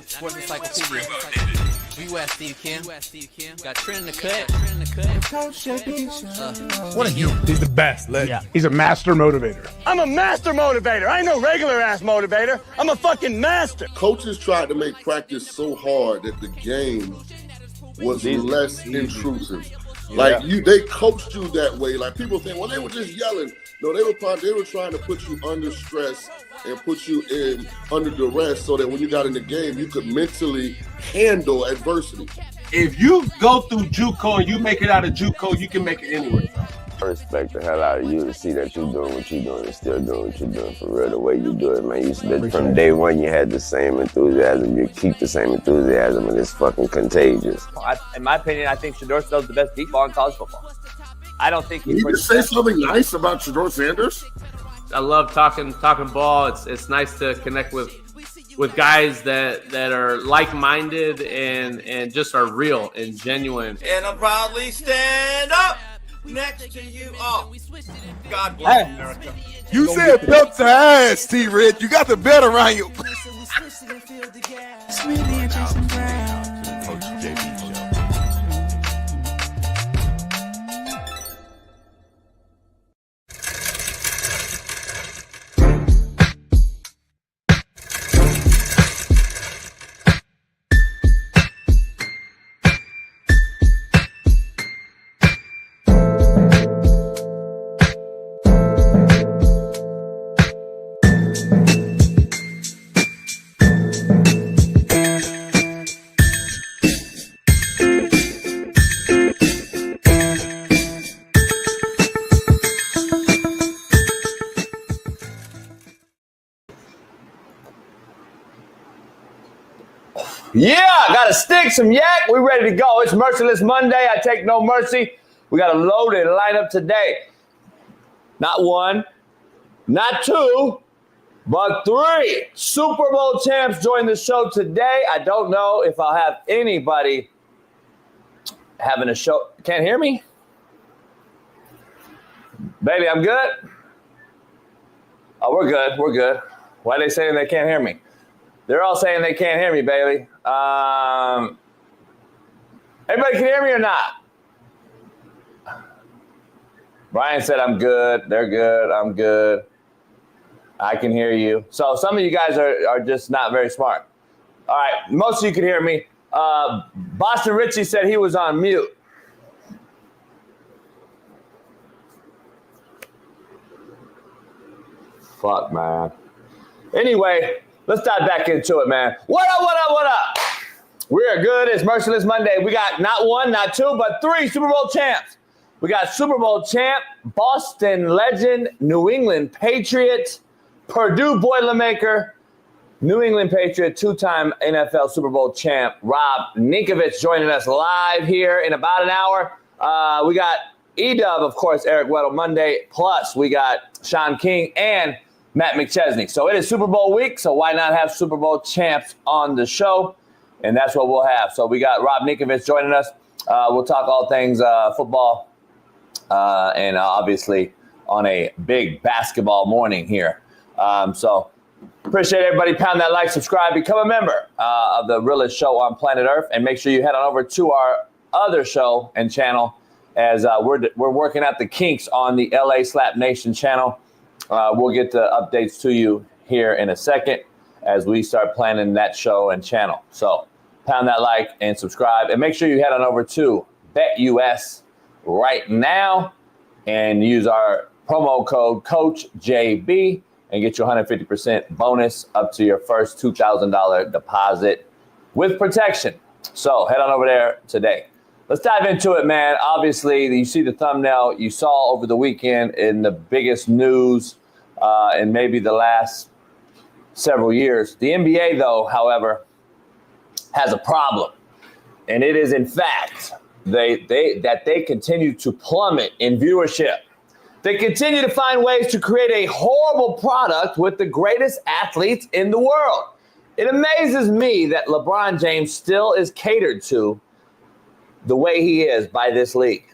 Sports Encyclopedia. USD Kim. Got Trent in the cut. What are you? He's the best. Yeah. He's a master motivator. I'm a master motivator. I ain't no regular ass motivator. I'm a fucking master. Coaches tried to make practice so hard that the game was less intrusive. Like they coached you that way. Like people think, well, they were just yelling. No, they were trying to put you under stress and put you in under duress so that when you got in the game, you could mentally handle adversity. If you go through JUCO and you make it out of JUCO, you can make it anywhere. I respect the hell out of you to see that you're doing what you're doing and still doing what you're doing for real, the way you do it, man. From day one, you had the same enthusiasm. You keep the same enthusiasm, and it's fucking contagious. In my opinion, I think Shedeur Snows the best deep ball in college football. I don't think he's. Can you just say something nice about Shedeur Sanders? I love talking ball. It's nice to connect with guys that are like-minded and just are real and genuine. And I'll proudly stand up next to you all. God bless America. You said belt to ass, T-Red. You got the belt around you. Yeah, got a stick, some yak. We ready to go. It's Merciless Monday. I take no mercy. We got a loaded lineup today. Not one, not two, but three Super Bowl champs join the show today. I don't know if I'll have anybody having a show. Can't hear me? Baby, I'm good? Oh, we're good. We're good. Why are they saying they can't hear me? They're all saying they can't hear me, baby. Everybody can hear me or not? Brian said I'm good. They're good. I'm good. I can hear you. So some of you guys are just not very smart. All right. Most of you can hear me. Boston Richie said he was on mute. Fuck, man. Anyway, let's dive back into it, man. What up, what up, what up? We're good. It's Merciless Monday. We got not one, not two, but three Super Bowl champs. We got Super Bowl champ, Boston legend, New England Patriot, Purdue Boilermaker, New England Patriot, two-time NFL Super Bowl champ, Rob Ninkovich joining us live here in about an hour. We got E-Dub, of course, Eric Weddle Monday, plus we got Shaun King and Matt McChesney. So it is Super Bowl week, so why not have Super Bowl champs on the show? And that's what we'll have. So we got Rob Ninkovich joining us. We'll talk all things football and obviously on a big basketball morning here. So appreciate everybody. Pound that like, subscribe, become a member of the realest show on Planet Earth. And make sure you head on over to our other show and channel as we're working out the kinks on the LA Slap Nation channel. We'll get the updates to you here in a second as we start planning that show and channel. So pound that like and subscribe. And make sure you head on over to BetUS right now and use our promo code CoachJB and get your 150% bonus up to your first $2,000 deposit with protection. So head on over there today. Let's dive into it, man. Obviously, you see the thumbnail you saw over the weekend in the biggest news in maybe the last several years. The NBA, though, however, has a problem. And it is, in fact, they continue to plummet in viewership. They continue to find ways to create a horrible product with the greatest athletes in the world. It amazes me that LeBron James still is catered to the way he is by this league.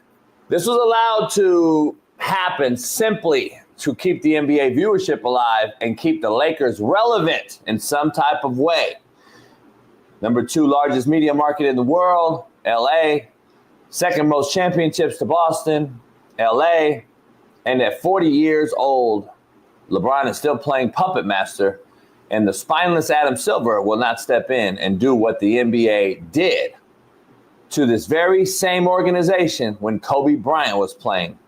This was allowed to happen simply to keep the NBA viewership alive and keep the Lakers relevant in some type of way. Number 2 largest media market in the world, LA. Second most championships to Boston, LA. And at 40 years old, LeBron is still playing puppet master, and the spineless Adam Silver will not step in and do what the NBA did to this very same organization when Kobe Bryant was playing,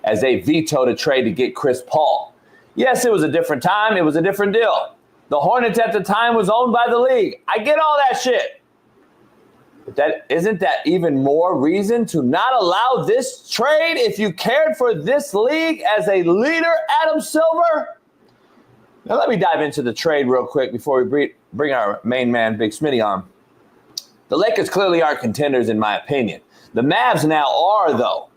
as they vetoed a trade to get Chris Paul. Yes, it was a different time. It was a different deal. The Hornets at the time was owned by the league. I get all that shit. But isn't that even more reason to not allow this trade if you cared for this league as a leader, Adam Silver? Now let me dive into the trade real quick before we bring our main man, Big Smitty, on. The Lakers clearly aren't contenders in my opinion. The Mavs now are, though.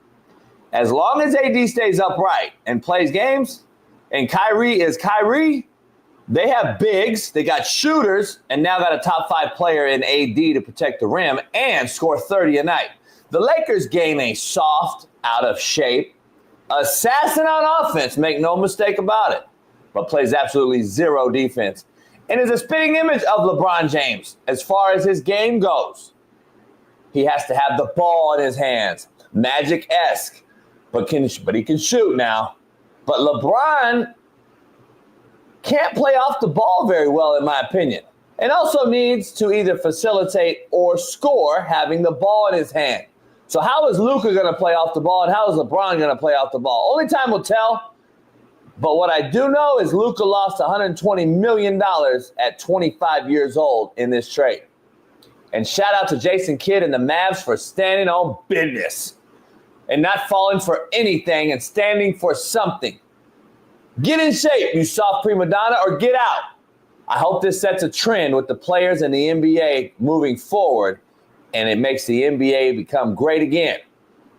As long as AD stays upright and plays games, and Kyrie is Kyrie, they have bigs, they got shooters, and now got a top 5 player in AD to protect the rim and score 30 a night. The Lakers game a soft, out of shape assassin on offense, make no mistake about it, but plays absolutely zero defense and is a spitting image of LeBron James as far as his game goes. He has to have the ball in his hands, Magic-esque, but he can shoot now. But LeBron can't play off the ball very well, in my opinion, and also needs to either facilitate or score having the ball in his hand. So how is Luka going to play off the ball, and how is LeBron going to play off the ball? Only time will tell. But what I do know is Luka lost $120 million at 25 years old in this trade. And shout out to Jason Kidd and the Mavs for standing on business and not falling for anything and standing for something. Get in shape, you soft prima donna, or get out. I hope this sets a trend with the players in the NBA moving forward, and it makes the NBA become great again.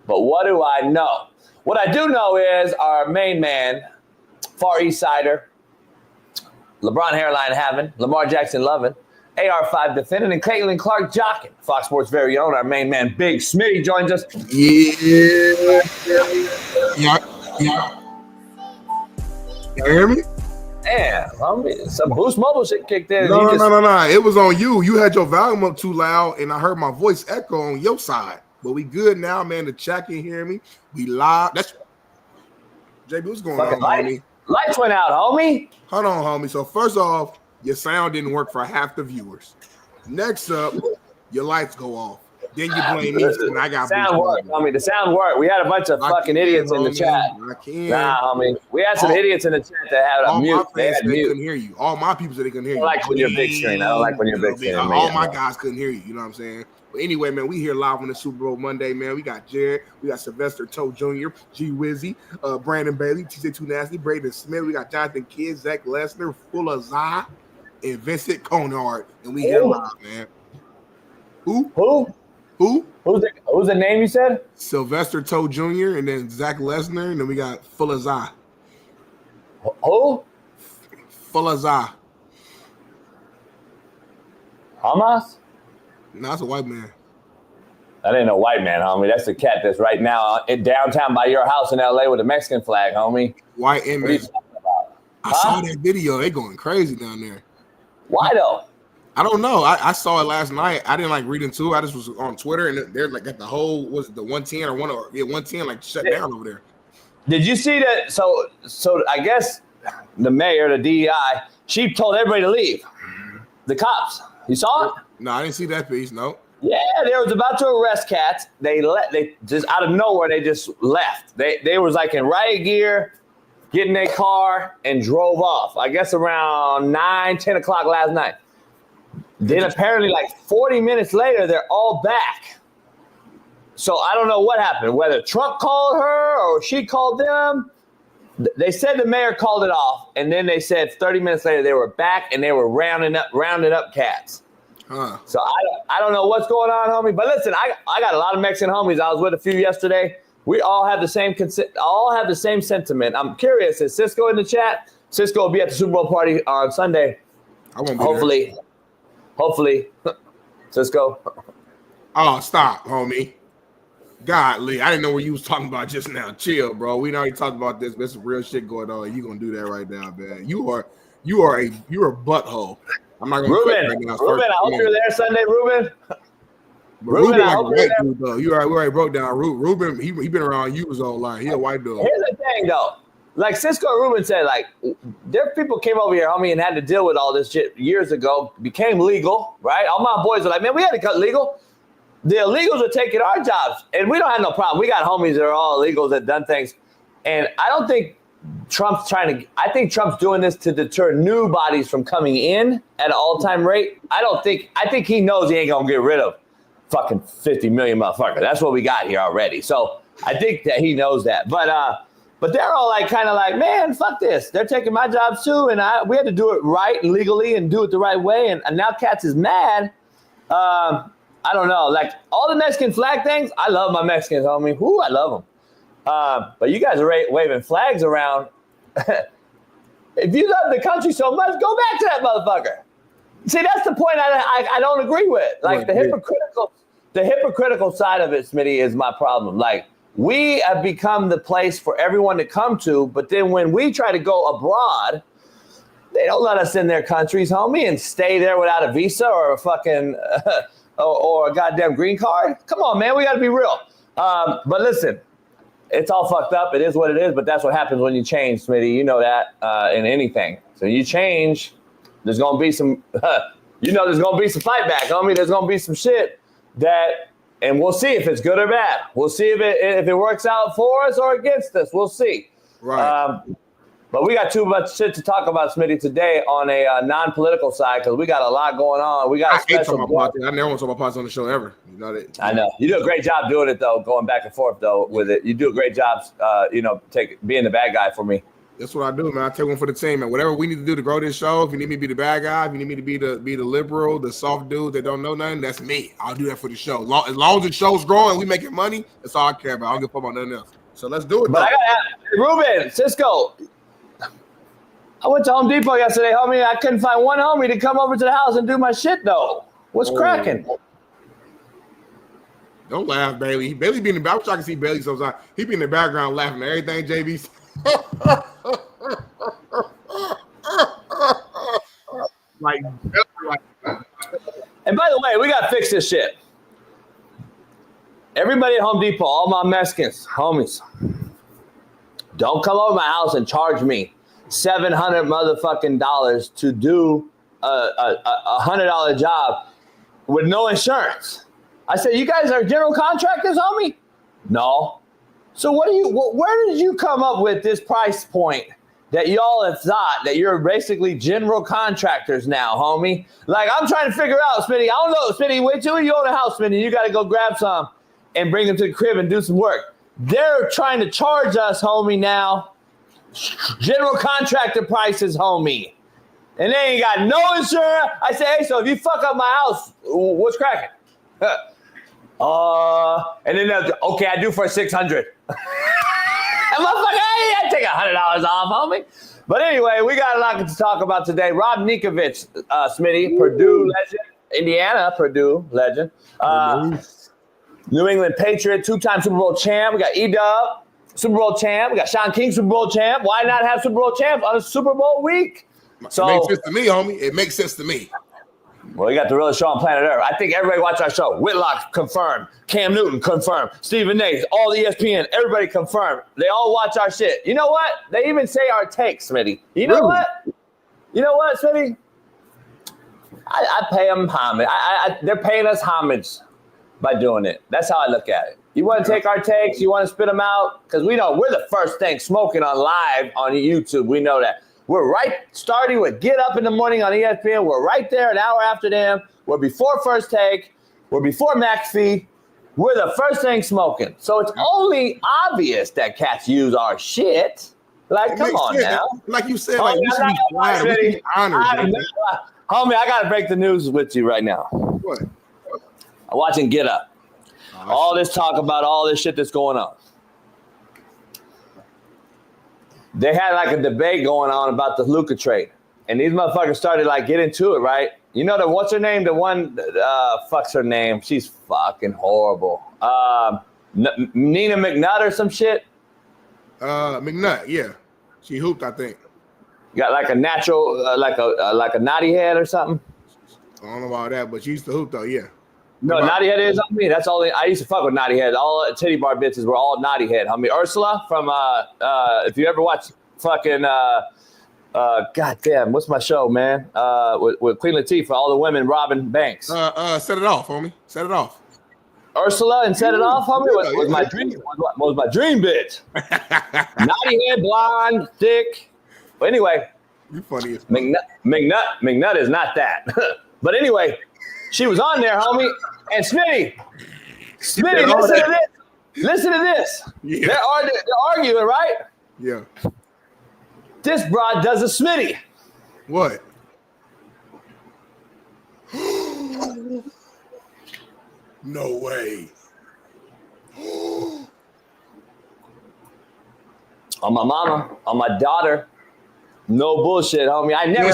But what do I know? What I do know is our main man, Far East Sider, LeBron hairline having, Lamar Jackson loving, AR5 defending, and Caitlin Clark jocking. Fox Sports' very own, our main man, Big Smitty, joins us. Yeah. You hear me? Damn, homie, some Boost Mobile shit kicked in. No. It was on you. You had your volume up too loud, and I heard my voice echo on your side. But we good now, man. The chat can hear me. We live. That's JB. What's going on, homie? Lights went out, homie. Hold on, homie. So first off, your sound didn't work for half the viewers. Next up, your lights go off. Then you blame me, and I got sound work, homie. The sound worked. We had a bunch of fucking idiots in the chat. Nah, homie. We had some idiots in the chat that had a mute. They couldn't hear you. All my people said they couldn't hear you. I like when you're big screen. I don't like when you're big screen. All my guys couldn't hear you. You know what I'm saying? But anyway, man, we here live on the Super Bowl Monday, man. We got Jared, we got Sylvester Toe Jr., G Wizzy, Brandon Bailey, TJ Too Nasty, Braden Smith. We got Jonathan Kidd, Zach Lesnar, Full of Zah, and Vincent Conard. And we here live, man. Who? Who's the name you said? Sylvester Toe Jr. and then Zach Lesnar, and then we got Full of Zah. Who? Full of Zah. Hamas? No, that's a white man. That ain't no white man, homie. That's the cat that's right now in downtown by your house in LA with a Mexican flag, homie. White image. I saw that video. They going crazy down there. Why though? I don't know. I saw it last night. I didn't like read into it. I just was on Twitter and they're like at the whole, was it the 110 or 110 like shut down over there. Did you see that? So I guess the mayor, the DEI, she told everybody to leave. The cops. You saw it? No, I didn't see that piece. No. Yeah, they was about to arrest cats. They just out of nowhere. They just left. They was like in riot gear, get in their car and drove off. I guess around 9-10 o'clock last night. Then apparently like 40 minutes later, they're all back. So I don't know what happened, whether Trump called her or she called them. They said the mayor called it off, and then they said 30 minutes later they were back and they were rounding up cats. Huh. So I don't know what's going on, homie. But listen, I got a lot of Mexican homies. I was with a few yesterday. We all have the same sentiment. I'm curious, is Cisco in the chat? Cisco will be at the Super Bowl party on Sunday. I won't be there. Hopefully, Cisco. Oh, stop, homie. Godly, I didn't know what you was talking about just now. Chill, bro. We already talked about this. There's some real shit going on. You gonna do that right now, man? You're a butthole. I'm not gonna Ruben, right now. Ruben, I hope you're there Sunday, Ruben. Ruben I like a hope white you're there. dude though. We already broke down. Ruben, he been around you his whole life. He a white dude. Here's the thing, though. Like Cisco Ruben said, like there people came over here, homie, and had to deal with all this shit years ago. Became legal, right? All my boys are like, man, we had to cut legal. The illegals are taking our jobs, and we don't have no problem. We got homies that are all illegals that done things, and I don't think Trump's trying to. I think Trump's doing this to deter new bodies from coming in at an all-time rate. I think he knows he ain't gonna get rid of fucking 50 million motherfucker. That's what we got here already. So I think that he knows that, but they're all like, kind of like, man, fuck this. They're taking my jobs too, and we had to do it right and legally and do it the right way. And now Katz is mad. I don't know. Like all the Mexican flag things, I love my Mexicans, homie. Whoo, I love them. But you guys are waving flags around. If you love the country so much, go back to that motherfucker. See, that's the point I don't agree with. Like the hypocritical side of it, Smitty, is my problem. Like we have become the place for everyone to come to, but then when we try to go abroad, they don't let us in their countries, homie, and stay there without a visa or a fucking or a goddamn green card. Come on, man, we got to be real. But listen, it's all fucked up. It is what it is, but that's what happens when you change, Smitty. You know that in anything. So you change, there's gonna be some, there's gonna be some fight back, homie. There's gonna be some shit that. And we'll see if it's good or bad. We'll see if it works out for us or against us. We'll see. Right. But we got too much shit to talk about, Smitty, today on a non-political side because we got a lot going on. We got I hate talking about politics. I never want to talk about politics on the show ever. You know that. I know. You do a great job doing it, though, going back and forth, though, with it. You do a great job, being the bad guy for me. That's what I do, man. I take one for the team, man. Whatever we need to do to grow this show. If you need me to be the bad guy, if you need me to be the liberal, the soft dude that don't know nothing, that's me. I'll do that for the show. As long as the show's growing, we making money. That's all I care about. I don't give a fuck about nothing else. So let's do it. But I got Ruben, Cisco. I went to Home Depot yesterday, homie. I couldn't find one homie to come over to the house and do my shit, though. What's cracking? Don't laugh, Bailey. Bailey be in the. I wish I could see Bailey sometimes. He be in the background laughing at everything JB said. like, and by the way, we gotta fix this shit. Everybody at Home Depot, all my Mexicans, homies, don't come over my house and charge me $700 motherfucking dollars to do a $100 job with no insurance. I said, you guys are general contractors, homie? No. So where did you come up with this price point that y'all have thought that you're basically general contractors now, homie? Like, I'm trying to figure out, Smitty. I don't know, Smitty, wait till you own a house, Smitty. You got to go grab some and bring them to the crib and do some work. They're trying to charge us, homie, now. General contractor prices, homie. And they ain't got no insurance. I say, hey, so if you fuck up my house, what's cracking? And then okay, I do for $600. I'm like, hey, I take $100 off, homie. But anyway, we got a lot to talk about today. Rob Ninkovich, Smitty, Purdue legend, Indiana Purdue legend, New England Patriot, two-time Super Bowl champ. We got E-Dub, Super Bowl champ. We got Shaun King, Super Bowl champ. Why not have Super Bowl champs on a Super Bowl week? So, it makes sense to me, homie. It makes sense to me. Well, you got the realest show on planet Earth. I think everybody watch our show. Whitlock confirmed. Cam Newton confirmed. Stephen A. All the ESPN. Everybody confirmed. They all watch our shit. You know what? They even say our takes, Smitty. You know what? You know what, Smitty? I pay them homage. They're paying us homage by doing it. That's how I look at it. You want to take our takes? You want to spit them out? Because we know we're the first thing smoking on live on YouTube. We know that. We're right starting with Get Up in the Morning on ESPN. We're right there an hour after them. We're before First Take. We're before McAfee. We're the first thing smoking. So it's only obvious that cats use our shit. Like, come on now. Like you said, like, we should be flattered. We should be honored. Homie, I got to break the news with you right now. What? I'm watching Get Up. All this talk about all this shit that's going on. They had like a debate going on about the Luka trade. And these motherfuckers started like getting to it, right? You know what's her name? The one, fuck's her name. She's fucking horrible. Nina McNutt or some shit? McNutt, yeah. She hooped, I think. You got like a natural, like a naughty head or something. I don't know about that, but she used to hoop though. Yeah. No, naughty head is on me. That's all. I used to fuck with naughty head. All titty bar bitches were all naughty head. Homie Ursula from if you ever watch fucking goddamn, what's my show, man? With Queen Latifah, all the women robbing banks. Set it off, homie. Set it off. Ursula and Set It Off, homie, was my dream. Was my dream bitch. Naughty head, blonde, thick. But anyway, you funny as McNutt is not that. But anyway, she was on there, homie. And Smitty, listen to this. Listen to this. Yeah. They're arguing, right? Yeah. This broad does a Smitty. What? No way. On my mama, on my daughter. No bullshit, homie. I never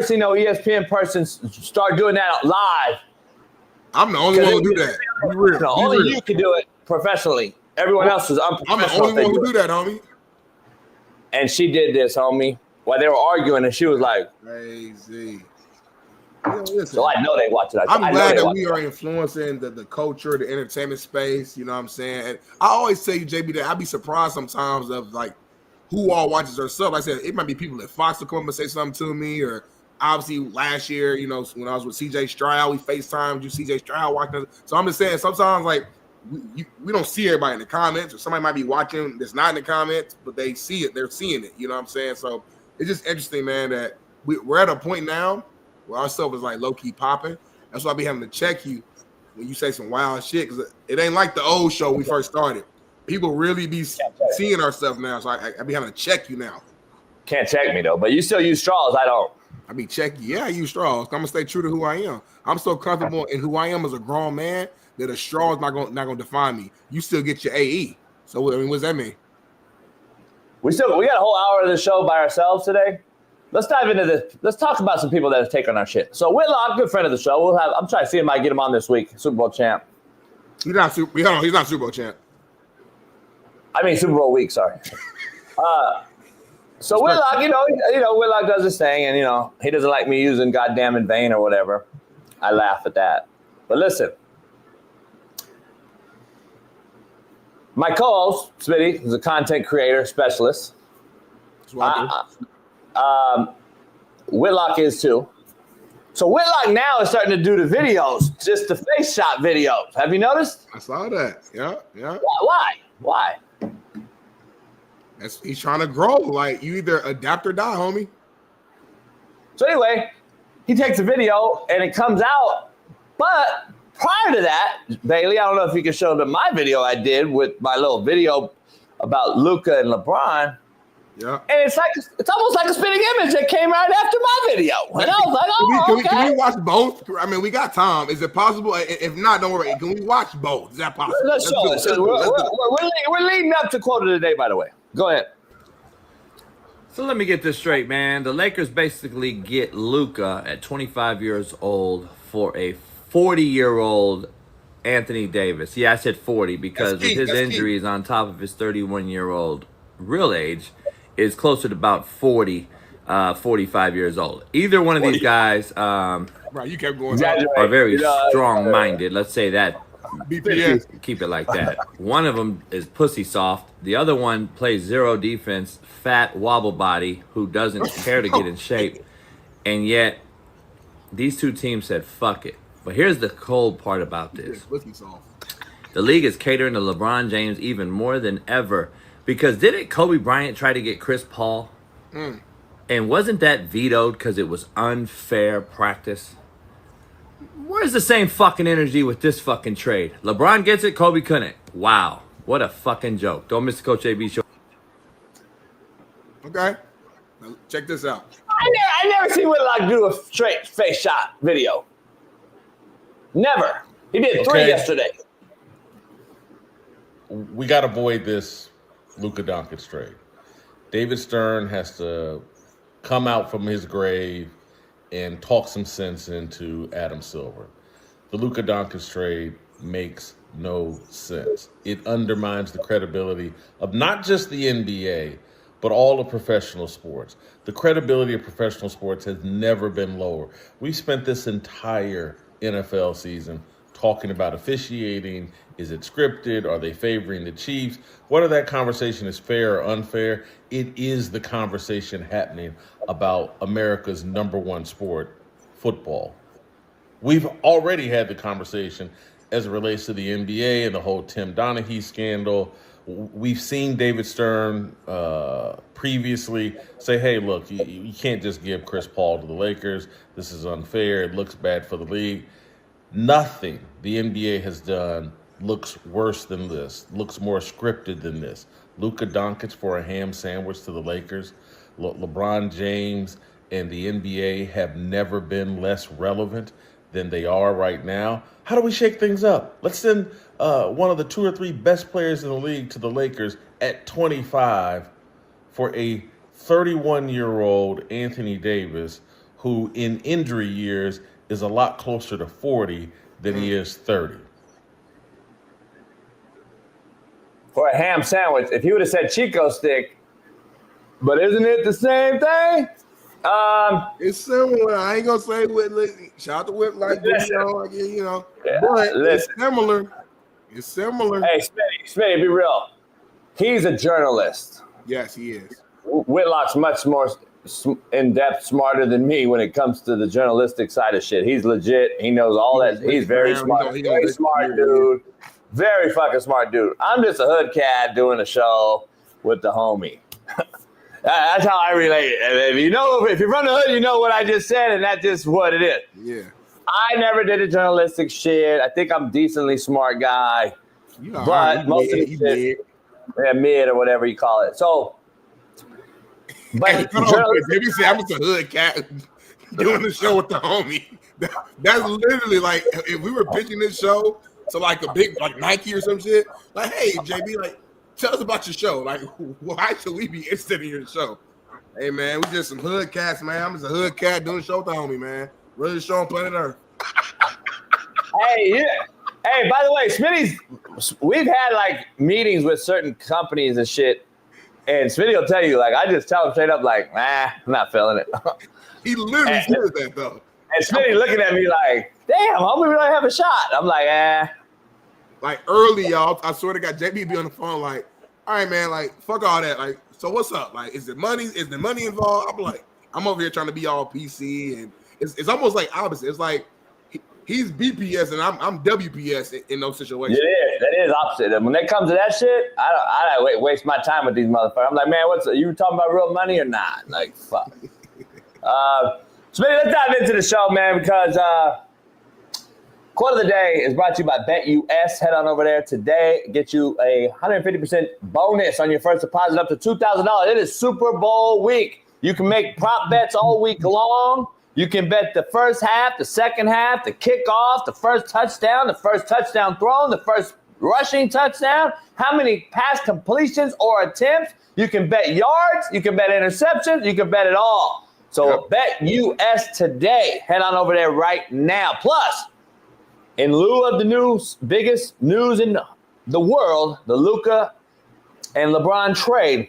seen no ESPN person start doing that live. I'm the only one who do that. Be real. No, only you can do it professionally. Everyone else is unprofessional. I'm the only one who do that, homie. And she did this, homie, while they were arguing, and she was like, crazy. So I know they watch it. I'm glad that we are influencing the culture, the entertainment space. You know what I'm saying? And I always say, JB, that I'd be surprised sometimes of like who all watches our stuff. Like I said, it might be people at Fox will come up and say something to me, or obviously last year, you know, when I was with CJ Stroud, we FaceTimed you, CJ Stroud watching us. So I'm just saying, sometimes like we don't see everybody in the comments, or somebody might be watching that's not in the comments, but they see it, they're seeing it. You know what I'm saying? So it's just interesting, man, that we're at a point now where our stuff is like low key popping. That's why I be having to check you when you say some wild shit, because it ain't like the old show we first started. People really be seeing our stuff now, so I be having to check you now. Can't check me though, but you still use straws. I don't. I be checking. Yeah, I use straws. I'm gonna stay true to who I am. I'm so comfortable in who I am as a grown man that a straw is not gonna define me. You still get your AE. So I mean, what does that mean? We got a whole hour of the show by ourselves today. Let's dive into this. Let's talk about some people that have taken our shit. So Whitlock, good friend of the show. I'm trying to see if I get him on this week. Super Bowl champ. He's not Super Bowl champ. I mean Super Bowl week. Sorry. So Whitlock, you know, Whitlock does his thing, and he doesn't like me using goddamn in vain or whatever. I laugh at that. But listen, my co-host Smitty is a content creator specialist. Whitlock is too. So Whitlock now is starting to do the videos, just the face shot videos. Have you noticed? I saw that. Yeah. Why? He's trying to grow. Like, you either adapt or die, homie. So anyway, he takes a video and it comes out. But prior to that, Bailey, I don't know if you can show them my video I did with my little video about Luka and LeBron. Yeah. And it's almost like a spinning image that came right after my video. And I was like, can we watch both? I mean, we got time. Is it possible? If not, don't worry. Can we watch both? Is that possible? Let's show it. We're leading up to quote of the day, by the way. Go ahead. So let me get this straight, man. The Lakers basically get Luka at 25 years old for a 40-year-old Anthony Davis. Yeah, I said 40 because with his injuries on top of his 31-year-old real age is closer to about 40, 45 years old. Either one of these guys right, you kept going are very strong-minded. Let's say that. BPS. Keep it like that. One of them is pussy soft. The other one plays zero defense, fat wobble body who doesn't care to get in shape. And yet, these two teams said, fuck it. But here's the cold part about this. The league is catering to LeBron James even more than ever. Because didn't Kobe Bryant try to get Chris Paul? And wasn't that vetoed because it was unfair practice? Where's the same fucking energy with this fucking trade? LeBron gets it, Kobe couldn't. Wow. What a fucking joke. Don't miss the Coach AB show. Okay. Now, check this out. I never seen Whitlock do a straight face shot video. Never. He did 3 yesterday. We got to avoid this Luka Doncic trade. David Stern has to come out from his grave and talk some sense into Adam Silver. The Luka Doncic trade makes no sense. It undermines the credibility of not just the NBA, but all of professional sports. The credibility of professional sports has never been lower. We spent this entire NFL season talking about officiating. Is it scripted? Are they favoring the Chiefs? Whether that conversation is fair or unfair, it is the conversation happening about America's number one sport, football. We've already had the conversation as it relates to the NBA and the whole Tim Donaghy scandal. We've seen David Stern previously say, hey, look, you can't just give Chris Paul to the Lakers. This is unfair. It looks bad for the league. Nothing the NBA has done looks worse than this, looks more scripted than this. Luka Doncic for a ham sandwich to the Lakers. LeBron James and the NBA have never been less relevant than they are right now. How do we shake things up? Let's send one of the 2 or 3 best players in the league to the Lakers at 25 for a 31-year-old Anthony Davis who in injury years is a lot closer to 40 than he is 30. For a ham sandwich, if he would have said Chico stick, but isn't it the same thing? It's similar. I ain't gonna say Whitley. Shout out to Whitley, like you know. Yeah, but it's similar. It's similar. Hey, Smitty, be real. He's a journalist. Yes, he is. Whitlock's much more in-depth, smarter than me when it comes to the journalistic side of shit. He's legit. He knows all that. He's very smart. Very smart dude. Very fucking smart dude. I'm just a hood cat doing a show with the homie. That's how I relate it. If you're from the hood, you know what I just said, and that's just what it is. Yeah. I never did the journalistic shit. I think I'm a decently smart guy. But most of the shit, mid or whatever you call it. So, but maybe say I'm just a hood cat doing the show with the homie. That's literally like if we were pitching this show to like a big like Nike or some shit. Like, hey JB, like tell us about your show. Like, why should we be interested in your show? Hey man, we just some hood cats, man. I'm just a hood cat doing a show with the homie, man. Really show on planet Earth. Hey, yeah. Hey, by the way, Smitty's, we've had like meetings with certain companies and shit, and Smitty will tell you, like, I just tell him straight up, like, I'm not feeling it. He literally said that though. And Smitty looking at me like, damn, homie, we don't have a shot. I'm like, Like early, y'all, I swear to God, JB be on the phone like, all right, man, like, fuck all that. Like, so what's up? Like, is the money involved? I'm like, I'm over here trying to be all PC, and it's almost like opposite. It's like he's BPS and I'm WPS in those situations. Yeah, that is opposite. And when it comes to that shit, I don't waste my time with these motherfuckers. I'm like, man, you talking about real money or not? Like, fuck. So maybe let's dive into the show, man, because quote of the day is brought to you by BetUS. Head on over there today. Get you a 150% bonus on your first deposit up to $2,000. It is Super Bowl week. You can make prop bets all week long. You can bet the first half, the second half, the kickoff, the first touchdown thrown, the first rushing touchdown, how many pass completions or attempts. You can bet yards. You can bet interceptions. You can bet it all. So BetUS today. Head on over there right now. Plus, in lieu of the biggest news in the world, the Luka and LeBron trade,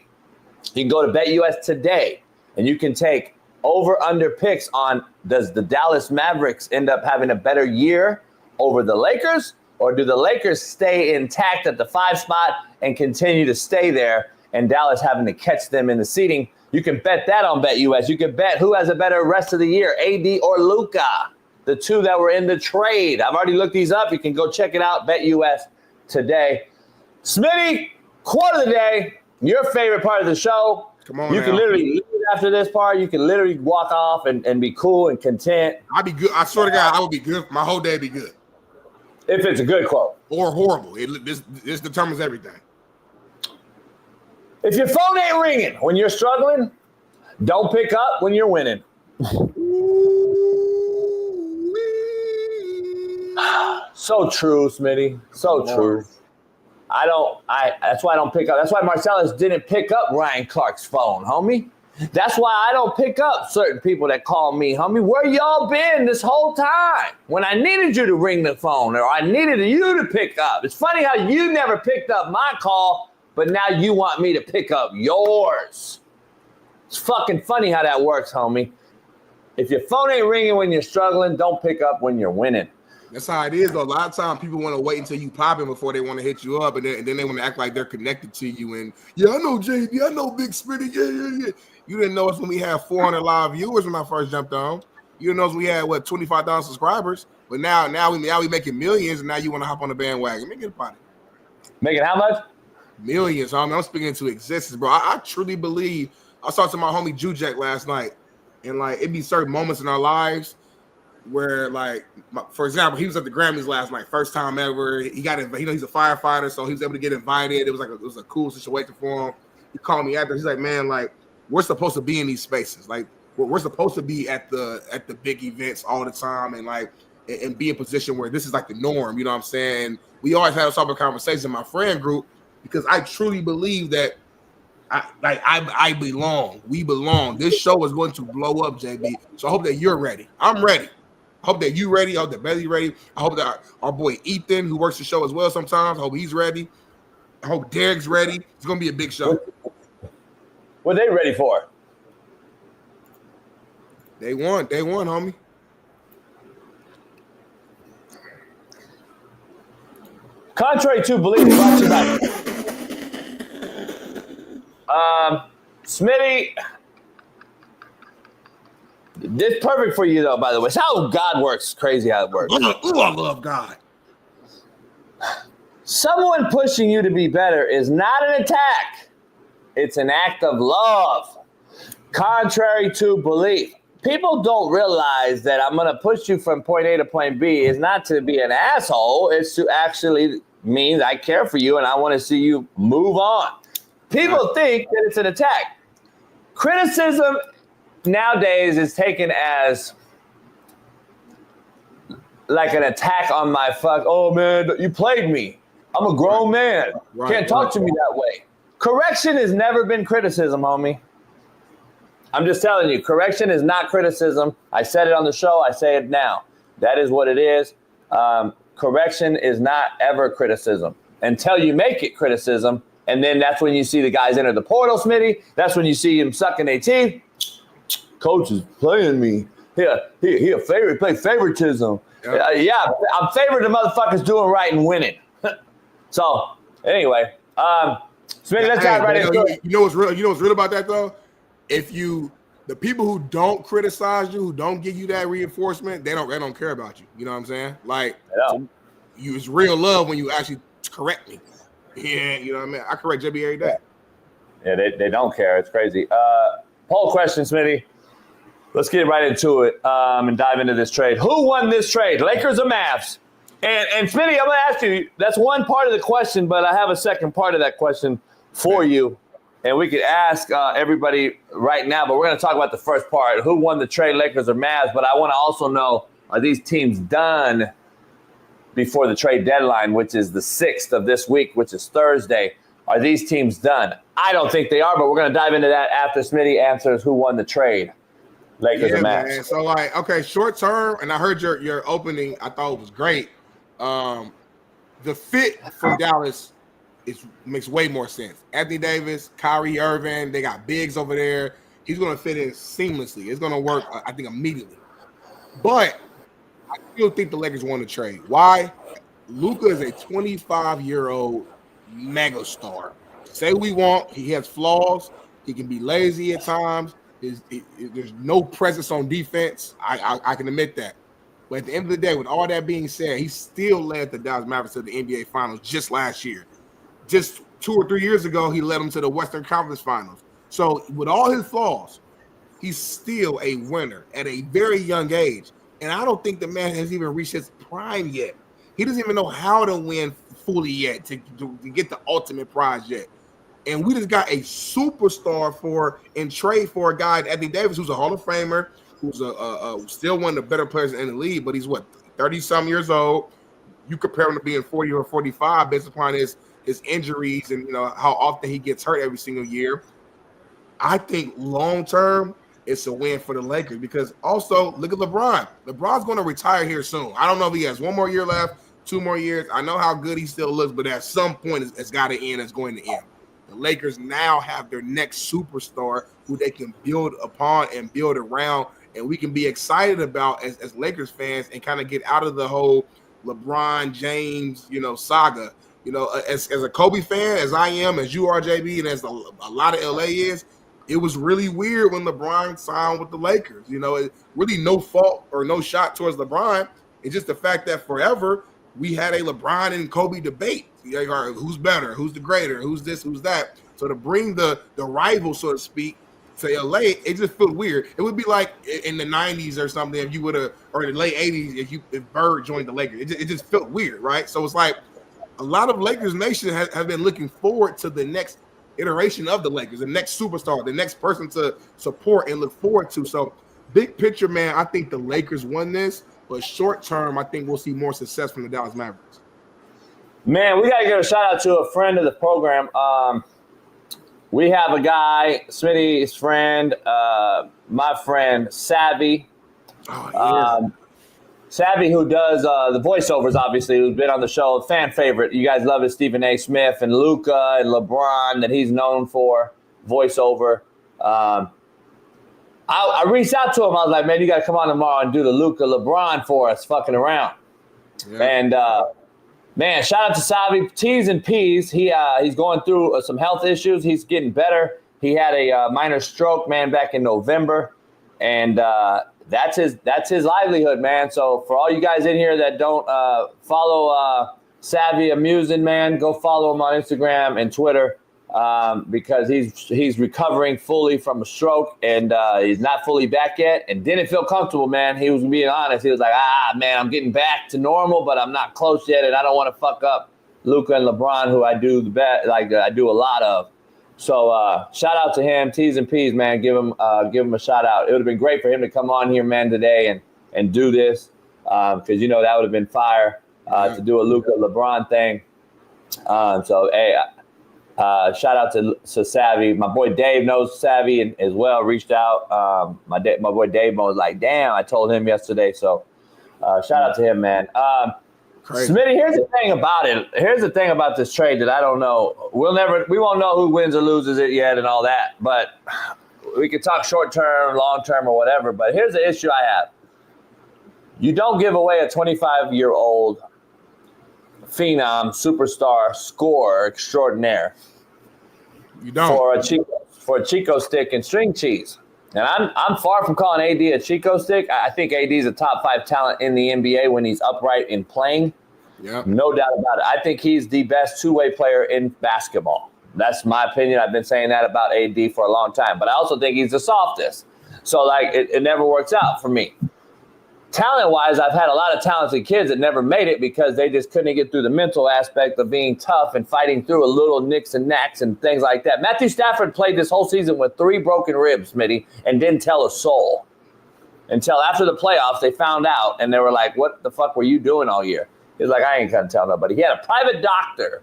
you can go to BetUS today, and you can take over-under picks on, does the Dallas Mavericks end up having a better year over the Lakers, or do the Lakers stay intact at the 5 spot and continue to stay there, and Dallas having to catch them in the seeding? You can bet that on BetUS. You can bet who has a better rest of the year, AD or Luka, the two that were in the trade. I've already looked these up. You can go check it out, BetUS today. Smitty, quote of the day, your favorite part of the show. Come on, you can literally leave after this part. You can literally walk off and be cool and content. I'd be good. I swear to God, I would be good. My whole day would be good. If it's a good quote. Or horrible. This determines everything. If your phone ain't ringing when you're struggling, don't pick up when you're winning. So true, Smitty. So true. That's why I don't pick up. That's why Marcellus didn't pick up Ryan Clark's phone, homie. That's why I don't pick up certain people that call me, homie. Where y'all been this whole time when I needed you to ring the phone or I needed you to pick up? It's funny how you never picked up my call, but now you want me to pick up yours. It's fucking funny how that works, homie. If your phone ain't ringing when you're struggling, don't pick up when you're winning. That's how it is, though. A lot of times people want to wait until you popping before they want to hit you up, and then they want to act like they're connected to you. And yeah, I know JB, I know Big Smitty. Yeah. You didn't know us when we had 400 live viewers when I first jumped on. You didn't know us when we had 25,000 subscribers. But now we making millions, and now you want to hop on the bandwagon. Make it about it. Making how much? Millions, homie. I'm speaking into existence, bro. I truly believe. I was talking to my homie JUCO last night, and like it'd be certain moments in our lives where, like, for example, he was at the Grammys last night, first time ever. He got it. You know, he's a firefighter, so he was able to get invited. It was a cool situation for him. He called me after. He's like, man, like we're supposed to be in these spaces, like we're supposed to be at the big events all the time, and like and be in a position where this is like the norm. You know what I'm saying? We always have a type of conversation in my friend group because I truly believe that I belong. We belong. This show is going to blow up, JB. So I hope that you're ready. I'm ready. I hope that you ready. I hope that Belly's ready. I hope that our boy Ethan, who works the show as well sometimes, I hope he's ready. I hope Derek's ready. It's going to be a big show. What are they ready for? They won, homie. Contrary to belief, brought to you by Smitty. This is perfect for you, though, by the way. It's how God works. Crazy how it works. Ooh, I love God. Someone pushing you to be better is not an attack. It's an act of love. Contrary to belief. People don't realize that I'm going to push you from point A to point B is not to be an asshole. It's to actually mean I care for you and I want to see you move on. People think that it's an attack. Criticism nowadays is taken as like an attack on my oh man, you played me. I'm a grown man. Can't talk to me that way. Correction has never been criticism, homie. I'm just telling you, correction is not criticism. I said it on the show. I say it now. That is what it is. Correction is not ever criticism until you make it criticism. And then that's when you see the guys enter the portal, Smitty. That's when you see him sucking their teeth. Coach is playing me. He a favorite, play favoritism. Yeah, I'm favoring the motherfuckers doing right and winning. So, anyway, Smitty, let's dive right into it. You know what's real? You know what's real about that, though? The people who don't criticize you, who don't give you that reinforcement, they don't care about you. You know what I'm saying? Like, you it's real love when you actually correct me. Yeah, you know what I mean? I correct JB every day. Yeah, they don't care. It's crazy. Poll question, Smitty. Let's get right into it and dive into this trade. Who won this trade, Lakers or Mavs? And Smitty, I'm going to ask you, that's one part of the question, but I have a second part of that question for you. And we could ask everybody right now, but we're going to talk about the first part. Who won the trade, Lakers or Mavs? But I want to also know, are these teams done before the trade deadline, which is the 6th of this week, which is Thursday? Are these teams done? I don't think they are, but we're going to dive into that after Smitty answers who won the trade, Lakers or Mavs. Man. So, like, okay, short term, and I heard your opening. I thought it was great. The fit for Dallas makes way more sense. Anthony Davis, Kyrie Irving, they got bigs over there. He's going to fit in seamlessly. It's going to work, I think, immediately. But I still think the Lakers want to trade. Why? Luka is a 25-year-old megastar. Say we want. He has flaws. He can be lazy at times. There's no presence on defense. I can admit that. But at the end of the day, with all that being said, he still led the Dallas Mavericks to the NBA Finals just last year. Just 2 or 3 years ago, he led them to the Western Conference Finals. So with all his flaws, he's still a winner at a very young age. And I don't think the man has even reached his prime yet. He doesn't even know how to win fully yet to get the ultimate prize yet. And we just got a superstar in trade for a guy, Anthony Davis, who's a Hall of Famer, who's still one of the better players in the league, but he's 30-some years old. You compare him to being 40 or 45 based upon his injuries and how often he gets hurt every single year. I think long term it's a win for the Lakers because also look at LeBron. LeBron's going to retire here soon. I don't know if he has 1 more year left, 2 more years. I know how good he still looks, but at some point it's got to end. It's going to end. The Lakers now have their next superstar who they can build upon and build around, and we can be excited about as Lakers fans and kind of get out of the whole LeBron James, saga. As a Kobe fan, as I am, as you are, JB, and as a lot of LA is, it was really weird when LeBron signed with the Lakers. It really no fault or no shot towards LeBron. It's just the fact that forever we had a LeBron and Kobe debate. Who's better? Who's the greater? Who's this? Who's that? So to bring the rival, so to speak, to LA, it just felt weird. It would be like in the 90s or something if you would have, or in the late 80s if Bird joined the Lakers. It just felt weird, right? So it's like a lot of Lakers Nation have been looking forward to the next iteration of the Lakers, the next superstar, the next person to support and look forward to. So big picture, man, I think the Lakers won this, but short term, I think we'll see more success from the Dallas Mavericks. Man, we got to give a shout out to a friend of the program. We have a guy, Smitty's friend, my friend, Savvy. Oh, yeah. Savvy, who does the voiceovers, obviously, who's been on the show, fan favorite. You guys love his Stephen A. Smith and Luca and LeBron that he's known for, voiceover. I reached out to him. I was like, man, you got to come on tomorrow and do the Luca LeBron for us, fucking around. Yeah. And, man, shout out to Savvy. T's and P's. He's going through some health issues. He's getting better. He had a minor stroke, man, back in November. And that's his livelihood, man. So for all you guys in here that don't follow Savvy Amusing, man, go follow him on Instagram and Twitter because he's recovering fully from a stroke and he's not fully back yet and didn't feel comfortable, man. He was being honest. He was like, man, I'm getting back to normal, but I'm not close yet, and I don't want to fuck up Luca and LeBron, who I do I do a lot of. So shout out to him, T's and P's, man. Give him a shout out. It would have been great for him to come on here, man, today and do this because that would have been fire to do a Luca LeBron thing. So hey, shout out to Savvy. My boy Dave knows Savvy and as well. Reached out. My boy Dave was like, damn, I told him yesterday. So shout out to him, man. Smitty, here's the thing about it. Here's the thing about this trade that I don't know. We won't know who wins or loses it yet and all that. But we could talk short term, long term, or whatever. But here's the issue I have. You don't give away a 25-year-old phenom, superstar, scorer extraordinaire. You don't for a Chico stick and string cheese. And I'm far from calling AD a Chico stick. I think AD is a top 5 talent in the NBA when he's upright in playing. Yeah, no doubt about it. I think he's the best two-way player in basketball. That's my opinion. I've been saying that about AD for a long time. But I also think he's the softest. So it never works out for me. Talent-wise, I've had a lot of talented kids that never made it because they just couldn't get through the mental aspect of being tough and fighting through a little nicks and knacks and things like that. Matthew Stafford played this whole season with 3 broken ribs, Smitty, and didn't tell a soul. Until after the playoffs, they found out, and they were like, what the fuck were you doing all year? He was like, I ain't gonna tell nobody. He had a private doctor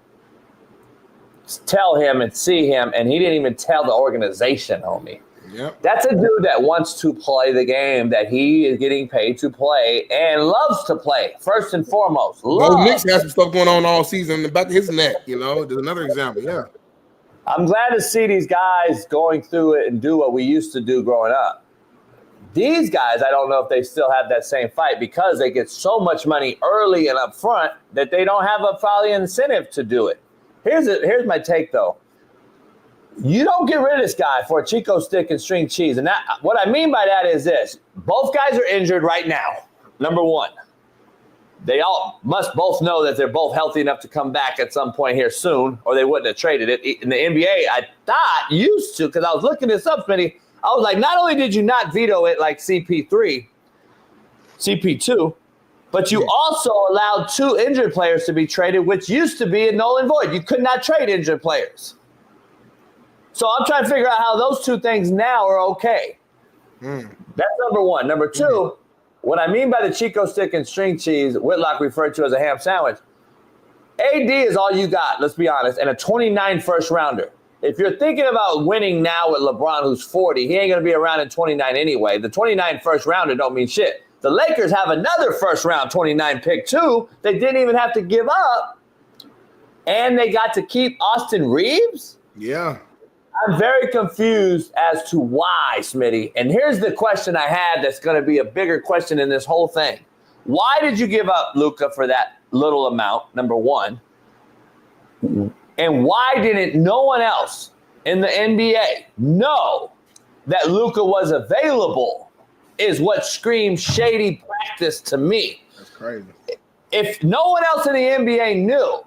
tell him and see him, and he didn't even tell the organization, homie. Yep. That's a dude that wants to play the game that he is getting paid to play and loves to play, first and foremost. Knicks has some stuff going on all season in the back of his neck, There's another example, yeah. I'm glad to see these guys going through it and do what we used to do growing up. These guys, I don't know if they still have that same fight because they get so much money early and up front that they don't have a probably incentive to do it. Here's my take, though. You don't get rid of this guy for a Chico stick and string cheese. And that, what I mean by that is this. Both guys are injured right now, number one. They all must both know that they're both healthy enough to come back at some point here soon, or they wouldn't have traded it. In the NBA, I thought used to, because I was looking this up, Smitty. I was like, not only did you not veto it like CP2, but you also allowed 2 injured players to be traded, which used to be a null and void. You could not trade injured players. So I'm trying to figure out how those 2 things now are okay. That's number one. Number 2, what I mean by the Chico stick and string cheese, Whitlock referred to as a ham sandwich, AD is all you got, let's be honest, and a 29 first rounder. If you're thinking about winning now with LeBron, who's 40, he ain't going to be around in 29 anyway. The 29 first rounder don't mean shit. The Lakers have another first round 29 pick too. They didn't even have to give up. And they got to keep Austin Reeves. Yeah. I'm very confused as to why, Smitty. And here's the question I had that's going to be a bigger question in this whole thing. Why did you give up Luka for that little amount, number one? And why didn't no one else in the NBA know that Luka was available is what screams shady practice to me. That's crazy. If no one else in the NBA knew,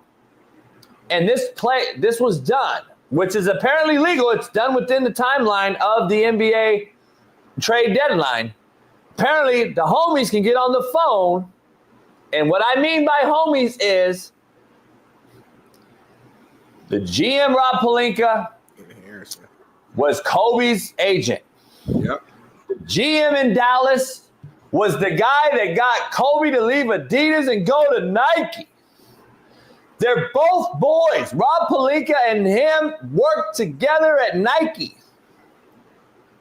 and this was done, which is apparently legal, it's done within the timeline of the NBA trade deadline. Apparently, the homies can get on the phone, and what I mean by homies is the GM Rob Pelinka was Kobe's agent. Yep. The GM in Dallas was the guy that got Kobe to leave Adidas and go to Nike. They're both boys. Rob Pelinka and him worked together at Nike.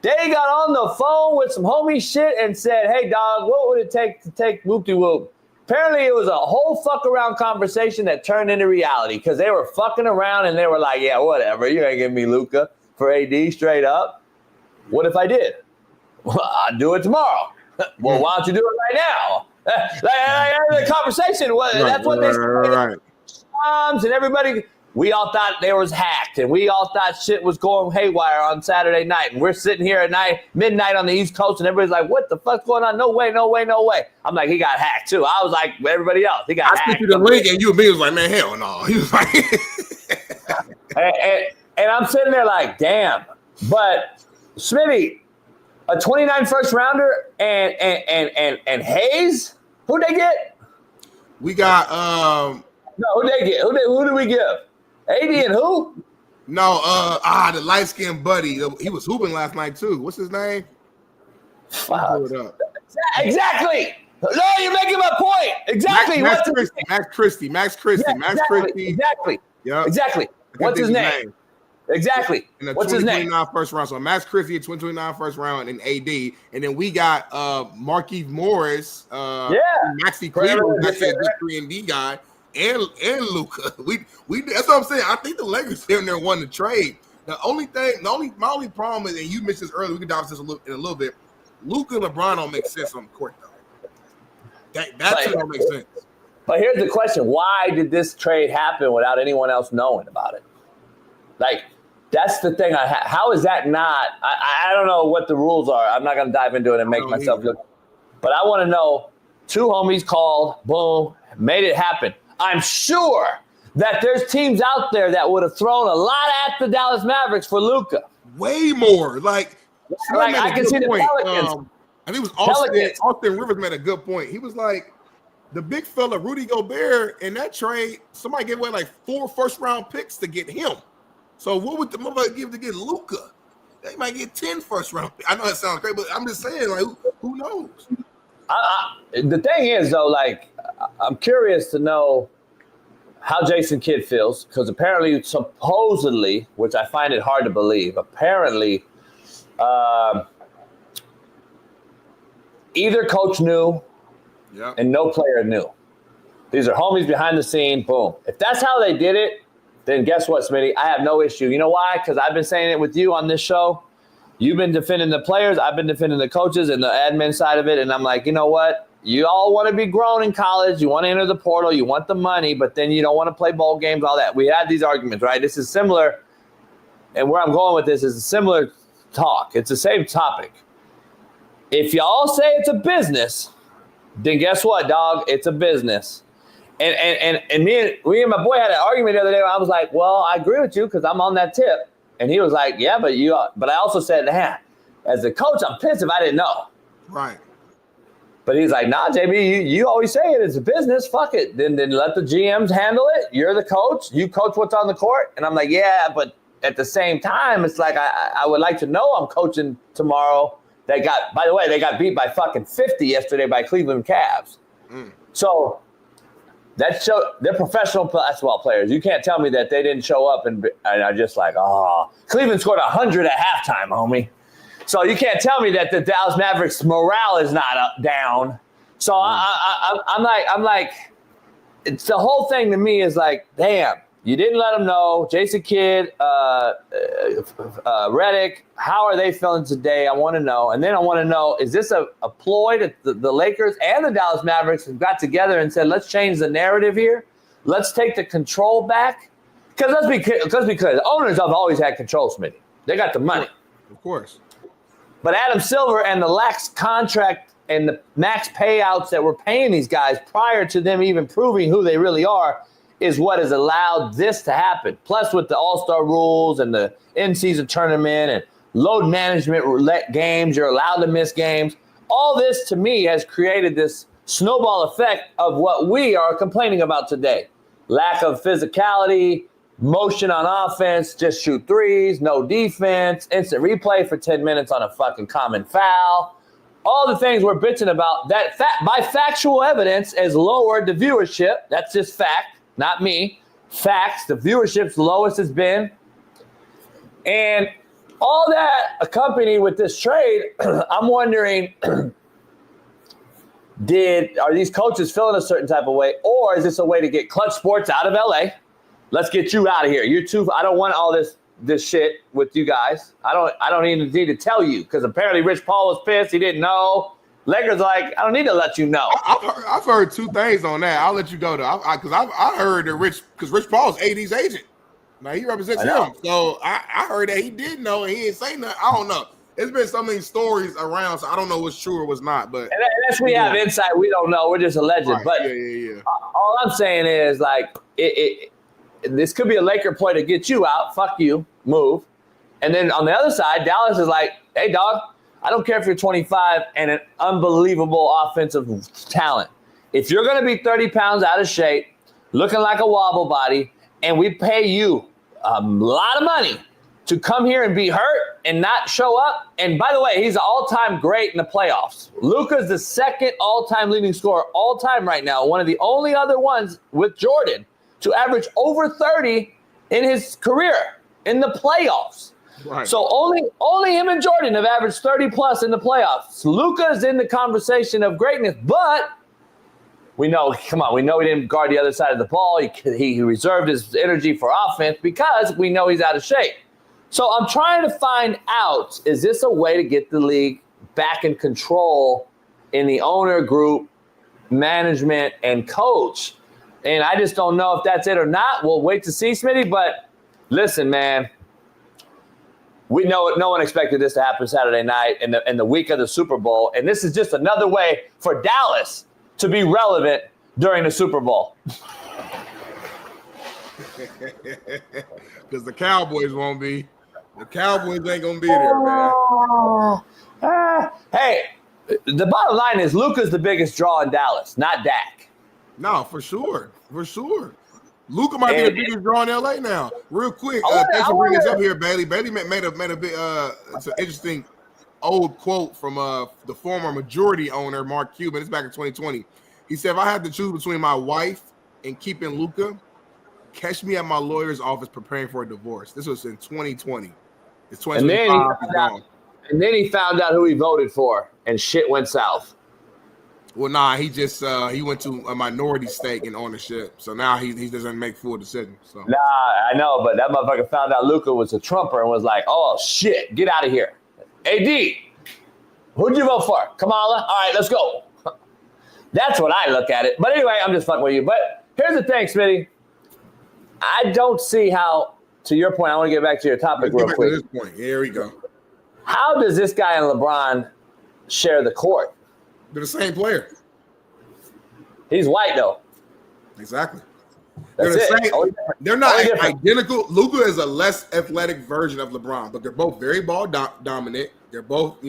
They got on the phone with some homie shit and said, hey, dog, what would it take to take whoop-de-whoop? Apparently, it was a whole fuck-around conversation that turned into reality because they were fucking around and they were like, yeah, whatever. You ain't giving me Luka for AD straight up. What if I did? Well, I'll do it tomorrow. Well, why don't you do it right now? The conversation, that's what they said. Right. And everybody, we all thought they was hacked, and we all thought shit was going haywire on Saturday night. And we're sitting here at midnight on the East Coast, and everybody's like, what the fuck's going on? No way, no way, no way. I'm like, he got hacked too. I was like, everybody else, he got hacked. I sent you the link, and you and me was like, man, hell no. He was like, and I'm sitting there like, damn. But Smitty, a 29 first rounder and Hayes, who'd they get? We got No, who'd they get? Who did we give? AD and who? No, the light skinned buddy. He was hooping last night too. What's his name? Fuck. Exactly. No, you're making my point. Exactly. Max Christie. Exactly. Yep. Exactly. What's his name? Exactly. What's his name? 2029 first round. So Max Christie, 2029 first round, and AD. And then we got Markieff Morris, Maxi Cleveland, that's a 3-and-D guy, and Luka. We that's what I'm saying. I think the Lakers here and there won the trade. My only problem is, and you mentioned this earlier, we can dive into this in a little bit. Luka and LeBron don't make sense on the court though. That don't make sense. But here's the question: why did this trade happen without anyone else knowing about it? Like, that's the thing. How is that not? I don't know what the rules are. I'm not going to dive into it and make myself look. But I want to know. Two homies called, boom, made it happen. I'm sure that there's teams out there that would have thrown a lot at the Dallas Mavericks for Luka. Way more. Like I can see the Pelicans. I think it was Austin Rivers made a good point. He was like, the big fella, Rudy Gobert, in that trade, somebody gave away like 4 first-round picks to get him. So what would the motherfucker give to get Luka? They might get 10 first-round picks. I know that sounds great, but I'm just saying, like, who knows? The thing is, though, like, I'm curious to know how Jason Kidd feels, because apparently, supposedly, which I find it hard to believe, apparently either coach knew and no player knew. These are homies behind the scene, boom. If that's how they did it, then guess what, Smitty? I have no issue. You know why? Because I've been saying it with you on this show. You've been defending the players. I've been defending the coaches and the admin side of it. And I'm like, you know what? You all want to be grown in college. You want to enter the portal. You want the money, but then you don't want to play bowl games, all that. We had these arguments, right? This is similar. And where I'm going with this is a similar talk. It's the same topic. If y'all say it's a business, then guess what, dog? It's a business. And me and my boy had an argument the other day where I was like, well, I agree with you because I'm on that tip. And he was like, yeah, but I also said, as a coach, I'm pissed if I didn't know. Right. But he's like, nah, JB, you always say it. It's a business. Fuck it. Then let the GMs handle it. You're the coach. You coach what's on the court. And I'm like, yeah, but at the same time, it's like I would like to know I'm coaching tomorrow. By the way, they got beat by fucking 50 yesterday by Cleveland Cavs. So that show they're professional basketball players. You can't tell me that they didn't show up and are just like, Cleveland scored 100 at halftime, homie. So you can't tell me that the Dallas Mavericks morale is not down. So I'm like, it's the whole thing to me is like, damn, You didn't let them know. Jason Kidd, Redick, how are they feeling today? I want to know. And then I want to know, is this a ploy that the Lakers and the Dallas Mavericks have got together and said, let's change the narrative here? Let's take the control back? Because let's be clear, owners have always had control, Smitty. They got the money. Of course. But Adam Silver and the lax contract and the max payouts that we're paying these guys prior to them even proving who they really are is what has allowed this to happen. Plus with the All-Star rules and the in-season tournament and load management games, you're allowed to miss games. All this, to me, has created this snowball effect of what we are complaining about today. Lack of physicality, motion on offense, just shoot threes, no defense, instant replay for 10 minutes on a fucking common foul. All the things we're bitching about that by factual evidence has lowered the viewership. That's just fact, not me. Facts, the viewership's lowest it's been. And all that accompanied with this trade, I'm wondering, are these coaches feeling a certain type of way, or is this a way to get Clutch Sports out of LA? Let's get you out of here. You're too. I don't want all this shit with you guys. I don't even need to tell you because apparently Rich Paul was pissed. He didn't know. Lakers like, I don't need to let you know. I've heard two things on that. I'll let you go though, because I heard that Rich Paul's AD's agent. Now he represents him, so I heard that he did know and he didn't say nothing. I don't know. There's been so many stories around, so I don't know what's true or what's not. But unless we have insight, we don't know. We're just alleged. Right. But all I'm saying is like this could be a Laker play to get you out. Fuck you, move. And then on the other side, Dallas is like, hey, dog, I don't care if you're 25 and an unbelievable offensive talent. If you're going to be 30 pounds out of shape, looking like a wobble body, and we pay you a lot of money to come here and be hurt and not show up. And by the way, he's an all-time great in the playoffs. Luka's the second all-time leading scorer all-time right now. One of the only other ones with Jordan to average over 30 in his career in the playoffs. Right. So only him and Jordan have averaged 30 plus in the playoffs. Luka's in the conversation of greatness, but we know he didn't guard the other side of the ball. He reserved his energy for offense because we know he's out of shape. So I'm trying to find out, is this a way to get the league back in control in the owner group, management, and coach? And I just don't know if that's it or not. We'll wait to see, Smitty. But listen, man, we know no one expected this to happen Saturday night in the week of the Super Bowl. And this is just another way for Dallas to be relevant during the Super Bowl. Because the Cowboys won't be. The Cowboys ain't going to be there, man. Hey, the bottom line is Luka's the biggest draw in Dallas, not Dak. No, for sure. For sure. Luka might be the biggest draw in LA now. Real quick, thanks for bringing this up here, Bailey. Bailey made a bit, it's an interesting old quote from the former majority owner, Mark Cuban. It's back in 2020. He said, if I had to choose between my wife and keeping Luka, catch me at my lawyer's office preparing for a divorce. This was in 2020. It's 2025. And then he found out who he voted for, and shit went south. Well, nah, he just he went to a minority stake in ownership, so now he doesn't make full decisions. So. Nah, I know, but that motherfucker found out Luka was a Trumper and was like, "Oh shit, get out of here." AD, who'd you vote for? Kamala? All right, let's go. That's what I look at it. But anyway, I'm just fucking with you. But here's the thing, Smitty. I don't see how. To your point, I want to get back to your topic real quick. To this point. Here we go. How does this guy and LeBron share the court? They're the same player. He's white, though. Exactly. They're the same. They're not identical. Luka is a less athletic version of LeBron, but they're both very ball dominant. They're both,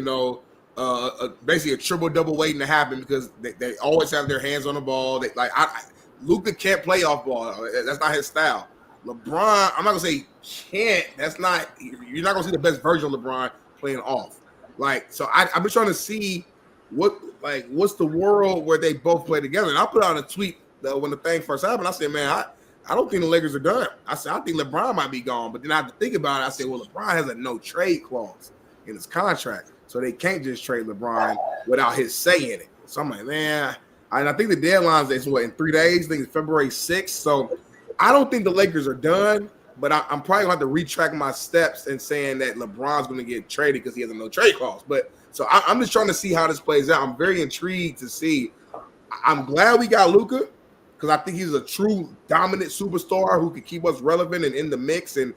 basically a triple-double waiting to happen because they always have their hands on the ball. Luka can't play off ball. That's not his style. LeBron, I'm not gonna say can't. That's not. You're not gonna see the best version of LeBron playing off. So I've been trying to see what's the world where they both play together. And I put out a tweet when the thing first happened. I said, man, I don't think the Lakers are done. I said I think LeBron might be gone. But then I have to think about it. I said, well, LeBron has a no trade clause in his contract, so they can't just trade LeBron without his say in it. So I'm like, man, and I think the deadline is in 3 days. I think it's February 6th. So I don't think the Lakers are done, but I'm probably going to have to retract my steps and saying that LeBron's going to get traded because he has a no trade clause. But so I'm just trying to see how this plays out. I'm very intrigued to see. I'm glad we got Luka because I think he's a true dominant superstar who could keep us relevant and in the mix and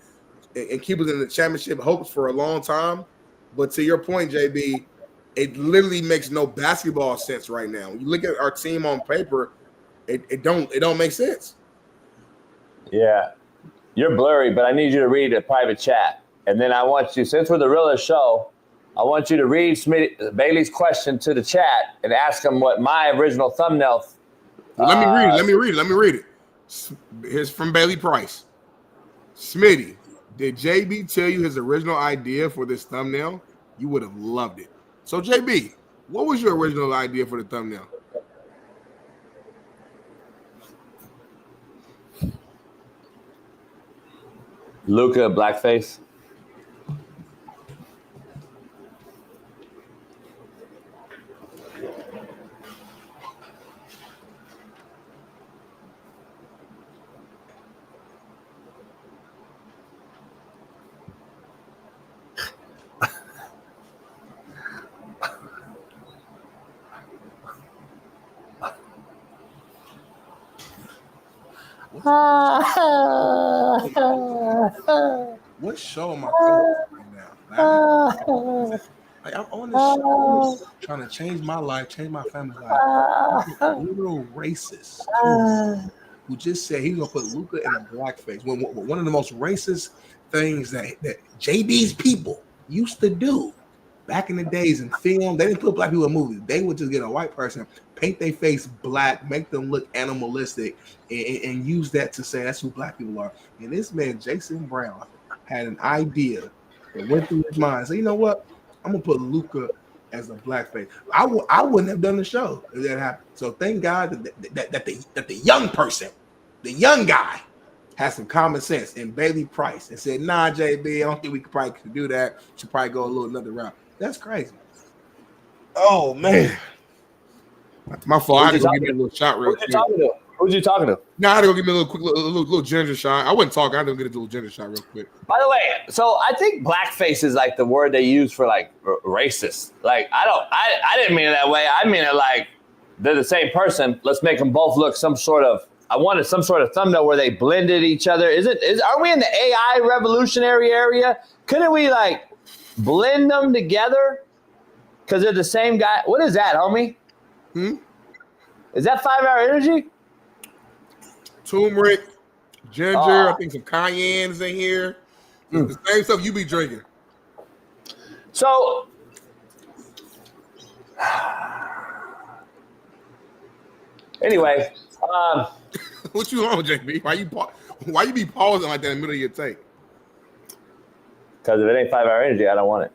keep us in the championship hopes for a long time. But to your point, JB, it literally makes no basketball sense right now. When you look at our team on paper, it don't make sense. Yeah. You're blurry, but I need you to read a private chat. And then I want you, since we're the realest show, I want you to read Bailey's question to the chat and ask him what my original thumbnail. Let me read it. Here's from Bailey Price. Smitty, did JB tell you his original idea for this thumbnail? You would have loved it. So, JB, what was your original idea for the thumbnail? Luka, blackface. What show am I right now? I'm on this show trying to change my life, change my family's life. A little racist who just said he's gonna put Luka in a blackface. One of the most racist things that JB's people used to do back in the days in film, they didn't put black people in movies. They would just get a white person, paint their face black, make them look animalistic, and use that to say that's who black people are. And this man, Jason Brown, had an idea that went through his mind. So you know what? I'm gonna put Luka as a blackface. I wouldn't have done the show if that happened. So thank God that the young person, the young guy, has some common sense and Bailey Price and said, nah, JB, I don't think we could probably do that. Should probably go a little another route. That's crazy. Oh man. My fault. I had to go give me a little shot real quick. Who's you talking to? No, I had to go give me a little ginger shot. I wasn't talking. I had to get a little ginger shot real quick. By the way, so I think blackface is like the word they use for like racist. Like I didn't mean it that way. I mean it like they're the same person. Let's make them both look some sort of. I wanted some sort of thumbnail where they blended each other. Are we in the AI revolutionary area? Couldn't we like blend them together? Because they're the same guy. What is that, homie? Is that 5 Hour Energy? Turmeric, ginger, I think some cayennes in here. The same stuff you be drinking. So, anyway, what you on, JB? Why you be pausing like that in the middle of your take? Because if it ain't 5 Hour Energy, I don't want it.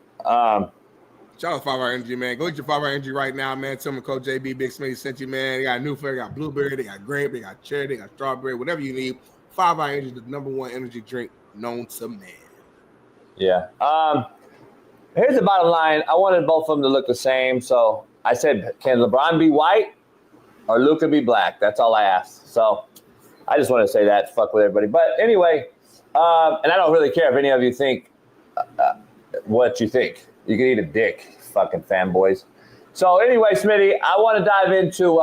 Shout out 5 Hour Energy, man. Go get your 5 Hour Energy right now, man. Tell them code JB Big Smitty sent you, man. They got a new flavor, they got blueberry, they got grape, they got cherry, they got strawberry, whatever you need. 5 Hour Energy, the #1 energy drink known to man. Yeah. Here's the bottom line. I wanted both of them to look the same, so I said, can LeBron be white or Luka be black? That's all I asked. So I just want to say that. Fuck with everybody. But anyway, and I don't really care if any of you think what you think. You can eat a dick, fucking fanboys. So anyway, Smitty, I want to dive into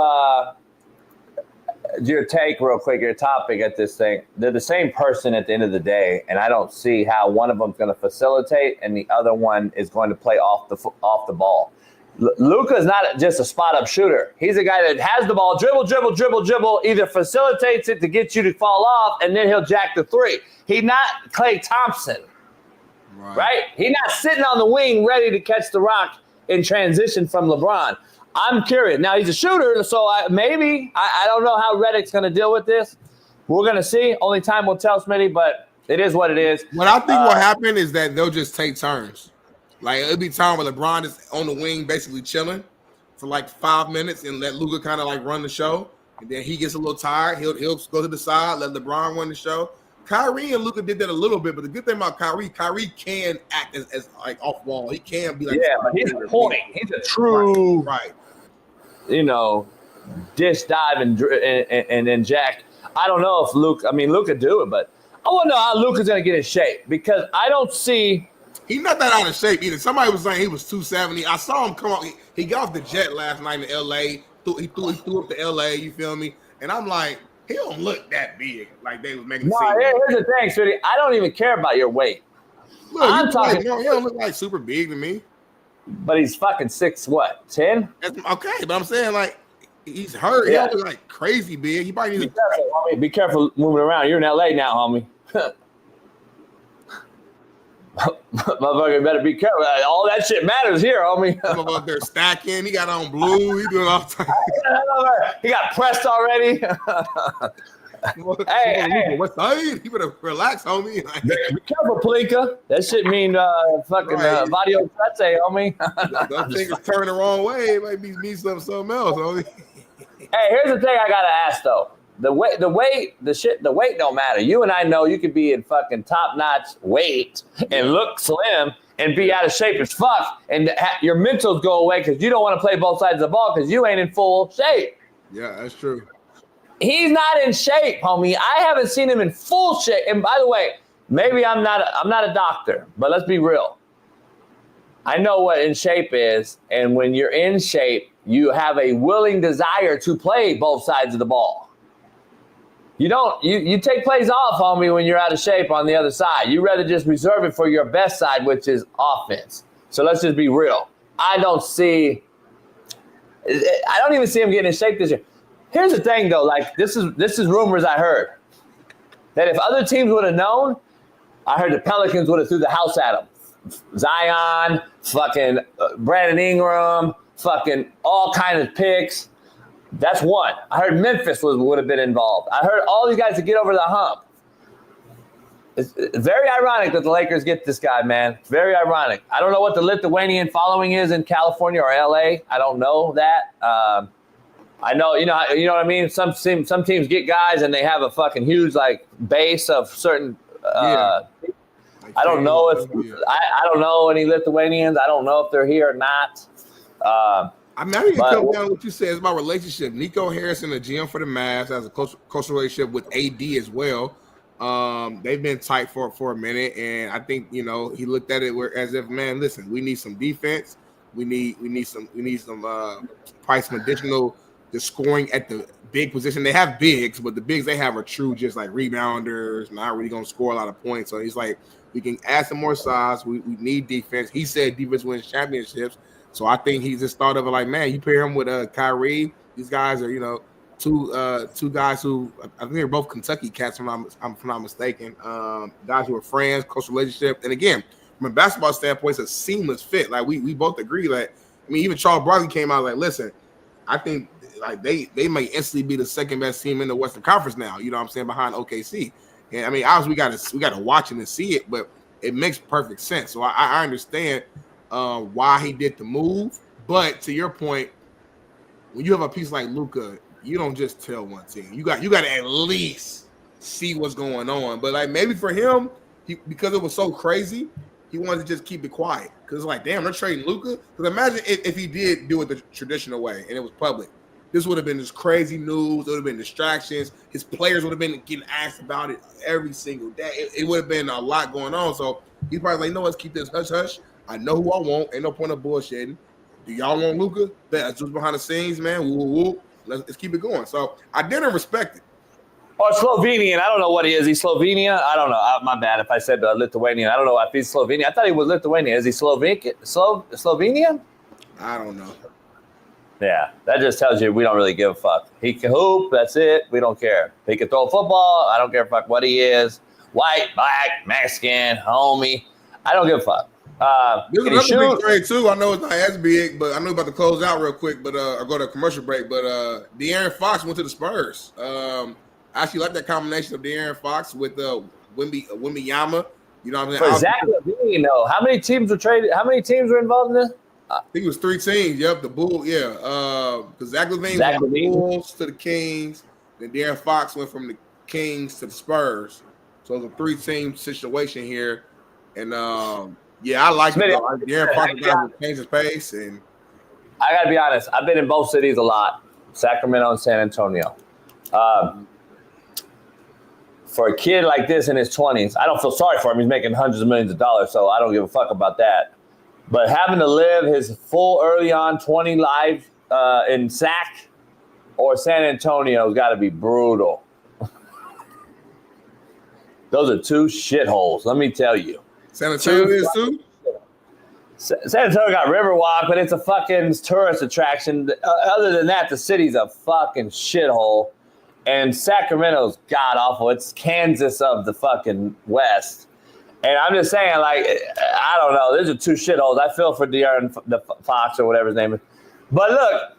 your take real quick, your topic at this thing. They're the same person at the end of the day, and I don't see how one of them is going to facilitate and the other one is going to play off the ball. Luka is not just a spot-up shooter. He's a guy that has the ball, dribble, either facilitates it to get you to fall off, and then he'll jack the three. He's not Klay Thompson. Right? He's not sitting on the wing ready to catch the rock in transition from LeBron. I'm curious. Now, he's a shooter, so I don't know how Reddick's going to deal with this. We're going to see. Only time will tell, Smitty, but it is what it is. What I think will happen is that they'll just take turns. Like, it'll be time where LeBron is on the wing basically chilling for like 5 minutes and let Luka kind of like run the show. And then he gets a little tired. He'll go to the side, let LeBron run the show. Kyrie and Luka did that a little bit, but the good thing about Kyrie can act as like off ball. He can be like, but he's a point. He's a true, right? Dish dive and then jack. I don't know if Luke could do it, but I want to know how Luke is going to get in shape because I don't see. He's not that out of shape either. Somebody was saying he was 270. I saw him come on. He got off the jet last night in L.A. He threw up to L.A., you feel me? And I'm like, he don't look that big like they was making. No, here's the thing, Smitty. I don't even care about your weight. Look, I'm talking. He don't look like super big to me. But he's fucking 6'10"? Okay, but I'm saying like he's hurt. Yeah. He don't look like crazy big. He probably needs Be careful moving around. You're in LA now, homie. Motherfucker, better be careful. All that shit matters here, homie. Some of us they're stacking. He got on blue. He doing all time. He got pressed already. Hey, what's side? You better relax, homie. Be careful, Palinka. That shit mean fucking Vadio Trete, homie. Those fingers turn the wrong way. It might mean something else, homie. Hey, here's the thing I gotta ask though. The weight don't matter. You and I know you could be in fucking top-notch weight and look slim and be out of shape as fuck, and your mentals go away because you don't want to play both sides of the ball because you ain't in full shape. Yeah, that's true. He's not in shape, homie. I haven't seen him in full shape. And by the way, maybe I'm not a doctor, but let's be real. I know what in shape is, and when you're in shape, you have a willing desire to play both sides of the ball. You take plays off, homie, when you're out of shape on the other side. You rather just reserve it for your best side, which is offense. So let's just be real. I don't even see him getting in shape this year. Here's the thing, though. Like this is rumors I heard that if other teams would have known, I heard the Pelicans would have threw the house at him. Zion, fucking Brandon Ingram, fucking all kinds of picks. That's one. I heard Memphis would have been involved. I heard all these guys to get over the hump. It's very ironic that the Lakers get this guy, man. It's very ironic. I don't know what the Lithuanian following is in California or LA. I don't know that. I know, you know what I mean? Some teams get guys and they have a fucking huge like base of certain I don't know if I don't know any Lithuanians. I don't know if they're here or not. I mean, I think it comes down to what you said. It's about relationship. Nico Harrison, the GM for the Mavs, has a close relationship with AD as well. They've been tight for a minute, and I think he looked at it as if, man, listen, we need some defense. We need some probably some additional scoring at the big position. They have bigs, but the bigs they have are true just like rebounders, not really gonna score a lot of points. So he's like, we can add some more size. We need defense. He said defense wins championships. So I think he just thought of it like, man, you pair him with Kyrie. These guys are, two guys who I think they're both Kentucky cats, if I'm not mistaken. Guys who are friends, close relationship. And again, from a basketball standpoint, it's a seamless fit. Like we both agree that. I mean, even Charles Barkley came out like, listen, I think like they may instantly be the second best team in the Western Conference now. You know what I'm saying, behind OKC. And I mean, obviously we got to watch it and see it, but it makes perfect sense. So I understand why he did the move. But to your point, when you have a piece like Luka, you don't just tell one team. You got to at least see what's going on. But like maybe for him, because it was so crazy, he wanted to just keep it quiet. Because it's like, damn, they're trading Luka. Because imagine if he did do it the traditional way and it was public. This would have been this crazy news. It would have been distractions. His players would have been getting asked about it every single day. It would have been a lot going on. So he's probably like, no, let's keep this hush-hush. I know who I want. Ain't no point of bullshitting. Do y'all want Luka? That's just behind the scenes, man. Woo, woo, woo. Let's keep it going. So I didn't respect it. Or Slovenian. I don't know what he is. He's Slovenia? I don't know. My bad if I said Lithuanian. I don't know if he's Slovenian. I thought he was Lithuanian. Is he Slovenian? I don't know. Yeah, that just tells you we don't really give a fuck. He can hoop. That's it. We don't care. He can throw a football. I don't care fuck what he is. White, black, Mexican, homie. I don't give a fuck. There's another big trade too. I know it's not as big, but I know we're about to close out real quick, but or go to a commercial break. But De'Aaron Fox went to the Spurs. I actually like that combination of De'Aaron Fox with Wembanyama. You know what I'm saying? For Zach LaVine, though, how many teams were traded? How many teams were involved in this? I think it was 3 teams. Yep, the Bulls. Yeah, because Zach LaVine went from the Bulls to the Kings. Then De'Aaron Fox went from the Kings to the Spurs. So it was a 3-team situation here, and yeah, I like it. De'Aaron Fox got to change his pace, and I got to be honest. I've been in both cities a lot, Sacramento and San Antonio. for a kid like this in his 20s, I don't feel sorry for him. He's making hundreds of millions of dollars, so I don't give a fuck about that. But having to live his full early on 20 life in SAC or San Antonio's got to be brutal. Those are two shitholes, let me tell you. San Antonio is too? San Antonio got Riverwalk, but it's a fucking tourist attraction. Other than that, the city's a fucking shithole. And Sacramento's god-awful. It's Kansas of the fucking West. And I'm just saying, like, I don't know. These are two shitholes. I feel for De'Aaron Fox or whatever his name is. But look,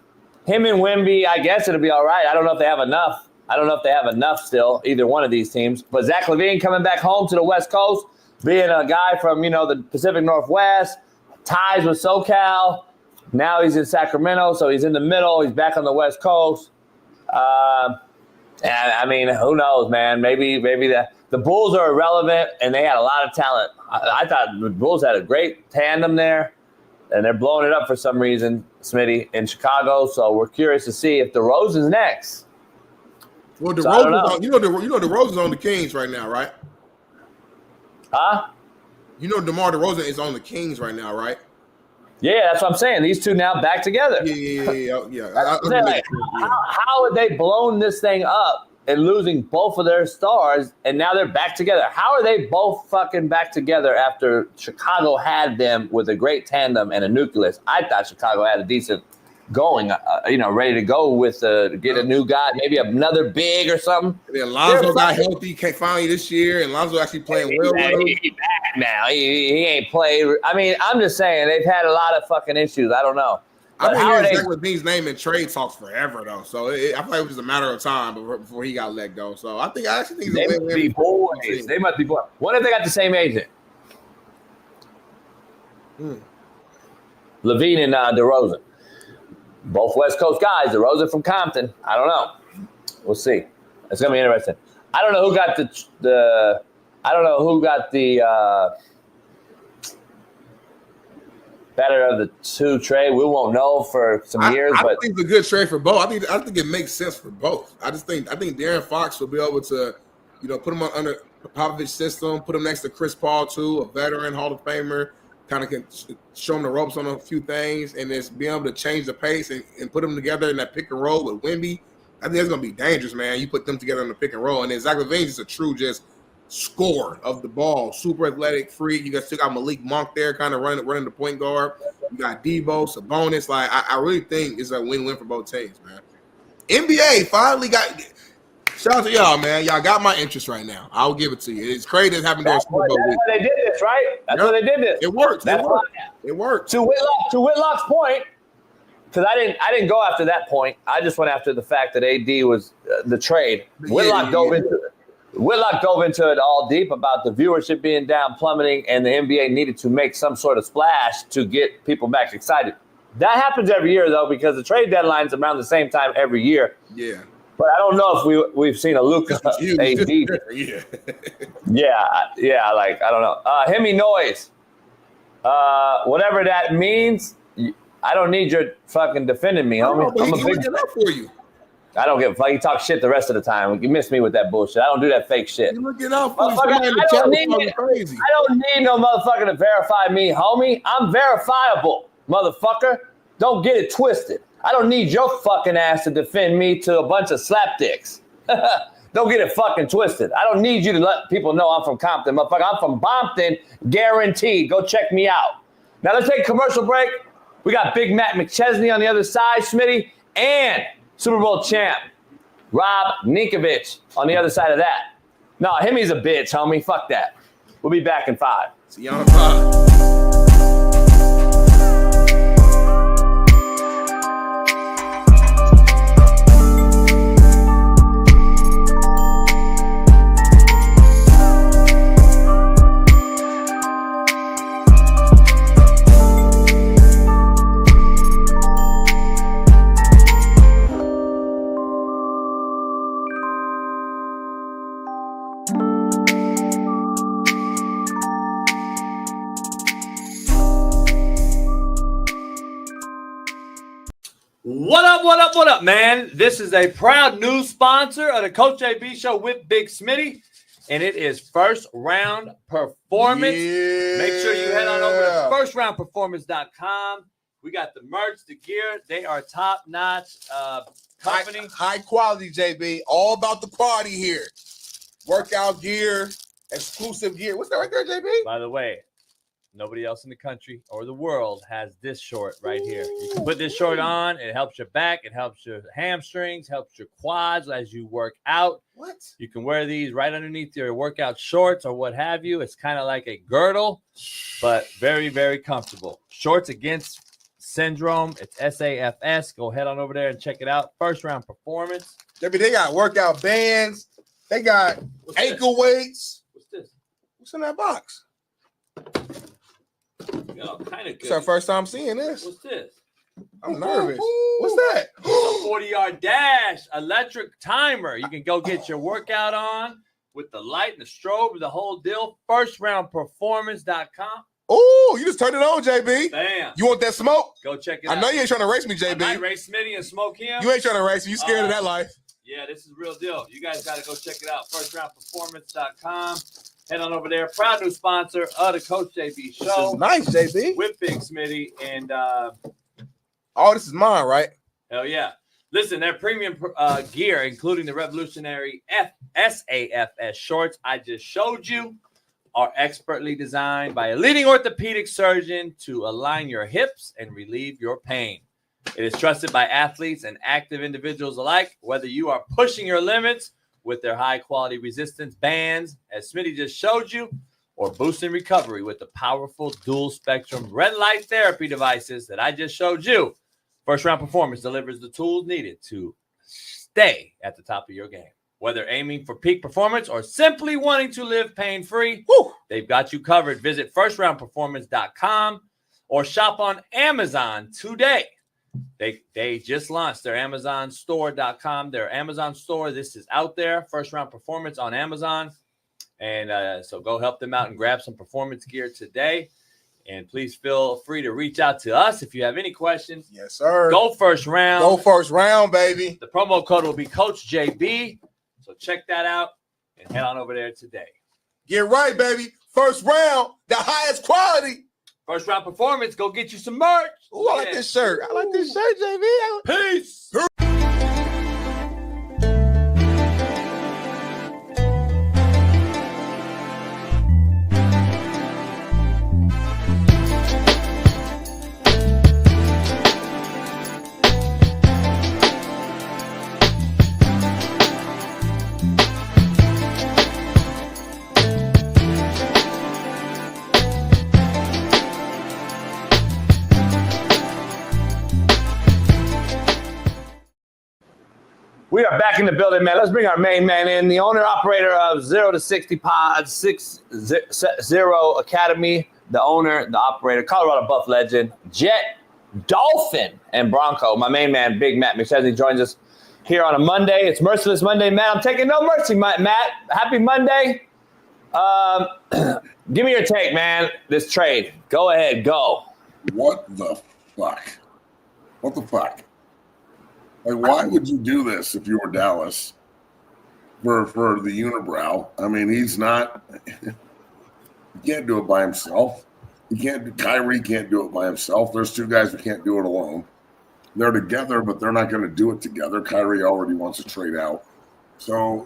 him and Wemby, I guess it'll be all right. I don't know if they have enough. I don't know if they have enough still, either one of these teams. But Zach LaVine coming back home to the West Coast, being a guy from, the Pacific Northwest, ties with SoCal. Now he's in Sacramento, so he's in the middle. He's back on the West Coast. And I mean, who knows, man? Maybe the Bulls are irrelevant, and they had a lot of talent. I thought the Bulls had a great tandem there, and they're blowing it up for some reason, Smitty, in Chicago. So we're curious to see if DeRozan's next. Well, DeRozan's on the Kings right now, right? Huh? DeMar DeRozan is on the Kings right now, right? Yeah, that's what I'm saying. These two now back together. Yeah. How have they blown this thing up and losing both of their stars, and now they're back together? How are they both fucking back together after Chicago had them with a great tandem and a nucleus? I thought Chicago had a decent going, ready to go with get a new guy, maybe another big or something. And then Lonzo got healthy finally this year, and Lonzo actually playing well. He's back now. He ain't played. I mean, I'm just saying they've had a lot of fucking issues. I don't know. I've been hearing Zach LaVine's name in trade talks forever, though. So I feel like it was just a matter of time before he got let go. So I actually think they must be boys. They must be boys. What if they got the same agent? LaVine and DeRozan. Both West Coast guys. DeRozan from Compton. I don't know. We'll see. It's gonna be interesting. I don't know who got the better of the two trade. We won't know for some years. I but think it's a good trade for both. I think it makes sense for both. I think De'Aaron Fox will be able to, put him under Popovich's system, put him next to Chris Paul too, a veteran Hall of Famer. Kind of can show him the ropes on a few things, and just be able to change the pace and put them together in that pick and roll with Wemby. I think it's going to be dangerous, man. You put them together in the pick and roll, and then Zach LaVine's just a true scorer of the ball, super athletic freak. You still got Malik Monk there, kind of running the point guard. You got Debo, Sabonis. Like I really think it's a win-win for both teams, man. NBA finally got. Shout out to y'all, man. Y'all got my interest right now. I'll give it to you. It's crazy that happened during Super Bowl week. That's why they did this, right? That's why they did this. It worked. It worked. To Whitlock's point, because I didn't go after that point. I just went after the fact that AD was the trade. Whitlock dove into it all deep about the viewership being down, plummeting, and the NBA needed to make some sort of splash to get people back excited. That happens every year, though, because the trade deadline's around the same time every year. Yeah. But I don't know if we've seen a Luka AD. Yeah, like, I don't know. Hemi Noise. Whatever that means, I don't need your fucking defending me, homie. I'm a big enough for you. I don't give a fuck. You talk shit the rest of the time. You miss me with that bullshit. I don't do that fake shit. You looking out for I don't need no motherfucker to verify me, homie. I'm verifiable, motherfucker. Don't get it twisted. I don't need your fucking ass to defend me to a bunch of slapdicks. Don't get it fucking twisted. I don't need you to let people know I'm from Compton, motherfucker. I'm from Bompton, guaranteed. Go check me out. Now let's take a commercial break. We got Big Matt McChesney on the other side, Smitty, and Super Bowl champ Rob Ninkovich on the other side of that. No, Hemi's a bitch, homie. Fuck that. We'll be back in 5. See you on 5. What up, man? This is a proud new sponsor of the Coach AB Show with Big Smitty. and it is First Round Performance. Yeah. Make sure you head on over to firstroundperformance.com. We got the merch, the gear. They are top-notch company. High quality, JB. All about the quality here. Workout gear, exclusive gear. What's that right there, JB? By the way, nobody else in the country or the world has this short right here. You can put this short on. It helps your back. It helps your hamstrings, helps your quads as you work out. What? You can wear these right underneath your workout shorts or what have you. It's kind of like a girdle, but very, very comfortable. Shorts Against Syndrome. It's SAFS. Go head on over there and check it out. First Round Performance. JB, they got workout bands. They got ankle weights. What's this? What's in that box? Yo, kind of good. It's our first time seeing this. What's this? I'm nervous. What's that? A 40-yard dash electric timer. You can go get your workout on with the light and the strobe, the whole deal. Firstroundperformance.com. Oh, you just turned it on, JB. Bam. You want that smoke? Go check it out. I know you ain't trying to race me, I might JB. race Smitty and smoke him. You ain't trying to race me. You scared of that life. Yeah, this is real deal. You guys got to go check it out. Firstroundperformance.com. Head on over there. Proud new sponsor of the Coach JB Show. This is nice, JB. With Big Smitty. And all this is mine, right? hell yeah. Listen, their premium gear, including the revolutionary SAFS shorts I just showed you, are expertly designed by a leading orthopedic surgeon to align your hips and relieve your pain. It is trusted by athletes and active individuals alike, whether you are pushing your limits with their high-quality resistance bands, as Smitty just showed you, or boosting recovery with the powerful dual-spectrum red light therapy devices that I just showed you. First Round Performance delivers the tools needed to stay at the top of your game. Whether aiming for peak performance or simply wanting to live pain-free, they've got you covered. Visit firstroundperformance.com or shop on Amazon today. They just launched their AmazonStore.com, their Amazon store. This is out there, First Round Performance on Amazon. And so go help them out and grab some performance gear today. And please feel free to reach out to us if you have any questions. Yes, sir. Go First Round. Go First Round, baby. The promo code will be Coach JB. So check that out and head on over there today. Get right, baby. First Round, the highest quality. First Round Performance, go get you some merch. Ooh, I like this shirt. I like this shirt, JB. Peace. We are back in the building, man. Let's bring our main man in, the owner operator of 0 to 60 Pod 60 Academy, the owner, the operator, Colorado Buff legend, Jet, Dolphin, and Bronco. My main man, Big Matt McChesney, joins us here on a Monday. It's Merciless Monday, Matt. I'm taking no mercy, Matt. Happy Monday. Give me your take, man. This trade. Go ahead, go. What the fuck? What the fuck? Like, why would you do this if you were Dallas for the unibrow? I mean, he's not – he can't do it by himself. Kyrie can't do it by himself. There's two guys who can't do it alone. They're together, but they're not going to do it together. Kyrie already wants to trade out. So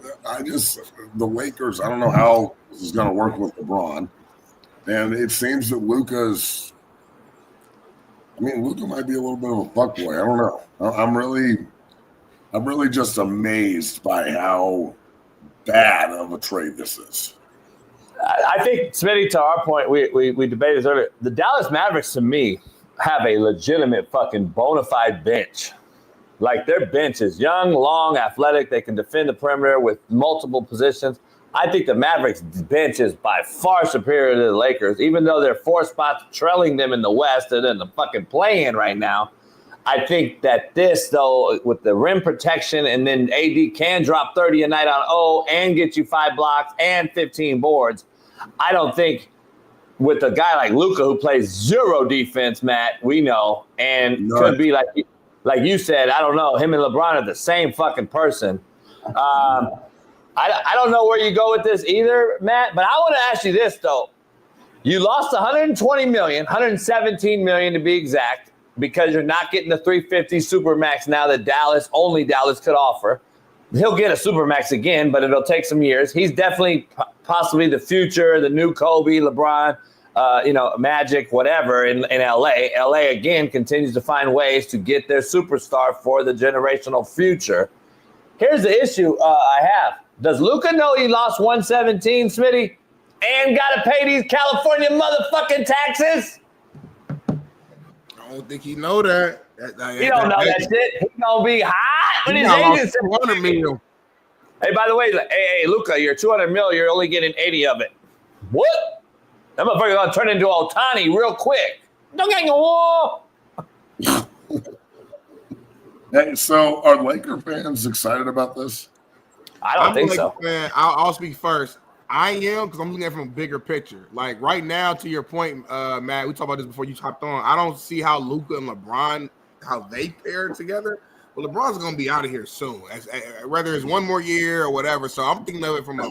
the Lakers, I don't know how this is going to work with LeBron. And it seems that Luka might be a little bit of a fuckboy. I don't know. I'm really just amazed by how bad of a trade this is. I think, Smitty, to our point, we debated this earlier. The Dallas Mavericks, to me, have a legitimate fucking bona fide bench. Like, their bench is young, long, athletic. They can defend the perimeter with multiple positions. I think the Mavericks bench is by far superior to the Lakers, even though they're 4 spots trailing them in the West and in the fucking play-in right now. I think that this, though, with the rim protection, and then AD can drop 30 a night on O and get you 5 blocks and 15 boards. I don't think with a guy like Luka who plays zero defense, Matt, we know, and could be like you said, I don't know, him and LeBron are the same fucking person. I don't know where you go with this either, Matt, but I want to ask you this, though. You lost $120 million, $117 million to be exact, because you're not getting the 350 Supermax now that Dallas could offer. He'll get a Supermax again, but it'll take some years. He's definitely possibly the future, the new Kobe, LeBron, Magic, whatever in LA. LA, again, continues to find ways to get their superstar for the generational future. Here's the issue I have. Does Luka know he lost 117, Smitty, and got to pay these California motherfucking taxes? I don't think he know that. He don't know that shit. He's going to be hot when his agent says $200 million. Hey, by the way, hey, Luka, you're $200 million. You're only getting 80 of it. What? That motherfucker's going to turn into Ohtani real quick. Don't get no war. Hey, so are Laker fans excited about this? I don't think so. Fan, I'll speak first. I am, because I'm looking at it from a bigger picture. Like right now, to your point, Matt, we talked about this before you hopped on. I don't see how Luka and LeBron, how they pair together. Well, LeBron's going to be out of here soon, whether it's one more year or whatever. So I'm thinking of it from a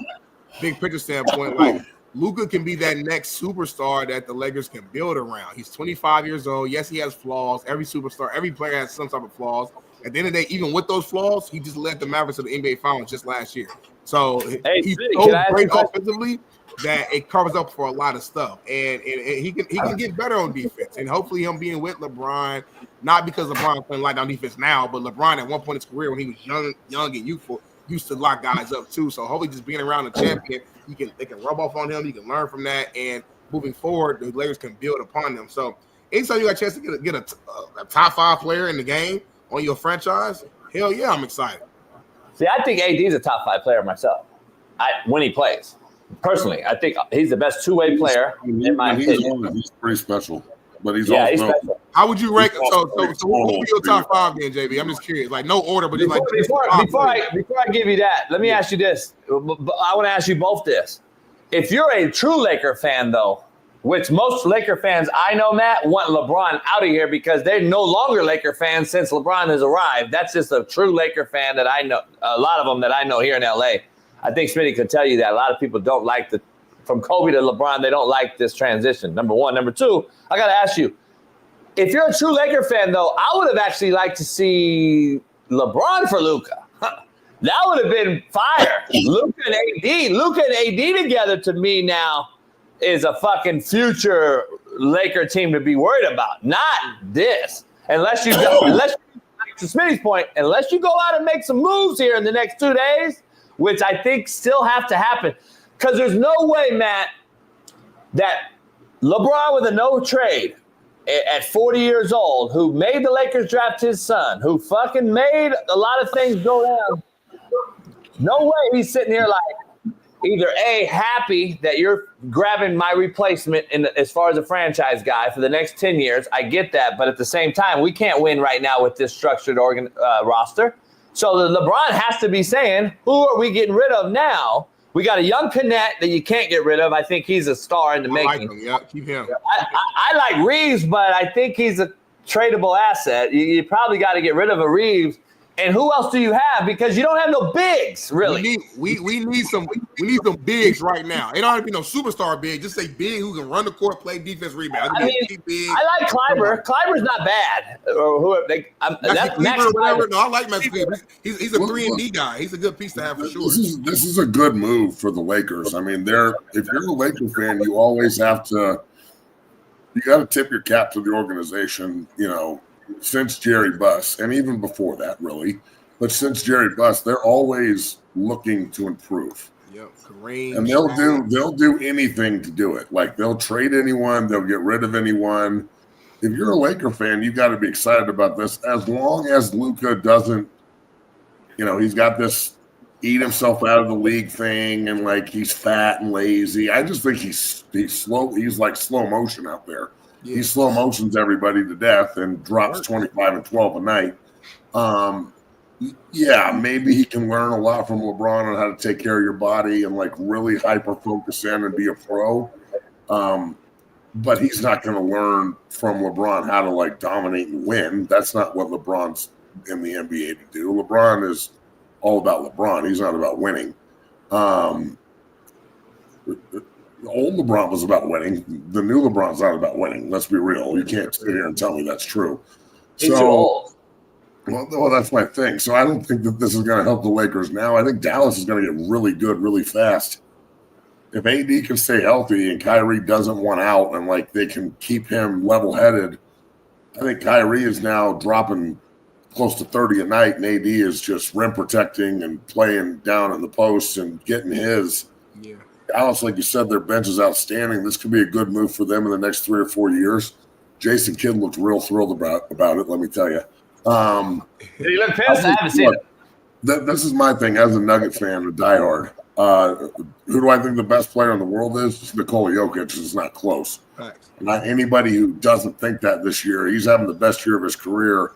big picture standpoint. Like Luka can be that next superstar that the Lakers can build around. He's 25 years old. Yes, he has flaws. Every superstar, every player has some type of flaws. At the end of the day, even with those flaws, he just led the Mavericks to the NBA Finals just last year. So he's so great offensively that it covers up for a lot of stuff, and he can get better on defense. And hopefully, him being with LeBron, not because LeBron's playing light down defense now, but LeBron at one point in his career when he was young and youthful, used to lock guys up too. So hopefully, just being around a champion, they can rub off on him. He can learn from that, and moving forward, the Lakers can build upon them. So anytime you got a chance to get a top 5 player in the game on your franchise, hell yeah, I'm excited. See, I think AD is a top 5 player myself. When he plays, personally, I think he's the best two-way player in my opinion. He's pretty special, but he's he's special. How would you rank? So who would be your top 5 then, JB? I'm just curious, like no order, but before I give you that, let me ask you this. I want to ask you both this. If you're a true Laker fan, though, which most Laker fans I know, Matt, want LeBron out of here because they're no longer Laker fans since LeBron has arrived. That's just a true Laker fan that I know, a lot of them that I know here in LA. I think Smitty could tell you that a lot of people don't like from Kobe to LeBron, they don't like this transition, number one. Number two, I got to ask you, if you're a true Laker fan, though, I would have actually liked to see LeBron for Luka. That would have been fire. Luka and AD together to me now is a fucking future Laker team to be worried about. Not this. Unless you go, to Smitty's point, unless you go out and make some moves here in the next 2 days, which I think still have to happen. Because there's no way, Matt, that LeBron with a no trade at 40 years old, who made the Lakers draft his son, who fucking made a lot of things go down, no way he's sitting here like, either A, happy that you're grabbing my replacement as far as a franchise guy for the next 10 years. I get that. But at the same time, we can't win right now with this structured roster. So the LeBron has to be saying, who are we getting rid of now? We got a young Connect that you can't get rid of. I think he's a star in the making. Like him. Yeah, keep him. I like Reeves, but I think he's a tradable asset. You probably got to get rid of a Reeves. And who else do you have? Because you don't have no bigs, really. We need some bigs right now. It don't have to be no superstar big. Just say big who can run the court, play defense, rebound. I like Clyber. Clyber's not bad. No, I like Max Cleaver. He's a 3-and-D guy. He's a good piece to have for sure. This is a good move for the Lakers. I mean, if you're a Laker fan, you always have to. You got to tip your cap to the organization. Since Jerry Buss, and even before that, really, but since Jerry Buss, they're always looking to improve. Yep, Kareem, and they'll do anything to do it. Like they'll trade anyone, they'll get rid of anyone. If you're a Laker fan, you got to be excited about this. As long as Luka doesn't, he's got this eat himself out of the league thing, and like he's fat and lazy. I just think he's slow. He's like slow motion out there. Yeah. He slow motions everybody to death and drops 25 and 12 a night. Maybe he can learn a lot from LeBron on how to take care of your body and like really hyper focus in and be a pro. But he's not going to learn from LeBron how to like dominate and win. That's not what LeBron's in the NBA to do. LeBron is all about LeBron. He's not about winning. Old LeBron was about winning. The new LeBron's not about winning. Let's be real. You can't sit here and tell me that's true. He's too old. Well, that's my thing. So I don't think that this is going to help the Lakers now. I think Dallas is going to get really good really fast. If AD can stay healthy and Kyrie doesn't want out and like they can keep him level-headed, I think Kyrie is now dropping close to 30 a night, and AD is just rim protecting and playing down in the post and getting his. Yeah. Dallas, like you said, their bench is outstanding. This could be a good move for them in the next 3 or 4 years. Jason Kidd looked real thrilled about it, let me tell you. Did he look pissed? I haven't seen it. This is my thing as a Nugget fan, a diehard. Who do I think the best player in the world is? It's Nikola Jokic. It's not close. Right. Not anybody who doesn't think that this year. He's having the best year of his career,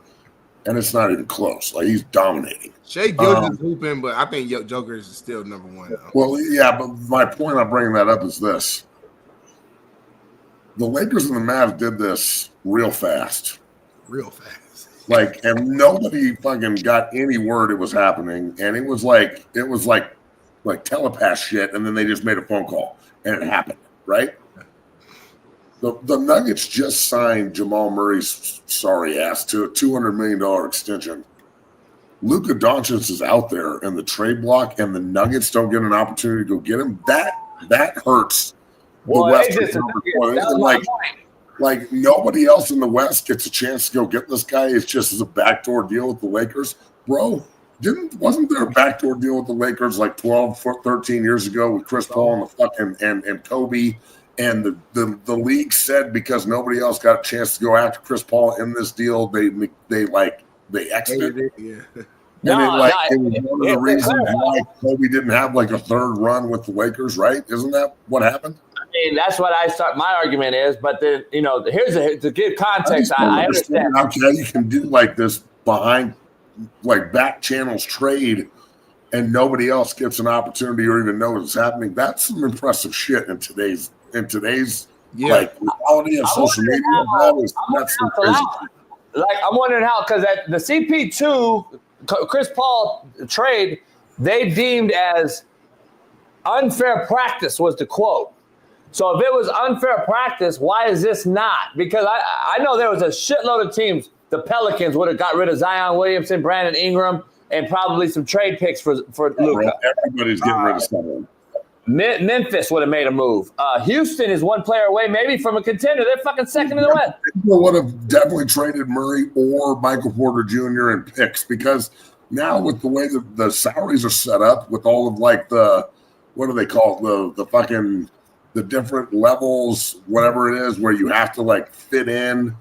and it's not even close. Like, he's dominating. Shai Gilgeous is hooping, but I think Joker is still number one. Though. Well, yeah, but my point on bringing that up is this. The Lakers and the Mavs did this real fast. Real fast. Like, and nobody fucking got any word it was happening. And it was like telepath shit, and then they just made a phone call, and it happened, right? The Nuggets just signed Jamal Murray's sorry ass to a $200 million extension. Luka Doncic is out there in the trade block, and the Nuggets don't get an opportunity to go get him. That hurts the Western Conference. Like nobody else in the West gets a chance to go get this guy. It's just as a backdoor deal with the Lakers, bro. Wasn't there a backdoor deal with the Lakers like 12, 13 years ago with Chris Paul and the fucking and Kobe? And the league said because nobody else got a chance to go after Chris Paul in this deal, they exited it. Yeah. It was one of the reasons why Kobe didn't have like a third run with the Lakers, right? Isn't that what happened? I mean, that's what I start. My argument is, but then to give context. I understand how you can do like this behind like back channels trade, and nobody else gets an opportunity or even knows it's happening. That's some impressive shit in today's like reality of social media. That's so crazy. Like, I'm wondering how, because at the CP2 Chris Paul trade, they deemed as unfair practice was the quote. So if it was unfair practice, why is this not? Because I know there was a shitload of teams. The Pelicans would have got rid of Zion Williamson, Brandon Ingram, and probably some trade picks for Luka. Everybody's getting rid of someone. Memphis would have made a move. Houston is one player away maybe from a contender. They're fucking second in the West. People would have definitely traded Murray or Michael Porter Jr. in picks, because now with the way that the salaries are set up with all of like the, what do they call it? The fucking the different levels, whatever it is, where you have to like fit in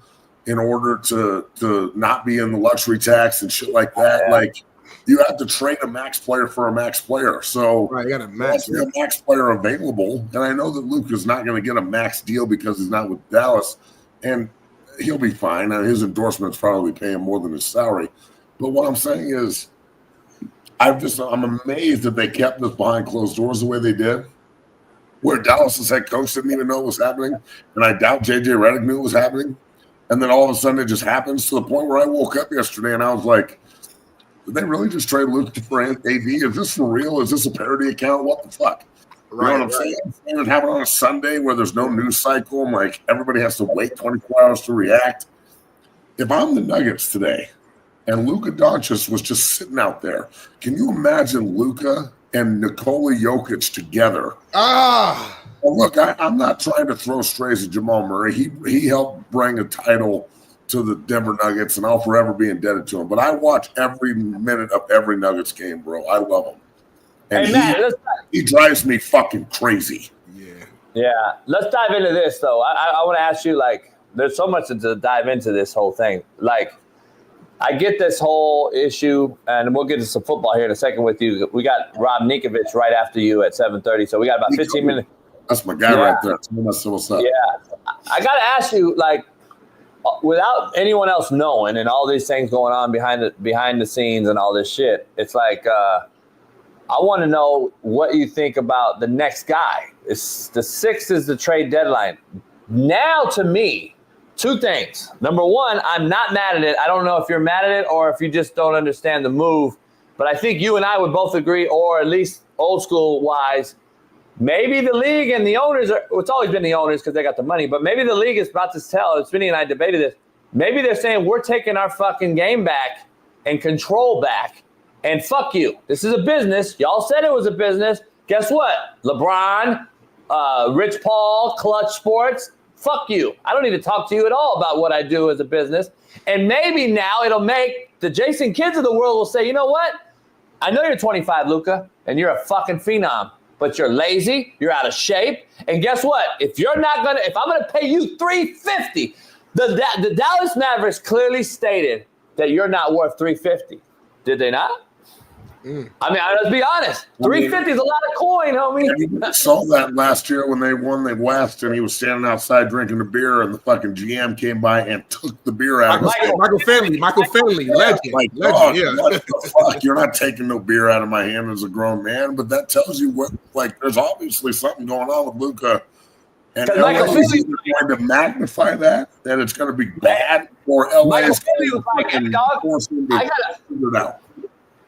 order to not be in the luxury tax and shit like that. Yeah. Like, you have to trade a max player for a max player. So you got a max player available. And I know that Luke is not going to get a max deal because he's not with Dallas, and he'll be fine. And his endorsements probably pay him more than his salary. But what I'm saying is, I'm amazed that they kept this behind closed doors the way they did, where Dallas's head coach didn't even know what was happening. And I doubt JJ Redick knew what was happening. And then all of a sudden it just happens, to the point where I woke up yesterday and I was like, did they really just trade Luke for AD? Is this for real? Is this a parody account? What the fuck? You know what I'm saying? It happened on a Sunday where there's no news cycle, and like everybody has to wait 24 hours to react. If I'm the Nuggets today and Luka Doncic was just sitting out there, can you imagine Luka and Nikola Jokic together? Well, look, I'm not trying to throw strays at Jamal Murray. He helped bring a title to the Denver Nuggets, and I'll forever be indebted to him. But I watch every minute of every Nuggets game, bro. I love him. And he drives me fucking crazy. Yeah. Let's dive into this, though. I want to ask you, like, there's so much to dive into this whole thing. Like, I get this whole issue, and we'll get to some football here in a second with you. We got Rob Ninkovich right after you at 7:30, so we got about 15 minutes. That's my guy right there. What's up? Yeah. I got to ask you, like, without anyone else knowing and all these things going on behind the scenes and all this shit, it's like I want to know what you think about the next guy. It's the 6th is the trade deadline. Now, to me, two things. Number one, I'm not mad at it. I don't know if you're mad at it or if you just don't understand the move. But I think you and I would both agree, or at least old school wise, maybe the league and the owners it's always been the owners because they got the money, but maybe the league is about to tell, Smitty and I debated this, maybe they're saying we're taking our fucking game back and control back, and fuck you. This is a business. Y'all said it was a business. Guess what? LeBron, Rich Paul, Clutch Sports, fuck you. I don't need to talk to you at all about what I do as a business. And maybe now it'll make the Jason Kidds of the world will say, you know what? I know you're 25, Luka, and you're a fucking phenom, but you're lazy, you're out of shape, and guess what? If I'm gonna pay you $350, the Dallas Mavericks clearly stated that you're not worth $350. Did they not? I mean, let's be honest. $350 is a lot of coin, homie. You saw that last year when they won the West, and he was standing outside drinking a beer, and the fucking GM came by and took the beer out of his Michael Finley, legend. Like, legend, what the fuck? You're not taking no beer out of my hand as a grown man, but that tells you what. Like, there's obviously something going on with Luka, and LA is going to magnify that it's going to be bad for LA. Michael Finley was like, hey, dog, I gotta figure it out.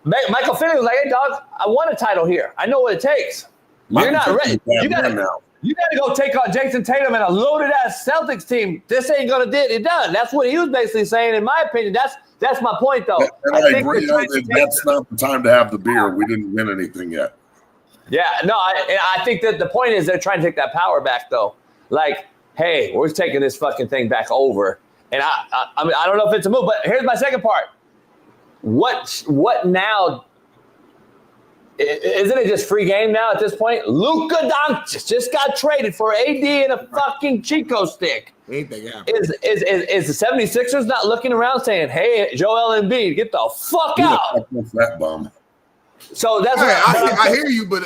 Michael Finley was like, hey, dog, I won a title here. I know what it takes. You're not ready. You got to go take on Jason Tatum and a loaded-ass Celtics team. This ain't going to get it done. That's what he was basically saying, in my opinion. That's my point, though. And I agree. That's not the time to have the beer. We didn't win anything yet. Yeah, no, I think that the point is they're trying to take that power back, though. Like, hey, we're taking this fucking thing back over. And I mean, I don't know if it's a move, but here's my second part. What now? Isn't it just free game now at this point? Luka Doncic just got traded for AD and a fucking Chico stick. Ain't they got is the 76ers not looking around saying, hey, Joel Embiid, get the fuck out? That bum. So that's I hear you, but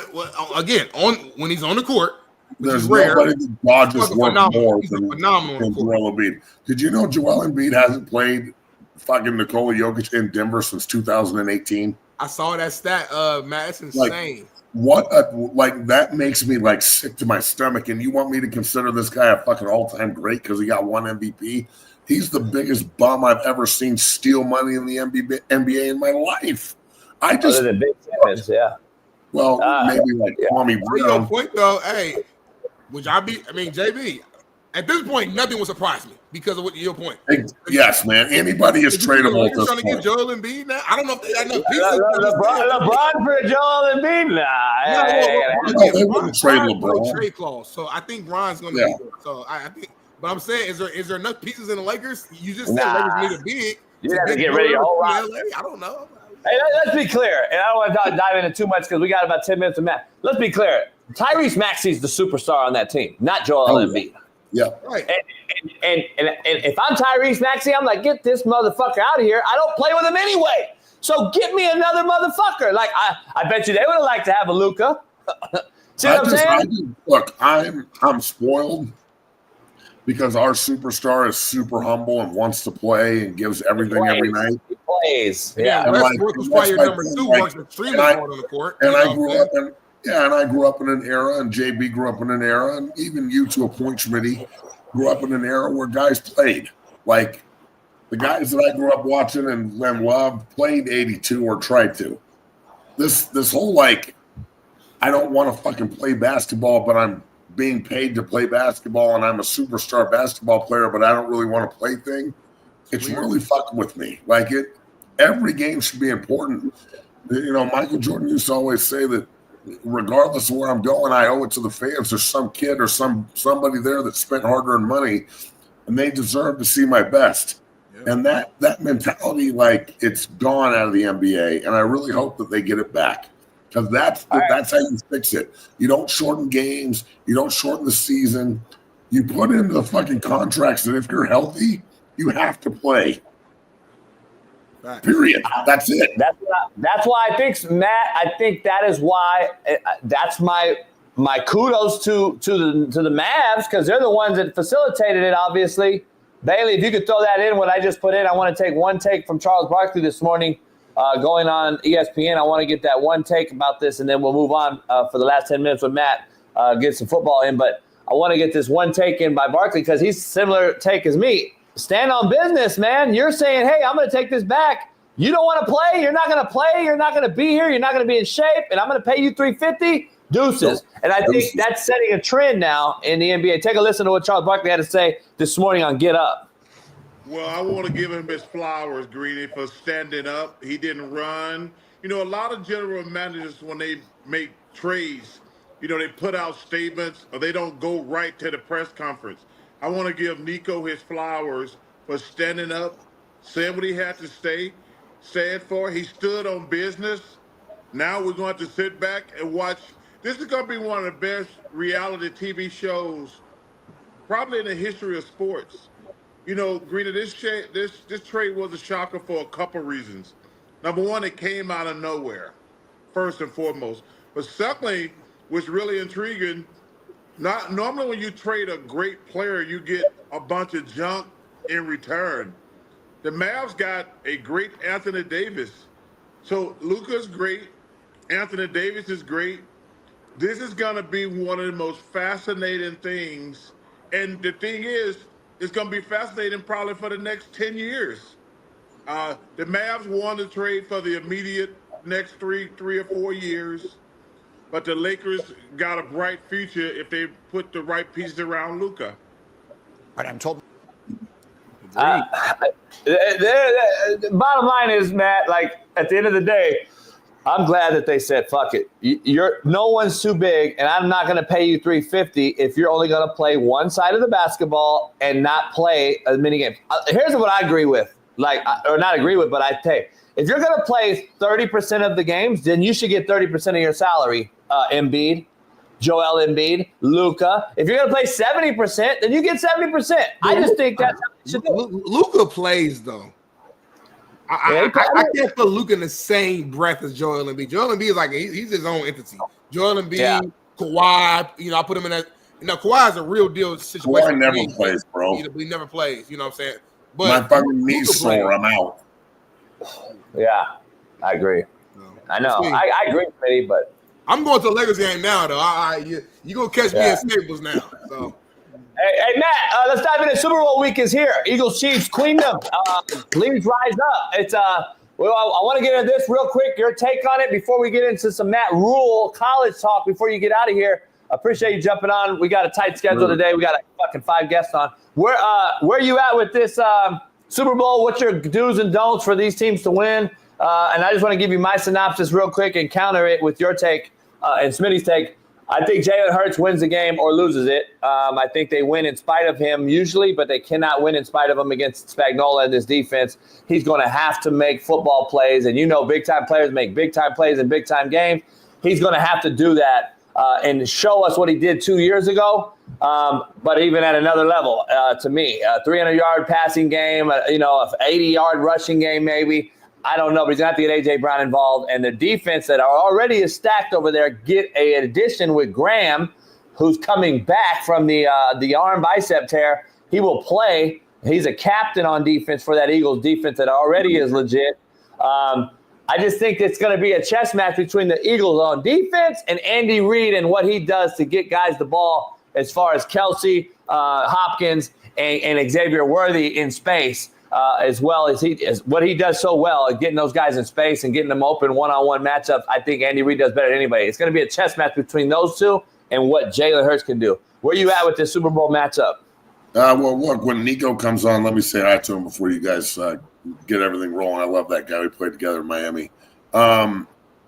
again, when he's on the court, there's nobody that dodges one more than Joel Embiid. Did you know Joel Embiid hasn't played fucking Nikola Jokic in Denver since 2018? I saw that stat, Matt. It's insane. That makes me like sick to my stomach. And you want me to consider this guy a fucking all-time great because he got one MVP? He's the biggest bum I've ever seen steal money in the NBA in my life. Other than Big Simmons, yeah. Well, maybe like Tommy Brown. Point though, hey, would y'all be? I mean, JB. At this point, nothing will surprise me because of what your point. Yes, man. Anybody is tradable. You're trying to get Joel Embiid now. I don't know if they got enough pieces. LeBron for Joel Embiid? Nah. They wouldn't trade LeBron. Trade clause. So I think Bron's going to be there. So I think, but I'm saying, is there enough pieces in the Lakers? You just said Lakers need a big. You have to get rid of your whole roster. I don't know. Hey, let's be clear, and I don't want to dive into too much because we got about 10 minutes of Matt. Let's be clear. Tyrese Maxey's the superstar on that team, not Joel Embiid. Yeah. Right. And if I'm Tyrese Maxey, I'm like, get this motherfucker out of here. I don't play with him anyway. So get me another motherfucker. Like, I bet you they would have liked to have a Luka. See what I'm saying? Look, I'm spoiled because our superstar is super humble and wants to play and gives everything every night. He plays. Yeah. Westbrook player number 2 works extremely hard on the court. And I grew up in and I grew up in an era, and JB grew up in an era, and even you to a point, Smitty, grew up in an era where guys played. Like, the guys that I grew up watching and loved played 82 or tried to. This whole, like, I don't want to fucking play basketball, but I'm being paid to play basketball, and I'm a superstar basketball player, but I don't really want to play thing. It's really fucking with me. Like, every game should be important. You know, Michael Jordan used to always say that regardless of where I'm going, I owe it to the fans. There's some kid or somebody there that spent hard-earned money, and they deserve to see my best. Yeah. And that mentality, like, it's gone out of the NBA, and I really hope that they get it back because that's how you fix it. You don't shorten games. You don't shorten the season. You put into the fucking contracts that if you're healthy, you have to play. Period. That's it. That's why I think, Matt. I think that is why. That's my kudos to the Mavs because they're the ones that facilitated it. Obviously, Bailey, if you could throw that in, what I just put in, I want to take one take from Charles Barkley this morning, going on ESPN. I want to get that one take about this, and then we'll move on for the last 10 minutes with Matt, get some football in. But I want to get this one take in by Barkley because he's similar take as me. Stand on business, man. You're saying, hey, I'm going to take this back. You don't want to play. You're not going to play. You're not going to be here. You're not going to be in shape. And I'm going to pay you $350. Deuces. And I think that's setting a trend now in the NBA. Take a listen to what Charles Barkley had to say this morning on Get Up. Well, I want to give him his flowers, Greeny, for standing up. He didn't run. You know, a lot of general managers, when they make trades, you know, they put out statements or they don't go right to the press conference. I want to give Nico his flowers for standing up, saying what he had to say, stand for. He stood on business. Now we're going to sit back and watch. This is going to be one of the best reality TV shows probably in the history of sports. You know, Greta, this trade was a shocker for a couple reasons. Number one, it came out of nowhere, first and foremost. But secondly, what's really intriguing, normally when you trade a great player, you get a bunch of junk in return. The Mavs got a great Anthony Davis. So Luka's great. Anthony Davis is great. This is going to be one of the most fascinating things. And the thing is, it's going to be fascinating probably for the next 10 years. The Mavs won the trade for the immediate next three or 4 years. But the Lakers got a bright future if they put the right pieces around Luka. But I'm told. The bottom line is, Matt, like at the end of the day, I'm glad that they said, fuck it. No one's too big, and I'm not going to pay you $350 if you're only going to play one side of the basketball and not play as many games. Here's what I agree with, or not agree with, but I pay. If you're going to play 30% of the games, then you should get 30% of your salary, Embiid, Joel Embiid, Luka. If you're going to play 70%, then you get 70%. I just think that's how it should do. Luka plays, though. I can't put Luka in the same breath as Joel Embiid. Joel Embiid is like he's his own entity. Joel Embiid, Kawhi, I put him in that. Kawhi is a real deal situation. Kawhi never plays, bro. He never plays. You know what I'm saying? But my fucking knee's sore. I'm out. Yeah, I agree. I know. I agree, Smitty, but I'm going to the Lakers game now, though. You gonna catch me in Staples now? So. Hey, Matt, let's dive into. Super Bowl week is here. Eagles, Chiefs, Queendom. Leads rise up. It's I want to get into this real quick. Your take on it before we get into some Matt Rule college talk before you get out of here. Appreciate you jumping on. We got a tight schedule today. We got fucking 5 guests on. Where you at with this Super Bowl? What's your do's and don'ts for these teams to win? And I just want to give you my synopsis real quick and counter it with your take and Smitty's take. I think Jalen Hurts wins the game or loses it. I think they win in spite of him usually, but they cannot win in spite of him against Spagnuolo and this defense. He's going to have to make football plays, and big-time players make big-time plays in big-time games. He's going to have to do that and show us what he did 2 years ago, but even at another level to me. A 300-yard passing game, an 80-yard rushing game maybe. I don't know, but he's going to have to get A.J. Brown involved. And the defense that already is stacked over there get an addition with Graham, who's coming back from the arm bicep tear. He will play. He's a captain on defense for that Eagles defense that already is legit. I just think it's going to be a chess match between the Eagles on defense and Andy Reid and what he does to get guys the ball as far as Kelsey, Hopkins, and Xavier Worthy in space. As well as what he does so well at getting those guys in space and getting them open one-on-one matchups. I think Andy Reid does better than anybody. It's going to be a chess match between those two and what Jalen Hurts can do. Where you at with this Super Bowl matchup? Well, look, when Nico comes on, let me say hi to him before you guys get everything rolling. I love that guy. We played together in Miami.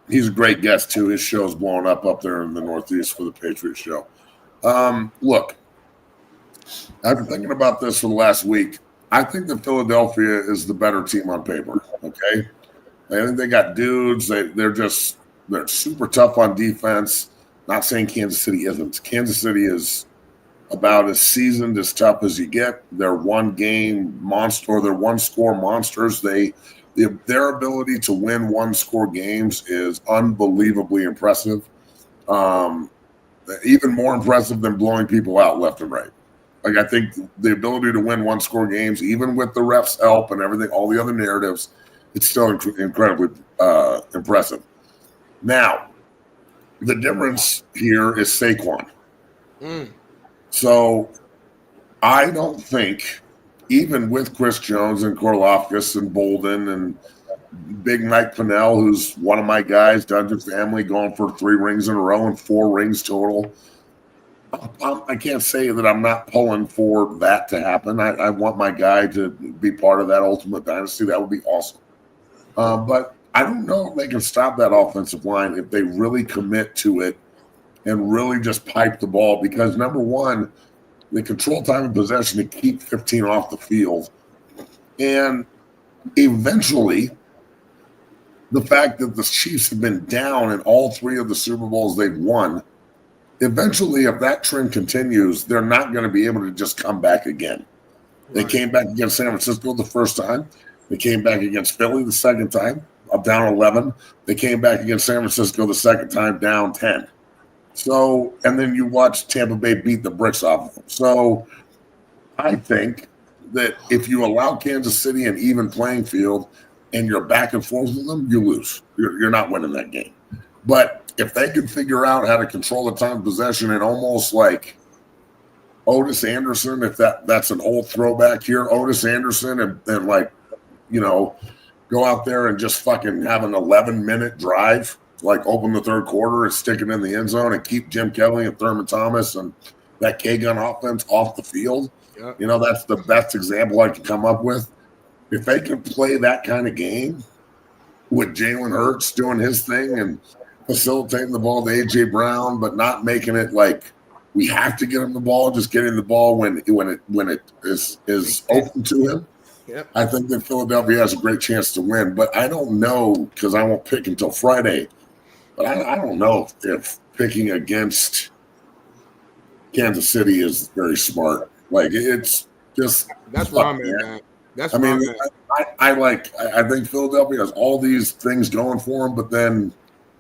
He's a great guest, too. His show's blowing up there in the Northeast for the Patriots show. Look, I've been thinking about this for the last week. I think that Philadelphia is the better team on paper, okay? I think they got dudes. They're super tough on defense. Not saying Kansas City isn't. Kansas City is about as seasoned, as tough as you get. They're one-game monster, or they're one-score monsters. Their ability to win one-score games is unbelievably impressive. Even more impressive than blowing people out left and right. Like, I think the ability to win one-score games, even with the refs' help and everything, all the other narratives, it's still incredibly impressive. Now, the difference here is Saquon. So I don't think, even with Chris Jones and Korlafkas and Bolden and Big Mike Pinnell, who's one of my guys, Dungeon Family, going for 3 rings in a row and 4 rings total. I can't say that I'm not pulling for that to happen. I want my guy to be part of that ultimate dynasty. That would be awesome. But I don't know if they can stop that offensive line if they really commit to it and really just pipe the ball. Because, number one, they control time and possession to keep 15 off the field. And eventually, the fact that the Chiefs have been down in all 3 of the Super Bowls they've won, eventually, if that trend continues, they're not going to be able to just come back again. They came back against San Francisco the first time. They came back against Philly the second time, up down 11. They came back against San Francisco the second time, down 10. So, and then you watch Tampa Bay beat the bricks off of them. So, I think that if you allow Kansas City an even playing field and you're back and forth with them, you lose. You're not winning that game. But if they can figure out how to control the time of possession and almost like Otis Anderson, if that's an old throwback here, Otis Anderson and like, you know, go out there and just fucking have an 11-minute drive, like open the third quarter and stick it in the end zone and keep Jim Kelly and Thurman Thomas and that K-gun offense off the field. Yeah. You know, that's the best example I can come up with. If they can play that kind of game with Jalen Hurts doing his thing and facilitating the ball to A.J. Brown, but not making it like we have to get him the ball, just getting the ball when it is open to him. Yep. I think that Philadelphia has a great chance to win, but I don't know because I won't pick until Friday. But I don't know if picking against Kansas City is very smart. Like it's just that's where I'm at, man. That's I mean, I think Philadelphia has all these things going for them, but then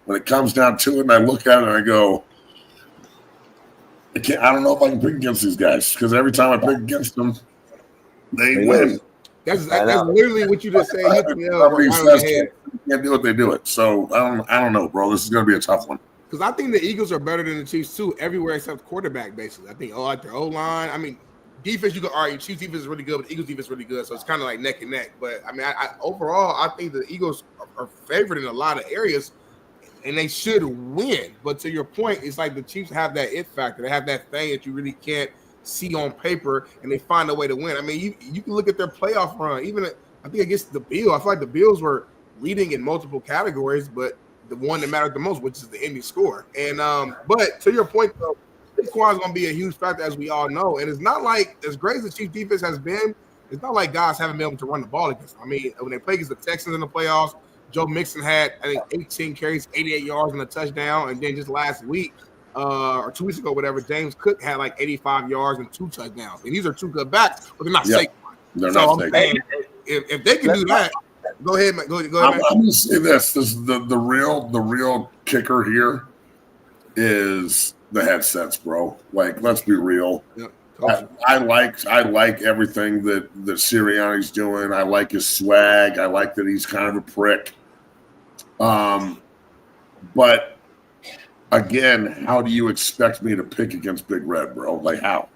when it comes down to it, and I look at it and I go, I don't know if I can pick against these guys because every time I pick against them, they win. That's literally what you just said. Somebody says can't do it, they do it. So I don't know, bro. This is going to be a tough one. Because I think the Eagles are better than the Chiefs too, everywhere except quarterback. Basically, I think like their O-line. I mean, defense you go, all right, Chiefs defense is really good, but the Eagles defense is really good. So it's kind of like neck and neck. But I mean, overall, I think the Eagles are favored in a lot of areas. And they should win. But to your point, it's like the Chiefs have that it factor. They have that thing that you really can't see on paper, and they find a way to win. I mean, you can look at their playoff run. Even I think against the Bills, I feel like the Bills were leading in multiple categories, but the one that mattered the most, which is the ending score. And but to your point, though, Saquon's going to be a huge factor, as we all know. And it's not like, as great as the Chiefs defense has been, it's not like guys haven't been able to run the ball against them. I mean, when they play against the Texans in the playoffs, Joe Mixon had, I think, 18 carries, 88 yards and a touchdown. And then just last week or 2 weeks ago, whatever, James Cook had like 85 yards and 2 touchdowns. And these are 2 good backs, but they're not Saquon. They're not Saquon. If they can do that, go ahead, man. Go ahead, I'm going to say this. This is the real kicker here is the headsets, bro. Like, let's be real. Yep. I like everything that Sirianni's doing. I like his swag. I like that he's kind of a prick. But again, how do you expect me to pick against Big Red, bro? Like how?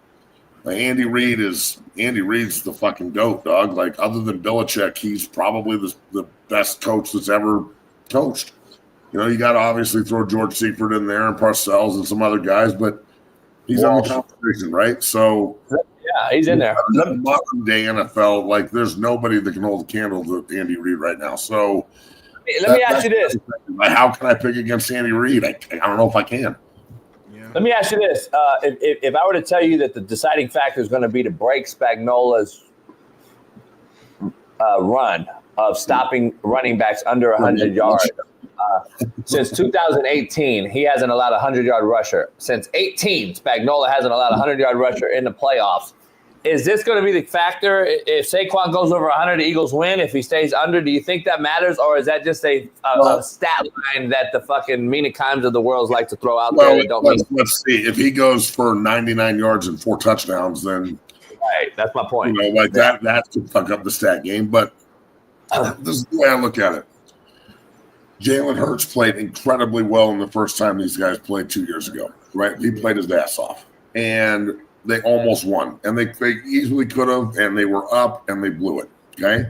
Like Andy Reid's the fucking GOAT, dog. Like other than Belichick, he's probably the best coach that's ever coached. You know, you got to obviously throw George Seifert in there and Parcells and some other guys, but he's on the competition, right? So yeah, he's in there. Modern day NFL, like there's nobody that can hold a candle to Andy Reid right now. So let me ask you this: how can I pick against Andy Reid? I don't know if I can. Yeah. Let me ask you this: if I were to tell you that the deciding factor is going to be to break Spagnola's run of stopping running backs under 100 yards. Since 2018, he hasn't allowed a 100-yard rusher. Since 18, Spagnuolo hasn't allowed a 100-yard rusher in the playoffs. Is this going to be the factor? If Saquon goes over 100, the Eagles win. If he stays under, do you think that matters? Or is that just a stat line that the fucking Mina Kimes of the world like to throw out there? Let's see. If he goes for 99 yards and 4 touchdowns, then right, that's my point. You know, like that could fuck up the stat game. But this is the way I look at it. Jalen Hurts played incredibly well in the first time these guys played 2 years ago, right? He played his ass off, and they almost won. And they easily could have, and they were up, and they blew it, okay?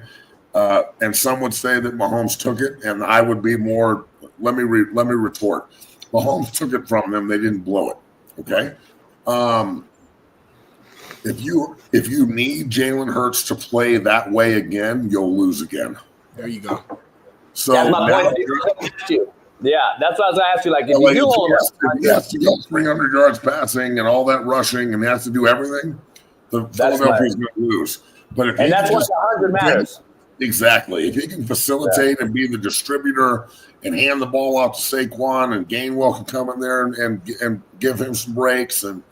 And some would say that Mahomes took it, and I would be more. Let me retort. Mahomes took it from them; they didn't blow it. Okay. If you need Jalen Hurts to play that way again, you'll lose again. There you go. So that's my point. Yeah, that's what I was going to ask you. Like, if you do hold he has to go 300 yards passing and all that rushing, and he has to do everything, the Philadelphia's going to lose. But if that's what 100 matters. Exactly. If he can facilitate and be the distributor and hand the ball off to Saquon, and Gainwell can come in there and give him some breaks, and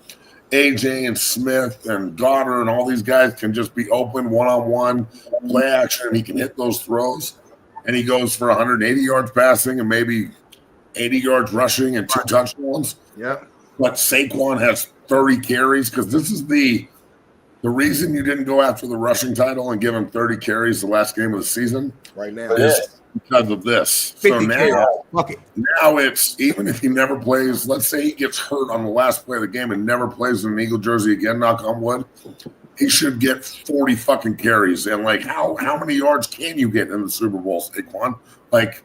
AJ and Smith and Goddard and all these guys can just be open one-on-one, play action, and he can hit those throws. And he goes for 180 yards passing and maybe 80 yards rushing and 2 touchdowns. Yeah. But Saquon has 30 carries, because this is the reason you didn't go after the rushing title and give him 30 carries the last game of the season. Right now. Is because of this. So now it's, even if he never plays, let's say he gets hurt on the last play of the game and never plays in an Eagle jersey again, knock on wood, he should get 40 fucking carries. And like, how many yards can you get in the Super Bowl, Saquon? Like,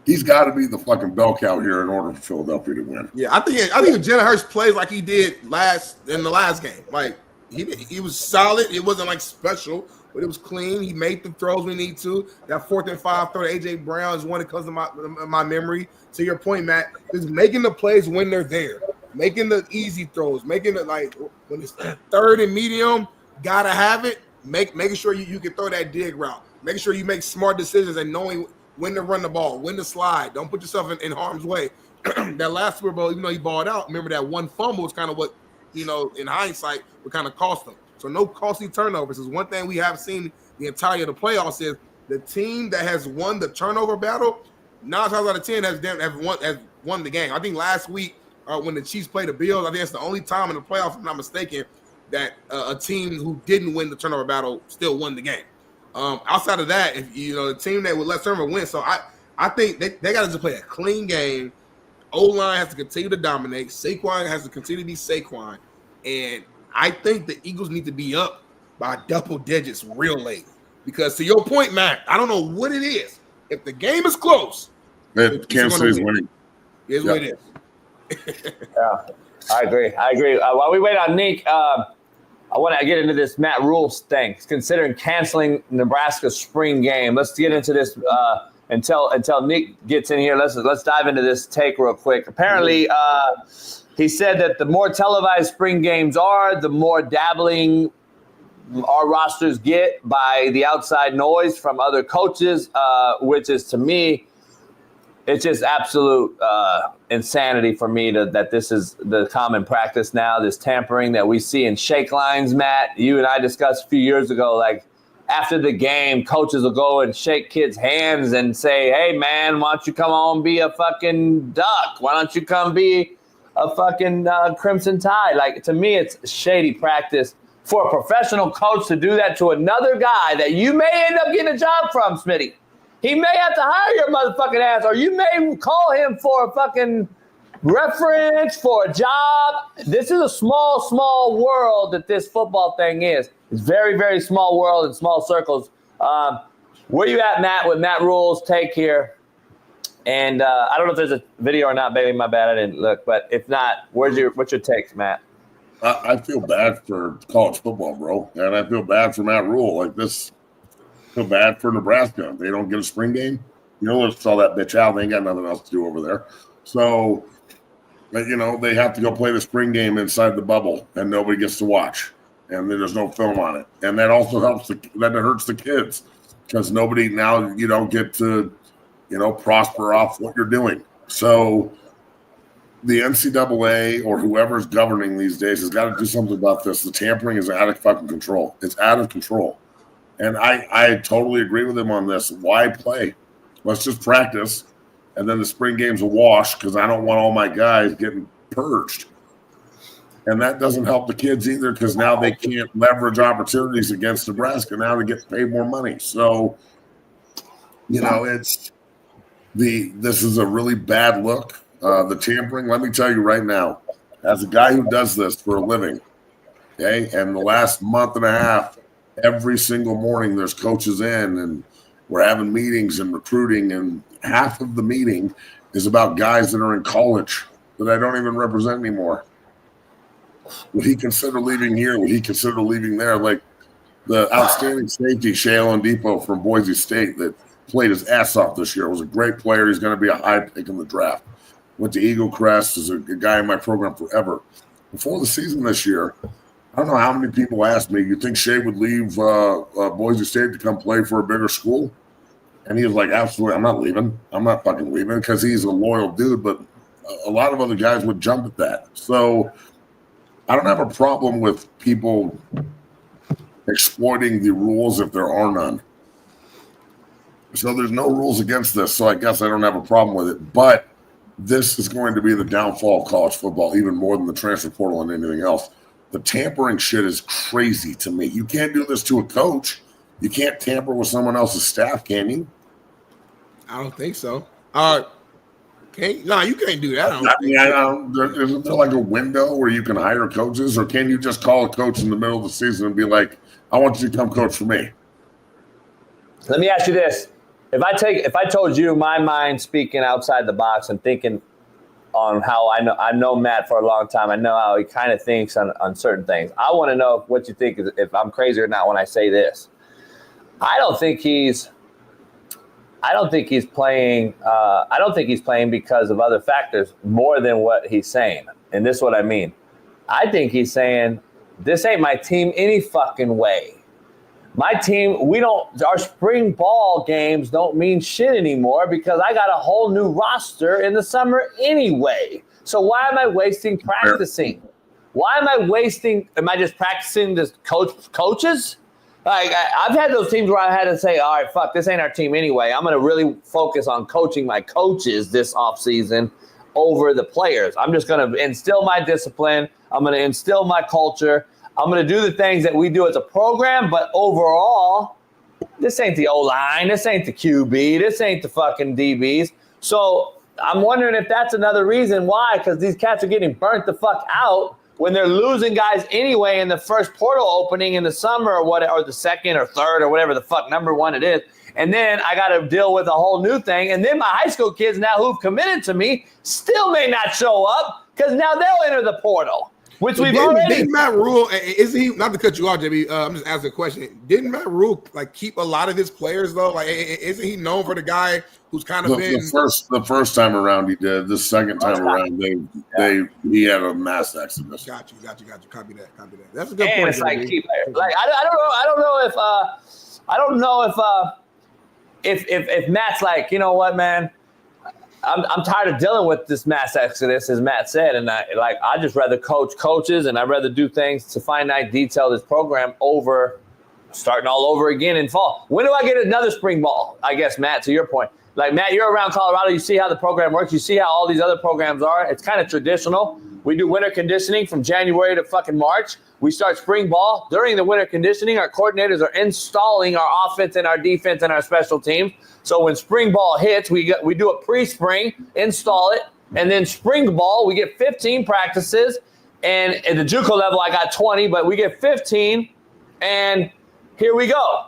he's got to be the fucking bell cow here in order for Philadelphia to win. Yeah, I think if Jalen Hurts plays like he did in the last game, like he was solid. It wasn't like special, but it was clean. He made the throws we need to. That 4th and 5 throw to AJ Brown is one that comes to my memory. To your point, Matt, is making the plays when they're there. Making the easy throws, making it like when it's 3rd and medium, gotta have it. Making sure you can throw that dig route. Making sure you make smart decisions and knowing when to run the ball, when to slide. Don't put yourself in harm's way. That last Super Bowl, even though he balled out, remember that one fumble was kind of what, in hindsight, would kind of cost them. So no costly turnovers is one thing we have seen the entirety of the playoffs is the team that has won the turnover battle, 9 times out of 10 has won the game. I think last week, when the Chiefs played the Bills, I think it's the only time in the playoffs, if I'm not mistaken, that a team who didn't win the turnover battle still won the game. Outside of that, if the team that would let turnover win, so I think they got to just play a clean game. O-line has to continue to dominate. Saquon has to continue to be Saquon, and I think the Eagles need to be up by double digits real late, because to your point, Matt, I don't know what it is. If the game is close, Kansas City's winning. Here's what it is. Yeah, I agree. While we wait on Nick, I want to get into this Matt Rule's thing. Considering canceling Nebraska's spring game, let's get into this until Nick gets in here. Let's dive into this take real quick. Apparently, he said that the more televised spring games are, the more dabbling our rosters get by the outside noise from other coaches, which is, to me, it's just absolute insanity for me that this is the common practice now, this tampering that we see in shake lines, Matt. You and I discussed a few years ago, like after the game, coaches will go and shake kids' hands and say, hey, man, why don't you come on be a fucking duck? Why don't you come be a fucking Crimson Tide? Like, to me, it's shady practice for a professional coach to do that to another guy that you may end up getting a job from, Smitty. He may have to hire your motherfucking ass, or you may call him for a fucking reference for a job. This is a small, small world that this football thing is. It's very, very small world in small circles. Where you at, Matt, with Matt Rule's take here? And I don't know if there's a video or not, baby. My bad, I didn't look. But if not, what's your takes, Matt? I feel bad for college football, bro. And I feel bad for Matt Rule. Like this. Feel bad for Nebraska. They don't get a spring game. Let's sell that bitch out. They ain't got nothing else to do over there. So, they have to go play the spring game inside the bubble, and nobody gets to watch. And there's no film on it. And that also helps. That hurts the kids, because nobody now, you don't get to, prosper off what you're doing. So the NCAA or whoever's governing these days has got to do something about this. The tampering is out of fucking control. It's out of control. And I totally agree with him on this. Why play? Let's just practice, and then the spring game's a wash, because I don't want all my guys getting purged. And that doesn't help the kids either, because now they can't leverage opportunities against Nebraska now to get paid more money. So, this is a really bad look. The tampering, let me tell you right now, as a guy who does this for a living, okay, and the last month and a half every single morning there's coaches in and we're having meetings and recruiting, and half of the meeting is about guys that are in college that I don't even represent anymore. Would he consider leaving here? Would he consider leaving there? Like the outstanding safety, Shaun Depot from Boise State that played his ass off this year, was a great player. He's going to be a high pick in the draft. Went to Eagle Crest, is a guy in my program forever. Before the season this year, I don't know how many people asked me, you think Shea would leave Boise State to come play for a bigger school? And he was like, absolutely, I'm not leaving. I'm not fucking leaving, because he's a loyal dude. But a lot of other guys would jump at that. So I don't have a problem with people exploiting the rules if there are none. So there's no rules against this. So I guess I don't have a problem with it. But this is going to be the downfall of college football, even more than the transfer portal and anything else. The tampering shit is crazy to me. You can't do this to a coach. You can't tamper with someone else's staff, can you? I don't think so. No, you can't do that. Isn't there like a window where you can hire coaches, or can you just call a coach in the middle of the season and be like, I want you to come coach for me? Let me ask you this. If I told you my mind speaking outside the box and thinking on how I know Matt for a long time, I know how he kind of thinks on certain things. I want to know what you think, if I'm crazy or not when I say this. I don't think he's playing. I don't think he's playing because of other factors more than what he's saying. And this is what I mean. I think he's saying, this ain't my team any fucking way. My team, our spring ball games don't mean shit anymore because I got a whole new roster in the summer anyway. So why am I wasting practicing? Am I just practicing to coaches? Like, I've had those teams where I had to say, all right, fuck, this ain't our team anyway. I'm going to really focus on coaching my coaches this offseason over the players. I'm just going to instill my discipline. I'm going to instill my culture. I'm going to do the things that we do as a program, but overall, this ain't the O-line. This ain't the QB. This ain't the fucking DBs. So I'm wondering if that's another reason why, because these cats are getting burnt the fuck out when they're losing guys anyway in the first portal opening in the summer or the second or third or whatever the fuck number one it is. And then I got to deal with a whole new thing. And then my high school kids now who've committed to me still may not show up because now they'll enter the portal, which we've already. Didn't Matt Rule, isn't he, not to cut you off, JB, I'm just asking a question. Didn't Matt Rule like keep a lot of his players though? Like, isn't he known for the guy who's kind of been the first time around he did. The second time around he had a mass exodus. Got you. Copy that. That's a good point. It's like key players. Like I don't know if Matt's like, you know what, man, I'm tired of dealing with this mass exodus, as Matt said, and I just rather coach coaches, and I'd rather do things to finite detail this program over starting all over again in fall. When do I get another spring ball? I guess, Matt, to your point. Like, Matt, you're around Colorado. You see how the program works. You see how all these other programs are. It's kind of traditional. We do winter conditioning from January to fucking March. We start spring ball. During the winter conditioning, our coordinators are installing our offense and our defense and our special teams. So when spring ball hits, we do a pre-spring, install it, and then spring ball, we get 15 practices. And at the JUCO level, I got 20, but we get 15, and here we go.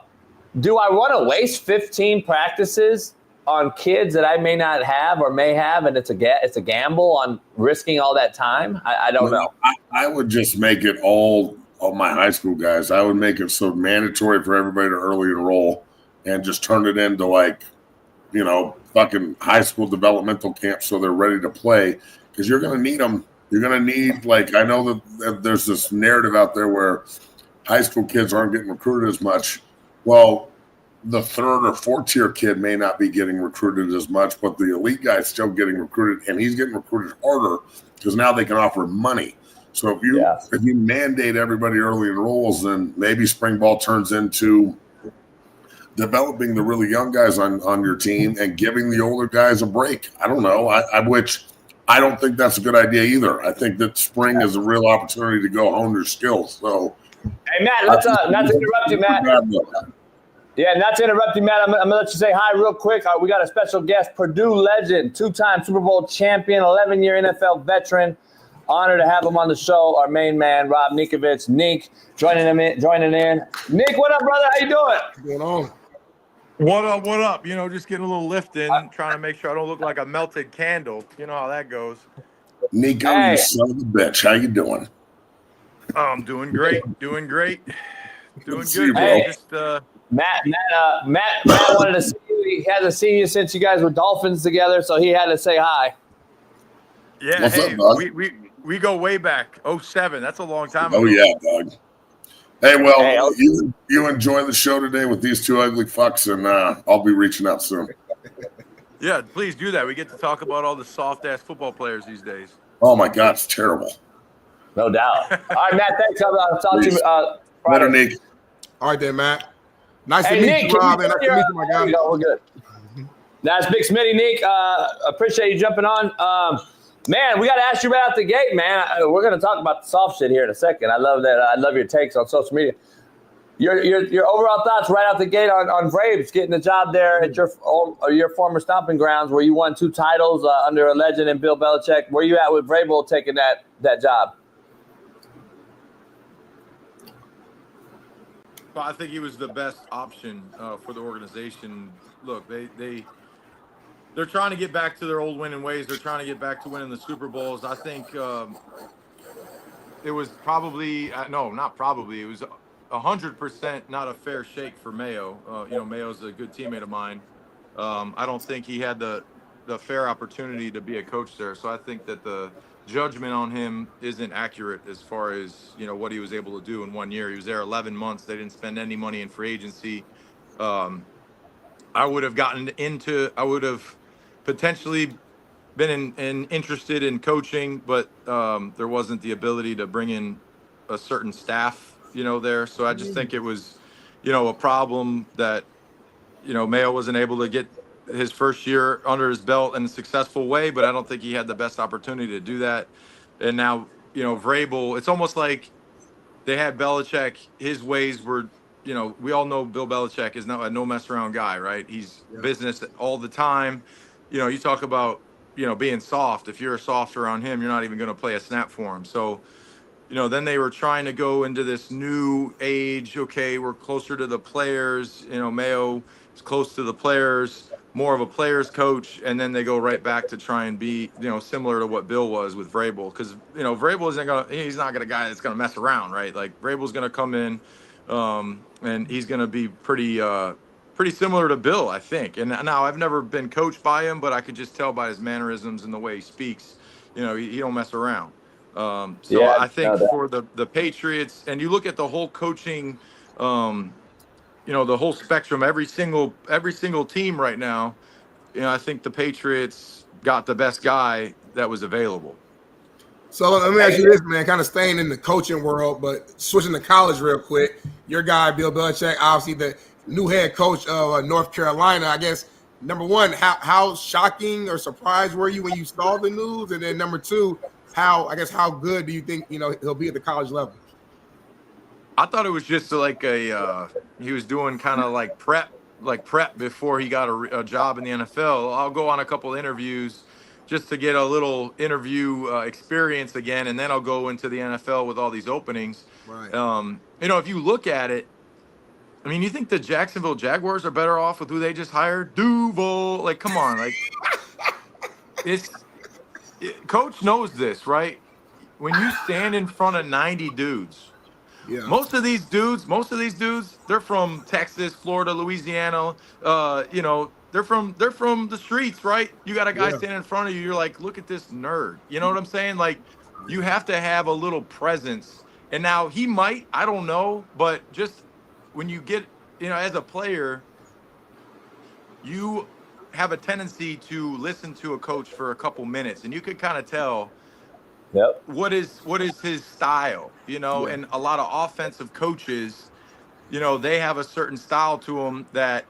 Do I want to waste 15 practices on kids that I may not have or may have, and it's a gamble on risking all that time? I don't know. I would just make it all of my high school guys. I would make it so mandatory for everybody to early enroll and just turn it into fucking high school developmental camp so they're ready to play, because you're going to need them. You're going to need, I know that there's this narrative out there where high school kids aren't getting recruited as much. Well, the third or fourth tier kid may not be getting recruited as much, but the elite guy's still getting recruited, and he's getting recruited harder because now they can offer money. So if you mandate everybody early enrolls, then maybe spring ball turns into developing the really young guys on your team and giving the older guys a break. I don't know. I don't think that's a good idea either. I think that spring is a real opportunity to go hone your skills. So, hey, Matt, let's not to interrupt you, Matt. Yeah, not to interrupt you, Matt. I'm going to let you say hi real quick. We got a special guest, Purdue legend, two-time Super Bowl champion, 11-year NFL veteran, Honor to have him on the show. Our main man, Rob Nikovich. Nick, joining in. Nick, what up, brother? How you doing? What's going on? What up, what up? You know, just getting a little lift in, trying to make sure I don't look like a melted candle. You know how that goes. Nico, you son of a bitch. How you doing? Oh, I'm doing great. Doing good. Hey, Just Matt wanted to see you. He hasn't seen you since you guys were Dolphins together, so he had to say hi. Yeah, What's hey, up, dog? we go way back. 07. That's a long time ago. Oh yeah, dog. Hey, well, you enjoy the show today with these two ugly fucks, and I'll be reaching out soon. Yeah, please do that. We get to talk about all the soft ass football players these days. Oh my God, it's terrible. No doubt. All right, Matt, thanks. I'll talk to you. Better, Nick. All right, then, Matt. Nice to Hey, meet Nick, you, Rob. Nice to meet you, my guy. We're good. That's Big Smitty, Nick. Appreciate you jumping on. Man, we got to ask you right out the gate, man. We're going to talk about the soft shit here in a second. I love that. I love your takes on social media. Your overall thoughts right out the gate on Braves getting the job there at your former stomping grounds where you won 2 titles under a legend in Bill Belichick. Where you at with Vrabel taking that job? Well, I think he was the best option for the organization. Look, they're trying to get back to their old winning ways. They're trying to get back to winning the Super Bowls. I think it was probably not probably. It was 100% not a fair shake for Mayo. Mayo's a good teammate of mine. I don't think he had the fair opportunity to be a coach there. So I think that the judgment on him isn't accurate as far as what he was able to do in 1 year. He was there 11 months. They didn't spend any money in free agency. I would have potentially been interested in coaching, but there wasn't the ability to bring in a certain staff, there. So I just think it was, a problem that, Mayo wasn't able to get his first year under his belt in a successful way, but I don't think he had the best opportunity to do that. And now, Vrabel, it's almost like they had Belichick. His ways were, we all know Bill Belichick is not a no mess around guy, right? He's business all the time. You talk about, being soft. If you're soft around him, you're not even going to play a snap for him. So, then they were trying to go into this new age. Okay, we're closer to the players. Mayo is close to the players, more of a players coach, and then they go right back to try and be, similar to what Bill was with Vrabel, because Vrabel he's not a guy that's gonna mess around, right? Like Vrabel's gonna come in, and he's gonna be pretty similar to Bill, I think. And now I've never been coached by him, but I could just tell by his mannerisms and the way he speaks, he don't mess around. I think for the Patriots, and you look at the whole coaching, the whole spectrum, every single team right now, I think the Patriots got the best guy that was available. So let me ask you this, man, kind of staying in the coaching world, but switching to college real quick. Your guy, Bill Belichick, obviously the new head coach of North Carolina. I guess, number one, how shocking or surprised were you when you saw the news? And then number two, how good do you think, he'll be at the college level? I thought it was just like he was doing kind of like prep before he got a job in the NFL. I'll go on a couple interviews just to get a little interview experience again, and then I'll go into the NFL with all these openings. Right. If you look at it, I mean, you think the Jacksonville Jaguars are better off with who they just hired? Duval, like, come on, like, Coach knows this, right? When you stand in front of 90 dudes. Yeah. Most of these dudes, they're from Texas, Florida, Louisiana. They're from the streets, right? You got a guy standing in front of you. You're like, look at this nerd. You know what I'm saying? Like, you have to have a little presence. And now he might, I don't know, but just when you get, as a player, you have a tendency to listen to a coach for a couple minutes, and you could kind of tell. Yep. What is his style, and a lot of offensive coaches, they have a certain style to them that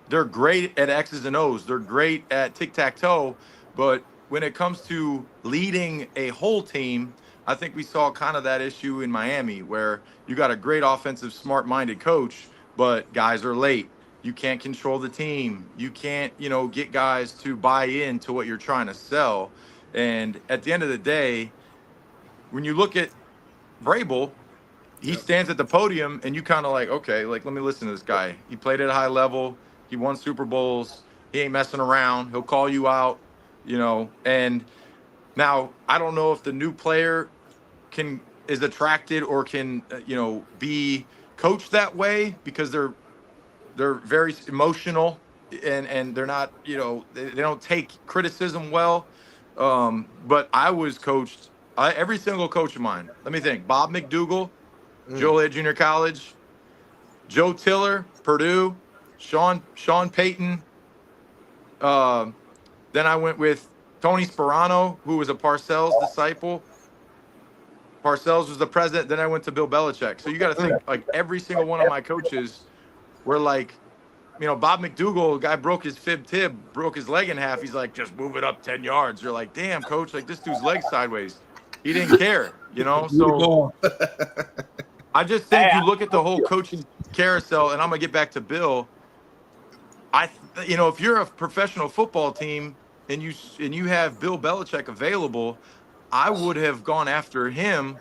they're great at X's and O's. They're great at tic-tac-toe. But when it comes to leading a whole team, I think we saw kind of that issue in Miami where you got a great offensive, smart-minded coach, but guys are late. You can't control the team. You can't, get guys to buy into what you're trying to sell. And at the end of the day, when you look at Vrabel, he stands at the podium and you kind of like, okay, like, let me listen to this guy. He played at a high level. He won Super Bowls. He ain't messing around. He'll call you out, you know. And now I don't know if the new player is attracted or can, be coached that way because they're very emotional and they're not, they don't take criticism well. But I was coached, every single coach of mine. Let me think. Bob McDougall, Joliet Junior College, Joe Tiller, Purdue, Shaun Payton. Then I went with Tony Sperano, who was a Parcells disciple. Parcells was the president. Then I went to Bill Belichick. So you got to think, like, every single one of my coaches were like, Bob McDougall, guy broke his broke his leg in half. He's like, just move it up 10 yards. You're like, damn, coach, like, this dude's leg sideways. He didn't care, So I just think you look at the whole coaching carousel, and I'm going to get back to Bill. If you're a professional football team and you have Bill Belichick available, I would have gone after him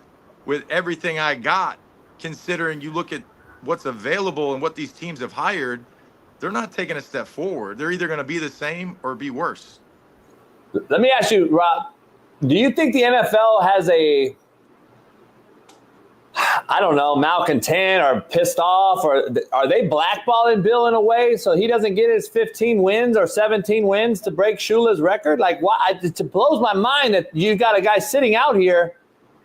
with everything I got, considering you look at what's available and what these teams have hired. They're not taking a step forward. They're either going to be the same or be worse. Let me ask you, Rob, do you think the NFL has malcontent or pissed off, or are they blackballing Bill in a way so he doesn't get his 15 wins or 17 wins to break Shula's record? Like, why? It blows my mind that you got a guy sitting out here,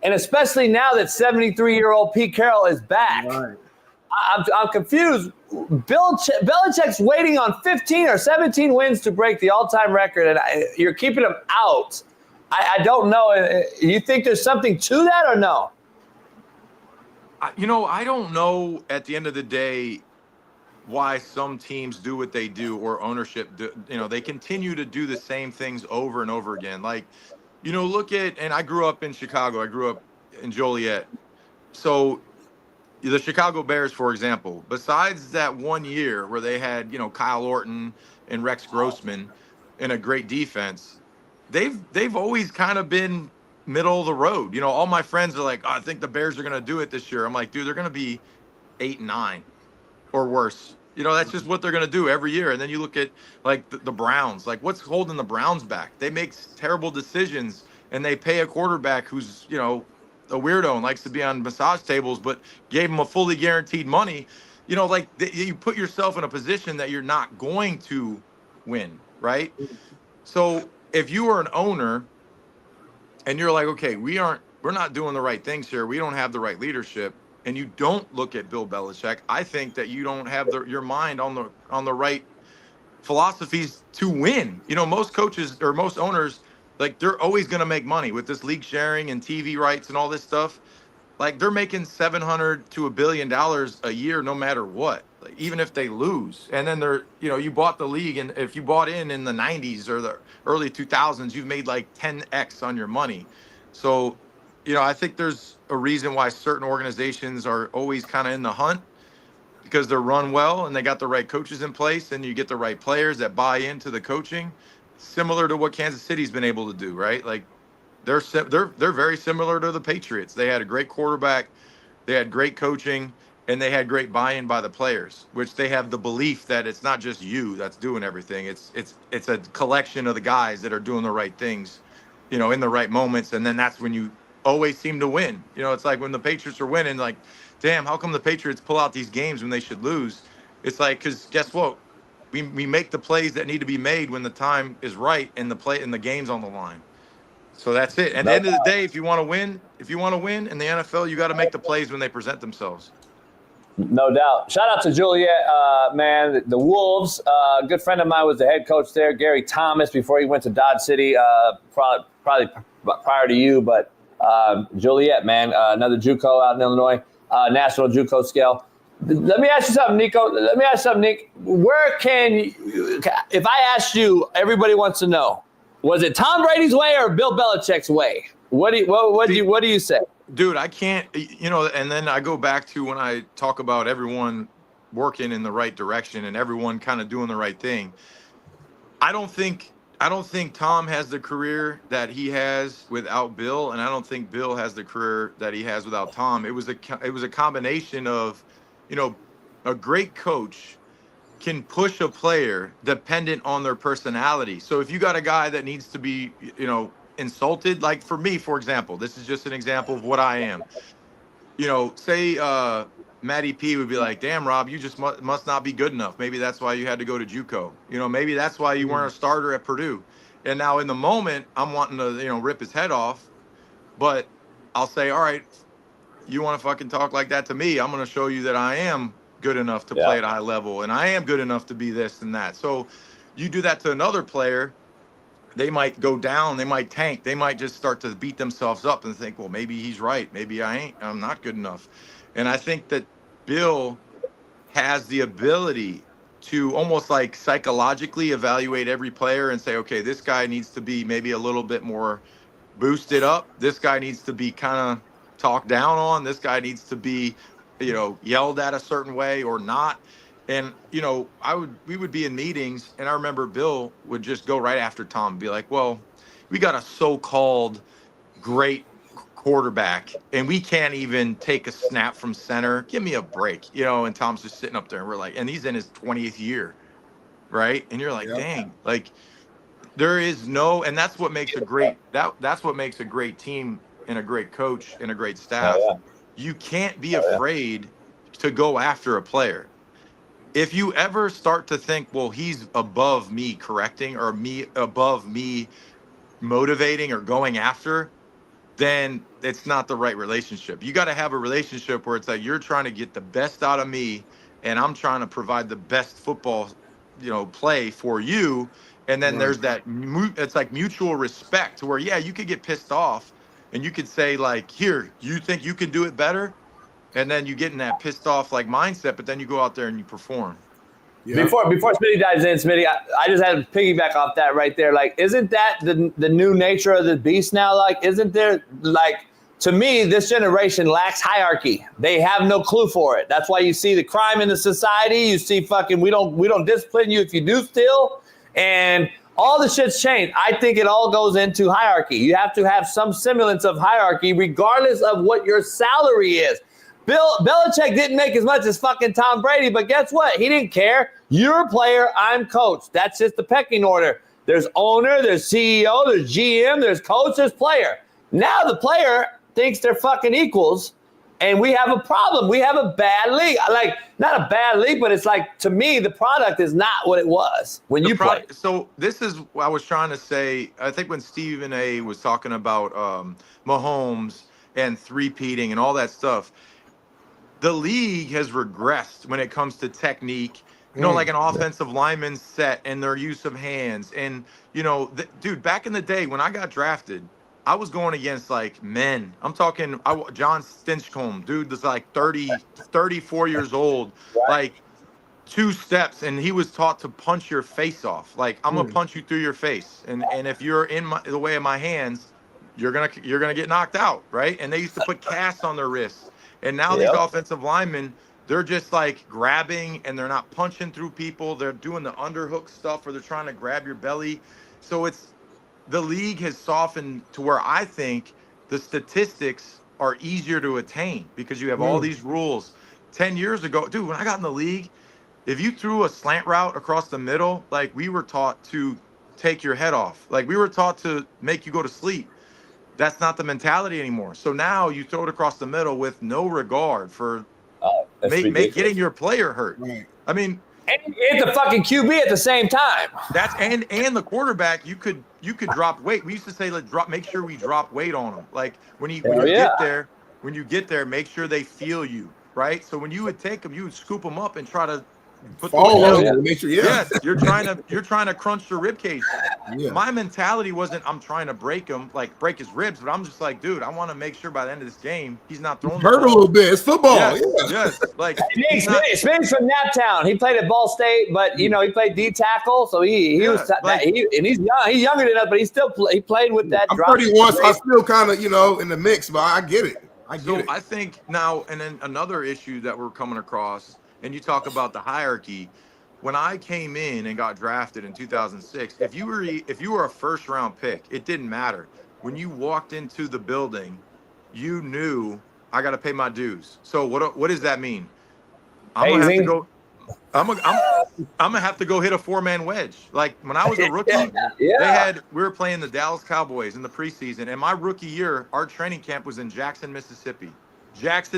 and especially now that 73-year-old Pete Carroll is back. Right. I'm confused. Belichick's waiting on 15 or 17 wins to break the all-time record, and you're keeping him out. I don't know. You think there's something to that or no? I don't know at the end of the day why some teams do what they do or ownership they continue to do the same things over and over again. Like, and I grew up in Chicago. I grew up in Joliet. So the Chicago Bears, for example, besides that 1 year where they had, Kyle Orton and Rex Grossman and a great defense, they've always kind of been middle of the road. All my friends are like, I think the Bears are going to do it this year. I'm like, dude, they're going to be 8-9 or worse. That's just what they're going to do every year. And then you look at like the Browns, like what's holding the Browns back? They make terrible decisions and they pay a quarterback who's, a weirdo and likes to be on massage tables, but gave him a fully guaranteed money. You put yourself in a position that you're not going to win, right? So if you are an owner and you're like, okay, we're not doing the right things here, we don't have the right leadership, and you don't look at Bill Belichick, I think that you don't have your mind on the right philosophies to win. Most coaches or most owners, like, they're always going to make money with this league sharing and TV rights and all this stuff. Like, they're making $700 to $1 billion a year, no matter what, like, even if they lose. And then you bought the league, and if you bought in the 90s or the early 2000s, you've made like 10x on your money. So, I think there's a reason why certain organizations are always kind of in the hunt, because they're run well and they got the right coaches in place, and you get the right players that buy into the coaching, similar to what Kansas City's been able to do, right? Like, they're very similar to the Patriots. They had a great quarterback, they had great coaching, and they had great buy-in by the players, which they have the belief that it's not just you that's doing everything. It's a collection of the guys that are doing the right things, in the right moments, and then that's when you always seem to win. It's like when the Patriots are winning, like, damn, how come the Patriots pull out these games when they should lose? It's like, because guess what? We make the plays that need to be made when the time is right and the game's on the line. So that's it. At the end of the day, if you want to win in the NFL, you got to make the plays when they present themselves. No doubt. Shout out to Joliet, man. The Wolves. A good friend of mine was the head coach there, Gary Thomas, before he went to Dodge City, probably prior to you. But Joliet, man, another JUCO out in Illinois, national JUCO scale. Let me ask you something, Nico. Nick. Where can you, if I asked you, everybody wants to know, was it Tom Brady's way or Bill Belichick's way? What do you say? Dude, I can't, and then I go back to when I talk about everyone working in the right direction and everyone kind of doing the right thing. I don't think I don't think Tom has the career that he has without Bill, and I don't think Bill has the career that he has without Tom. It was a combination of, a great coach can push a player dependent on their personality. So if you got a guy that needs to be, insulted, like for me, for example, this is just an example of what I am. Say Matty P would be like, damn, Rob, you just must not be good enough. Maybe that's why you had to go to JUCO. Maybe that's why you weren't a starter at Purdue. And now in the moment, I'm wanting to, rip his head off. But I'll say, all right, you want to fucking talk like that to me? I'm going to show you that I am good enough to play at a high level, and I am good enough to be this and that. So you do that to another player, they might go down, they might tank, they might just start to beat themselves up and think, well, maybe he's right, maybe I'm not good enough. And I think that Bill has the ability to almost like psychologically evaluate every player and say, okay, this guy needs to be maybe a little bit more boosted up, this guy needs to be kind of talked down on, this guy needs to be yelled at a certain way or not. And, we would be in meetings, and I remember Bill would just go right after Tom and be like, well, we got a so-called great quarterback, and we can't even take a snap from center. Give me a break, and Tom's just sitting up there, and we're like, and he's in his 20th year, right? And you're like, dang, like there is no, and that's what makes a great, that's what makes a great team and a great coach and a great staff. You can't be afraid to go after a player. If you ever start to think, well, he's above me correcting or me above me motivating or going after, then it's not the right relationship. You got to have a relationship where it's like you're trying to get the best out of me and I'm trying to provide the best football, play for you. And then there's that, it's like mutual respect to where, you could get pissed off and you could say like, here, you think you can do it better? And then you get in that pissed off like mindset, but then you go out there and you perform. Yeah. Before Smitty dives in, Smitty, I just had to piggyback off that right there. Like, isn't that the new nature of the beast now? Like, isn't there, like, to me, this generation lacks hierarchy. They have no clue for it. That's why you see the crime in the society. You see fucking, we don't discipline you if you do steal. And all the shit's changed. I think it all goes into hierarchy. You have to have some semblance of hierarchy regardless of what your salary is. Belichick didn't make as much as fucking Tom Brady, but guess what? He didn't care. You're a player, I'm coach. That's just the pecking order. There's owner, there's CEO, there's GM, there's coach, there's player. Now the player thinks they're fucking equals, and we have a problem. We have a bad league. Like, not a bad league, but it's like, to me, the product is not what it was when you played. So this is what I was trying to say. I think when Stephen A. was talking about Mahomes and three-peating and all that stuff, the league has regressed when it comes to technique, like an offensive lineman set and their use of hands. And, dude, back in the day when I got drafted, I was going against like men. I'm talking John Stinchcomb, dude was like 34 years old, like 2 steps. And he was taught to punch your face off. Like, I'm going to punch you through your face. And if you're in the way of my hands, you're going to get knocked out. Right. And they used to put casts on their wrists. And now these offensive linemen, they're just like grabbing and they're not punching through people. They're doing the underhook stuff or they're trying to grab your belly. So the league has softened to where I think the statistics are easier to attain because you have all these rules. 10 years ago, dude, when I got in the league, if you threw a slant route across the middle, like we were taught to take your head off. Like we were taught to make you go to sleep. That's not the mentality anymore. So now you throw it across the middle with no regard for getting your player hurt. Right. I mean, and it's a fucking QB at the same time. That's and the quarterback, you could drop weight. We used to say make sure we drop weight on them. Like when you get there, make sure they feel you, right? So when you would take them, you would scoop them up and try to put make sure, yes, you're trying to crunch the rib cage. Yeah. My mentality wasn't I'm trying to break his ribs, but I'm just like, dude, I want to make sure by the end of this game he's not throwing hurt a little bit. It's football. Yes. Like Smitty's from Naptown. He played at Ball State, but he played D tackle, so he was and he's young. He's younger than us, but he played with that. I'm 31, so I'm still kind of in the mix, but I get it. I think now, and then another issue that we're coming across. And you talk about the hierarchy. when I came in and got drafted in 2006, if you were a first round pick, it didn't matter. When you walked into the building, you knew I got to pay my dues. So what does that mean? I'm gonna have to go. I'm gonna have to go hit a 4-man wedge. Like when I was a rookie, we were playing the Dallas Cowboys in the preseason, and my rookie year, our training camp was in Jackson, Mississippi, at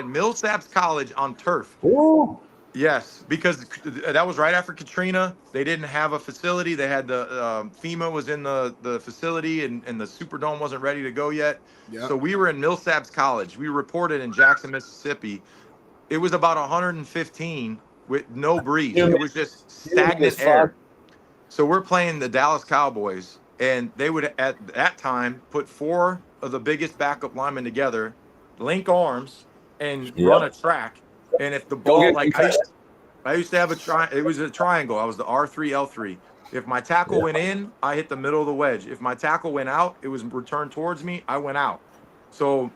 Millsaps College on turf. Ooh. Yes, because that was right after Katrina. They didn't have a facility. They had the FEMA was in the facility, and the Superdome wasn't ready to go yet. Yep. So we were in Millsaps College. We reported in Jackson, Mississippi. It was about 115 with no breeze. It was just stagnant air. So we're playing the Dallas Cowboys, and they would at that time put 4 of the biggest backup linemen together, link arms, and run a track. And if the ball, like I used to have it was a triangle. I was the R3, L3. If my tackle went in, I hit the middle of the wedge. If my tackle went out, it was returned towards me, I went out. So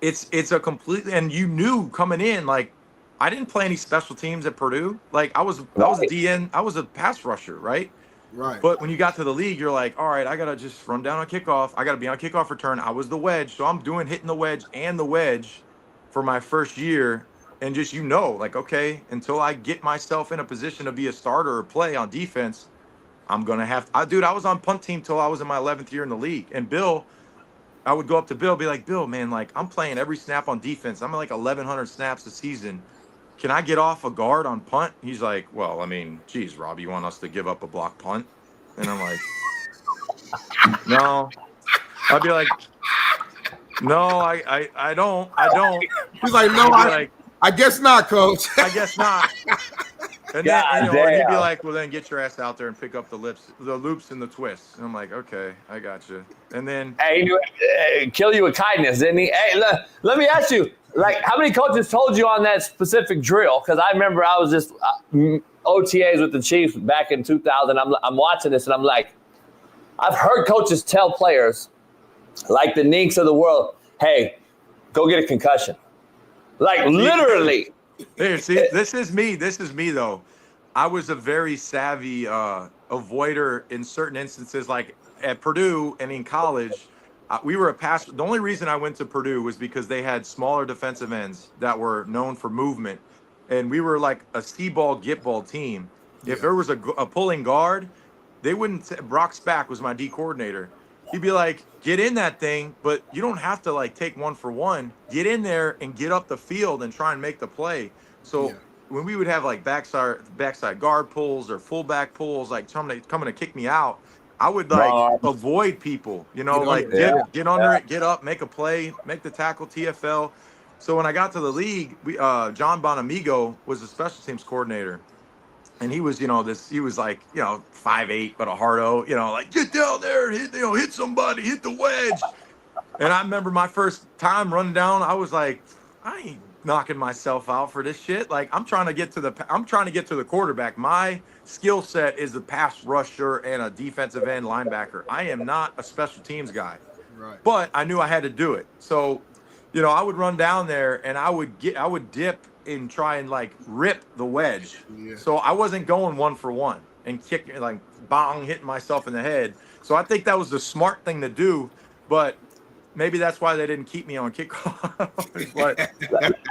it's a completely, and you knew coming in, like I didn't play any special teams at Purdue. Like I was a DN, I was a pass rusher, right? Right. But when you got to the league, you're like, all right, I gotta just run down on kickoff. I gotta be on kickoff return. I was the wedge, so I'm hitting the wedge and the wedge for my first year. And just, like, okay, until I get myself in a position to be a starter or play on defense, I'm going to have to. I was on punt team till I was in my 11th year in the league. And Bill, I would go up to Bill, be like, Bill, man, like, I'm playing every snap on defense. I'm at like 1,100 snaps a season. Can I get off a guard on punt? He's like, well, I mean, geez, Rob, you want us to give up a block punt? And I'm like, no. I'd be like, no, I don't. He's like, no, I guess not, coach. I guess not. And then and he'd be like, well, then get your ass out there and pick up the loops and the twists. And I'm like, okay, I got you. And then kill you with kindness, didn't he? Hey, let me ask you, like, how many coaches told you on that specific drill? Because I remember I was just OTAs with the Chiefs back in 2000. I'm watching this and I'm like, I've heard coaches tell players, like the Ninks of the world, hey, go get a concussion. Like literally. Here, see, this is me though. I was a very savvy avoider in certain instances, like at Purdue and in college. We were a pass. The only reason I went to Purdue was because they had smaller defensive ends that were known for movement, and we were like a see-ball, get-ball team. If there was a pulling guard, they wouldn't. Brock Spack was my D coordinator. He'd be like, get in that thing, but you don't have to like take 1-for-1. Get in there and get up the field and try and make the play. So when we would have like backside guard pulls or fullback pulls, like coming to kick me out, I would like avoid people, get under it, get up, make a play, make the tackle, TFL. So when I got to the league, John Bonamigo was the special teams coordinator. And he was, he was like, 5'8", but a hard-O, like, get down there, hit somebody, hit the wedge. And I remember my first time running down, I was like, I ain't knocking myself out for this shit. Like, I'm trying to get to the quarterback. My skill set is a pass rusher and a defensive end linebacker. I am not a special teams guy. Right. But I knew I had to do it. So, I would run down there and I would dip and try and like rip the wedge. Yeah. So I wasn't going 1-for-1 and kick, like bong, hitting myself in the head. So I think that was the smart thing to do, but maybe that's why they didn't keep me on kickoff. But,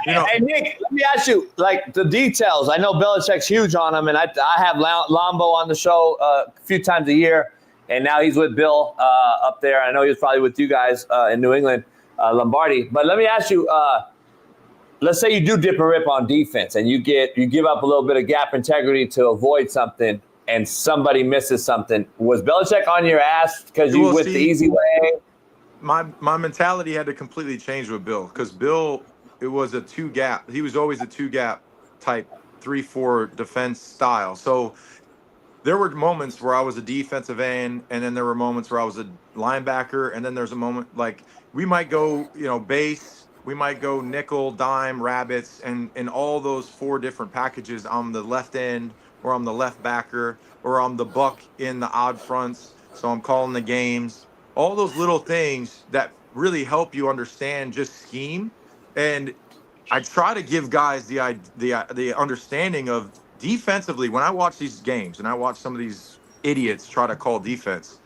Hey, Nick, let me ask you, like the details. I know Belichick's huge on him, and I have Lombo on the show a few times a year, and now he's with Bill up there. I know he was probably with you guys in New England, Lombardi. But let me ask you, let's say you do dip and rip on defense and you give up a little bit of gap integrity to avoid something and somebody misses something. Was Belichick on your ass because you went the easy way? My mentality had to completely change with Bill because Bill, it was a 2-gap. He was always a 2-gap type 3-4 defense style. So there were moments where I was a defensive end, and then there were moments where I was a linebacker, and then there's a moment like we might go, base. We might go nickel, dime, rabbits, and in all those 4 different packages, I'm the left end, or I'm the left backer, or I'm the buck in the odd fronts, so I'm calling the games. All those little things that really help you understand just scheme. And I try to give guys the understanding of defensively, when I watch these games and I watch some of these idiots try to call defense,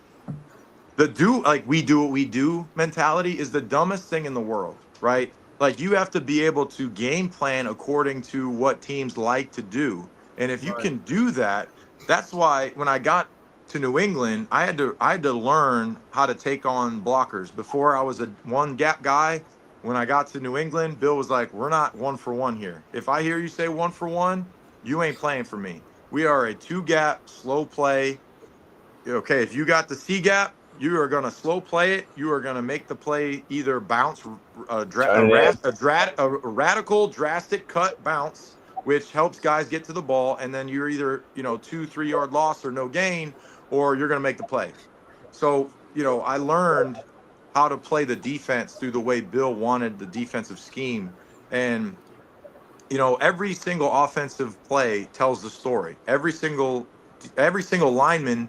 we do what we do mentality is the dumbest thing in the world, right? Like, you have to be able to game plan according to what teams like to do. And if you can do that, that's why when I got to New England, I had to learn how to take on blockers. Before, I was a one gap guy. When I got to New England, Bill was like, we're not 1-for-1 here. If I hear you say 1-for-1, you ain't playing for me. We are a 2-gap, slow play. Okay, if you got the C gap, you are going to slow play it. You are going to make the play either bounce, a radical, drastic cut bounce, which helps guys get to the ball. And then you're either, 2-3 yard loss or no gain, or you're going to make the play. So, I learned how to play the defense through the way Bill wanted the defensive scheme. And, every single offensive play tells the story. Every single lineman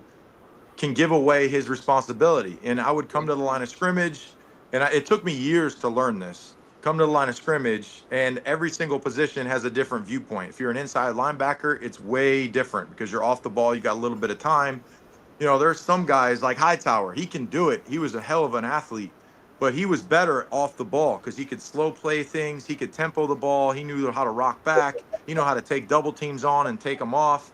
can give away his responsibility. And I would come to the line of scrimmage, and it took me years to learn this. Come to the line of scrimmage, and every single position has a different viewpoint. If you're an inside linebacker, it's way different because you're off the ball, you got a little bit of time. There's some guys like Hightower. He can do it. He was a hell of an athlete, but he was better off the ball because he could slow play things. He could tempo the ball. He knew how to rock back. He knew how to take double teams on and take them off.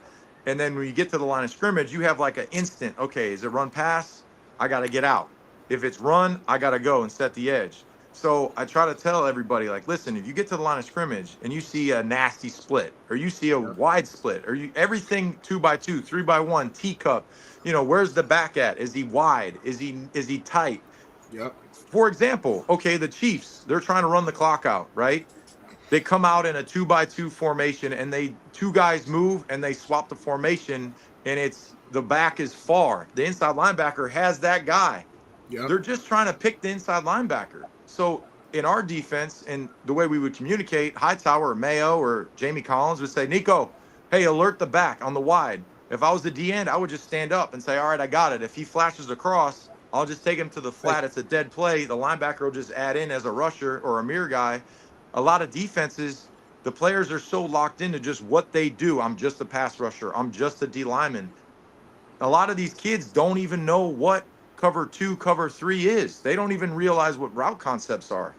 And then when you get to the line of scrimmage, you have like an instant, okay, is it run pass? I got to get out. If it's run, I got to go and set the edge. So I try to tell everybody, like, listen, if you get to the line of scrimmage and you see a nasty split, or you see a wide split, or everything 2x2, 3x1, teacup, where's the back at? Is he wide? Is he tight? Yep. For example, okay, the Chiefs, they're trying to run the clock out, right? They come out in a 2x2 formation, and two guys move and they swap the formation, and the back is far. The inside linebacker has that guy. Yep. They're just trying to pick the inside linebacker. So in our defense, and the way we would communicate, Hightower or Mayo or Jamie Collins would say, Nico, hey, alert the back on the wide. If I was the D end, I would just stand up and say, all right, I got it. If he flashes across, I'll just take him to the flat. It's a dead play. The linebacker will just add in as a rusher or a mirror guy. A lot of defenses, the players are so locked into just what they do. I'm just a pass rusher. I'm just a D lineman. A lot of these kids don't even know what cover 2, cover 3 is. They don't even realize what route concepts are.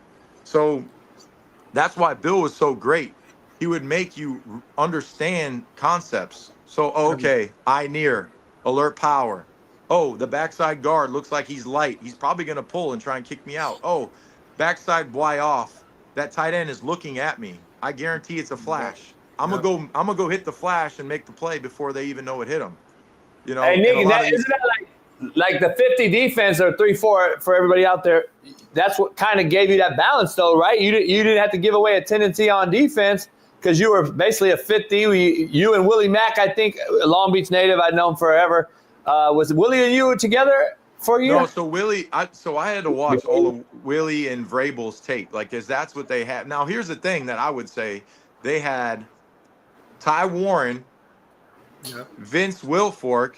So that's why Bill was so great. He would make you understand concepts. So, okay, eye near, alert power. Oh, the backside guard looks like he's light. He's probably going to pull and try and kick me out. Oh, backside Y off. That tight end is looking at me. I guarantee it's a flash. I'm gonna go hit the flash and make the play before they even know it hit them. Hey, Nick, isn't that like the 50 defense or 3-4 for everybody out there? That's what kind of gave you that balance, though, right? You didn't have to give away a tendency on defense because you were basically a 50. You and Willie Mack, I think, a Long Beach native, I'd known forever. Was Willie and you together for a year? No, so Willie, I had to watch all of Willie and Vrabel's tape, because that's what they had. Now, here's the thing that I would say. They had Ty Warren, Vince Wilfork,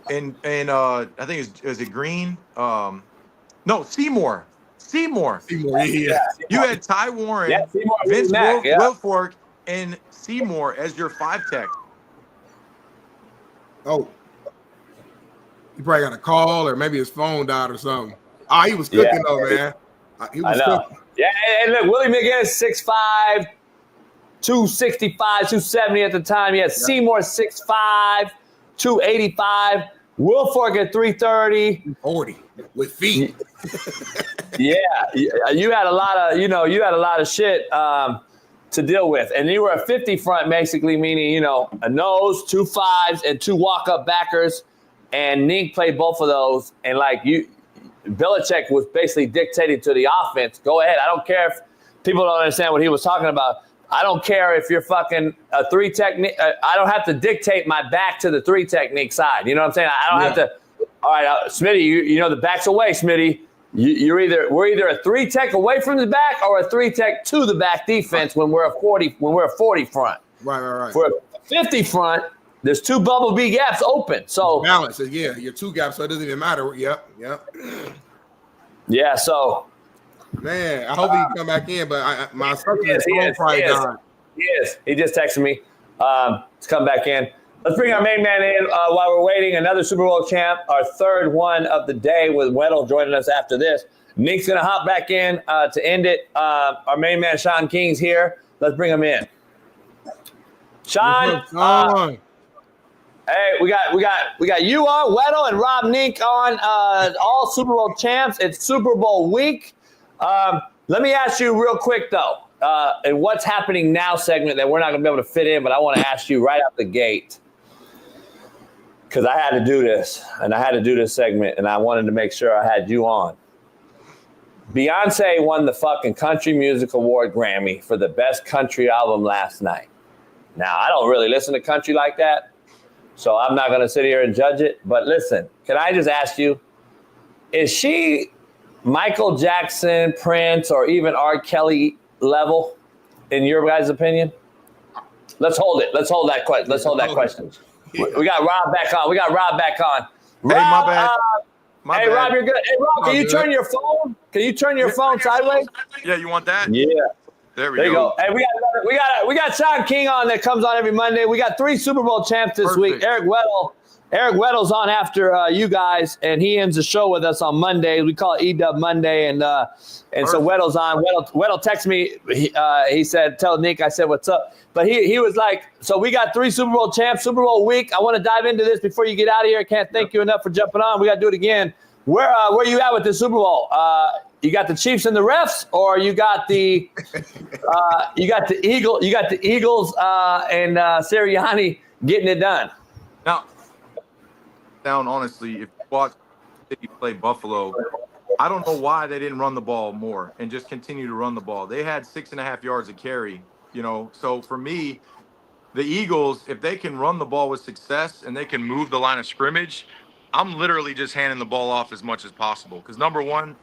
and I think is it Green? No, Seymour. Yeah. You had Ty Warren, Vince Wilfork, and Seymour as your 5 tech. Oh. He probably got a call, or maybe his phone died or something. Oh, he was cooking though, man. He was cooking. Yeah, and look, Willie McGinnis 6'5", 265, 270 at the time. He had Seymour 6'5", 285. Wilfork at 330. 40 with feet. Yeah, you had a lot of shit to deal with, and you were a 50 front, basically, meaning a nose, 2 5s, and 2 walk-up backers. And Nink played both of those, and Belichick was basically dictating to the offense. Go ahead. I don't care if people don't understand what he was talking about. I don't care if you're fucking a 3 technique. I don't have to dictate my back to the 3 technique side. You know what I'm saying? I don't have to. All right, Smitty, the back's away, Smitty. We're either a 3 tech away from the back or a 3 tech to the back defense when we're a 40 front. Right. For a 50 front, there's 2 bubble B gaps open. So balance is your 2 gaps, so it doesn't even matter. Yep. Yeah, so man, I hope he can come back in, but my assumption is probably died. He is. He just texted me. Let's come back in. Let's bring our main man in while we're waiting. Another Super Bowl champ, our third one of the day with Weddle joining us after this. Nick's going to hop back in to end it. Our main man, Shaun King's here. Let's bring him in. Shaun, hey, we got you on, Weddle and Rob Nink on, all Super Bowl champs. It's Super Bowl week. Let me ask you real quick, though, in what's happening now segment that we're not going to be able to fit in, but I want to ask you right out the gate, because I had to do this, and I had to do this segment, and I wanted to make sure I had you on. Beyonce won the fucking Country Music Award Grammy for the best country album last night. Now, I don't really listen to country like that, so I'm not going to sit here and judge it. But listen, can I just ask you, is she Michael Jackson, Prince, or even R. Kelly level, in your guys' opinion? Let's hold it. Let's hold that question. We got Rob back on. Rob, Hey, my bad. Hey, Rob, you're good. Hey, Rob, can you turn your phone? Can you turn your phone sideways? Yeah, you want that? Yeah. There you go. Hey, we got Shaun King on that comes on every Monday. We got 3 Super Bowl champs this week. Eric Weddle's on after you guys, and he ends the show with us on Monday. We call it E-Dub Monday, and so Weddle's on. Weddle texted me. He said, "Tell Nick I said what's up." But he was like, "So we got 3 Super Bowl champs, Super Bowl week. I want to dive into this before you get out of here. I can't thank you enough for jumping on. We got to do it again. Where you at with the Super Bowl? You got the Chiefs and the refs, or you got the Eagles and Sirianni getting it done?" Down honestly, if you watch City play Buffalo, I don't know why they didn't run the ball more and just continue to run the ball. They had 6.5 yards of carry, So for me, the Eagles, if they can run the ball with success and they can move the line of scrimmage, I'm literally just handing the ball off as much as possible. Because number one,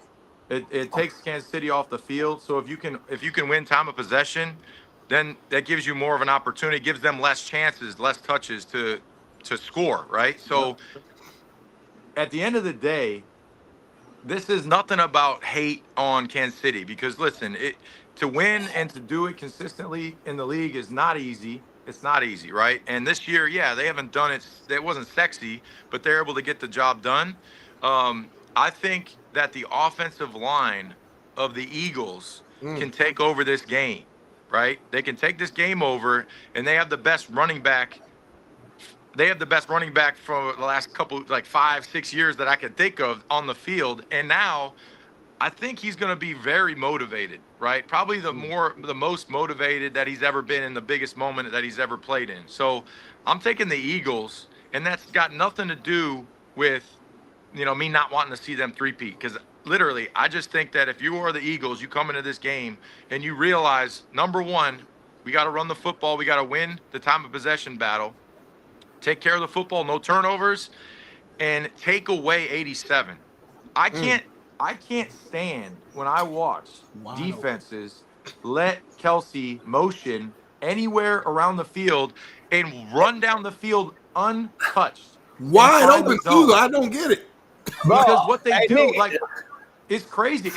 it takes Kansas City off the field. So if you can win time of possession, then that gives you more of an opportunity, gives them less chances, less touches to score, right? So at the end of the day, this is nothing about hate on Kansas City, because listen, to win and to do it consistently in the league is not easy. It's not easy, right? And this year, yeah, they haven't done it. It wasn't sexy, but they're able to get the job done. I think that the offensive line of the Eagles can take over this game, right? They can take this game over, and they have the best running back. They have the best running back for the last couple, 5-6 years that I can think of on the field. And now I think he's going to be very motivated, right? Probably the most motivated that he's ever been in the biggest moment that he's ever played in. So I'm taking the Eagles, and that's got nothing to do with, me not wanting to see them three-peat. Because literally, I just think that if you are the Eagles, you come into this game and you realize, number one, we got to run the football. We got to win the time of possession battle. Take care of the football, no turnovers, and take away 87. I can't stand when I watch defenses let Kelsey motion anywhere around the field and run down the field untouched. Wide open too. I don't get it. Because what they do, it's crazy.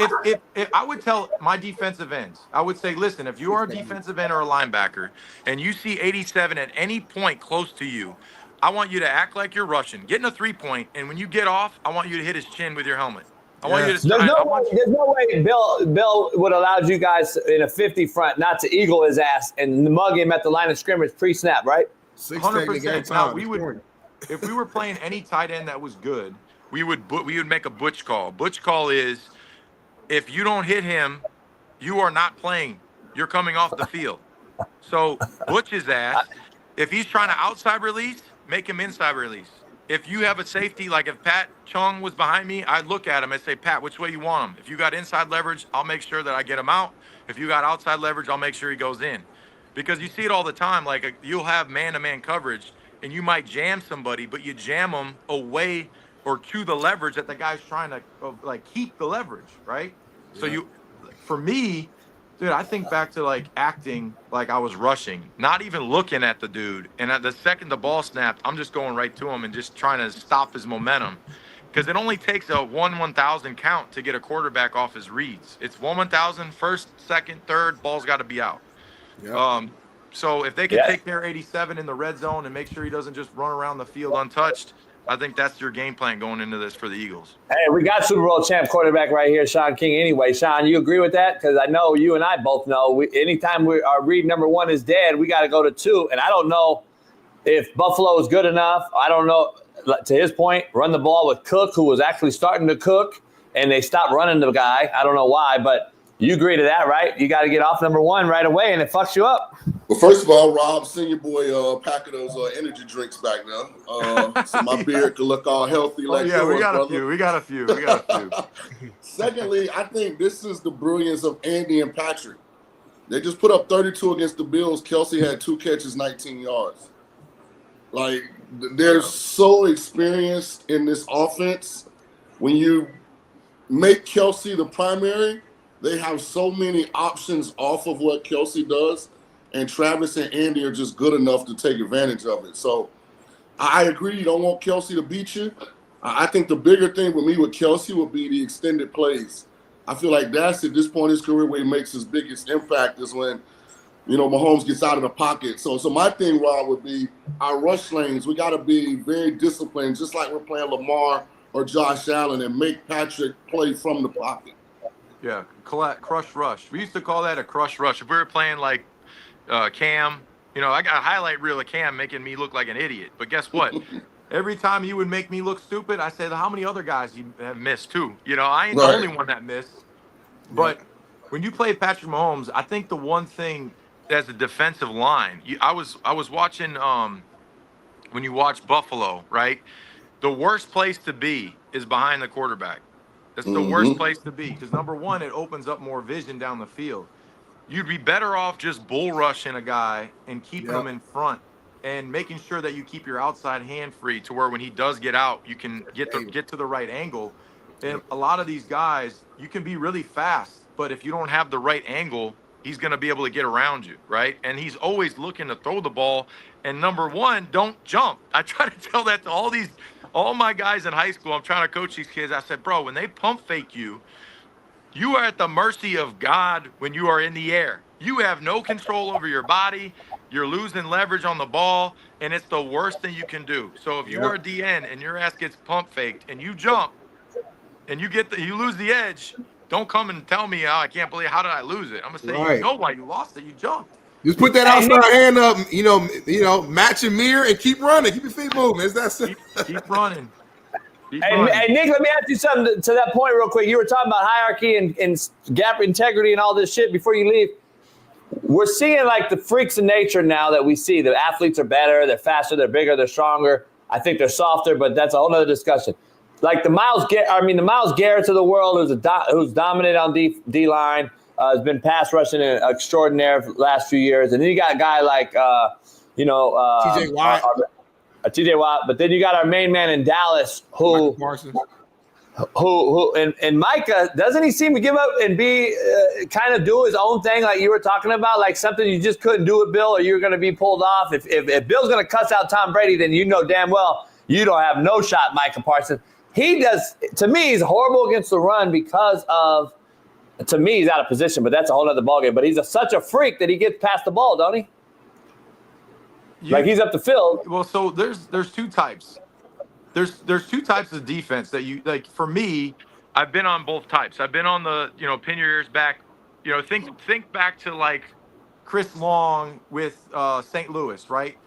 If I would tell my defensive ends, I would say, listen, if you are a defensive end or a linebacker and you see 87 at any point close to you, I want you to act like you're rushing, get in a 3-point, and when you get off, I want you to hit his chin with your helmet. I want you to. There's no way Bill would allow you guys in a 50 front not to eagle his ass and mug him at the line of scrimmage pre-snap, right? 100%. Now we would, if we were playing any tight end that was good, we would make a butch call. Butch call is, if you don't hit him, you are not playing. You're coming off the field. So butch his ass. If he's trying to outside release, make him inside release. If you have a safety, like if Pat Chung was behind me, I'd look at him and say, Pat, which way you want him? If you got inside leverage, I'll make sure that I get him out. If you got outside leverage, I'll make sure he goes in. Because you see it all the time. You'll have man-to-man coverage, and you might jam somebody, but you jam them away or to the leverage that the guy's trying to keep the leverage, right? Yeah. So for me, dude, I think back to acting like I was rushing, not even looking at the dude. And at the second the ball snapped, I'm just going right to him and just trying to stop his momentum. Because it only takes a 1/1000 count to get a quarterback off his reads. It's 1/1000, first, second, third, ball's got to be out. Yep. So if they can take their 87 in the red zone and make sure he doesn't just run around the field untouched, I think that's your game plan going into this for the Eagles. Hey, we got Super Bowl champ quarterback right here, Shaun King. Anyway, Shaun, you agree with that? Because I know you and I both know anytime our read number 1 is dead, we got to go to 2. And I don't know if Buffalo is good enough. I don't know. To his point, run the ball with Cook, who was actually starting to cook, and they stopped running the guy. I don't know why, but you agree to that, right? You got to get off number 1 right away, and it fucks you up. Well, first of all, Rob, send your boy pack of those energy drinks back now, so my beard can look all healthy like yours, we got brother. We got a few. Secondly, I think this is the brilliance of Andy and Patrick. They just put up 32 against the Bills. Kelsey had 2 catches, 19 yards. Like, they're so experienced in this offense. When you make Kelsey the primary, they have so many options off of what Kelsey does, and Travis and Andy are just good enough to take advantage of it. So I agree, you don't want Kelsey to beat you. I think the bigger thing with me with Kelsey would be the extended plays. I feel like that's at this point in his career where he makes his biggest impact is when, Mahomes gets out of the pocket. So my thing, Rob, would be our rush lanes. We got to be very disciplined, just like we're playing Lamar or Josh Allen, and make Patrick play from the pocket. Yeah, crush rush. We used to call that a crush rush. If we were playing like Cam, I got a highlight reel of Cam making me look like an idiot. But guess what? Every time you would make me look stupid, I said, how many other guys you have missed too? I ain't the only one that missed. But when you play Patrick Mahomes, I think the one thing as a defensive line, I was watching when you watch Buffalo, right? The worst place to be is behind the quarterback. That's the worst place to be because, number one, it opens up more vision down the field. You'd be better off just bull rushing a guy and keeping him in front and making sure that you keep your outside hand free to where when he does get out, you can get to the right angle. And a lot of these guys, you can be really fast, but if you don't have the right angle, he's going to be able to get around you, right? And he's always looking to throw the ball. And number one, don't jump. I try to tell that to all my guys in high school. I'm trying to coach these kids. I said, bro, when they pump fake you, you are at the mercy of God when you are in the air. You have no control over your body. You're losing leverage on the ball, and it's the worst thing you can do. So if you are a DN and your ass gets pump faked and you jump and you lose the edge, don't come and tell me, I can't believe, how did I lose it? I'm going to say, you know why you lost it. You jumped. Just put that outside hand up, match and mirror, and keep running. Keep your feet moving. Keep running. Hey, Nick, let me ask you something to that point real quick. You were talking about hierarchy and gap integrity and all this shit before you leave. We're seeing like the freaks of nature now that we see. The athletes are better, they're faster, they're bigger, they're stronger. I think they're softer, but that's a whole other discussion. Like the Myles Garretts of the world, who's dominant on D-line, has been pass rushing extraordinaire for the last few years. And then you got a guy like, TJ Watt. TJ Watt, but then you got our main man in Dallas, who and Micah, doesn't he seem to give up and be kind of do his own thing like you were talking about, like something you just couldn't do with Bill or you're going to be pulled off. If Bill's going to cuss out Tom Brady, then you know damn well you don't have no shot, Micah Parsons. He does, to me, he's horrible against the run because of, to me, he's out of position, but that's a whole other ballgame. But he's such a freak that he gets past the ball, don't he? Like he's up the field. Well, so there's two types. There's two types of defense that you like. For me, I've been on both types. I've been on the pin your ears back. Think back to like Chris Long with St. Louis, right?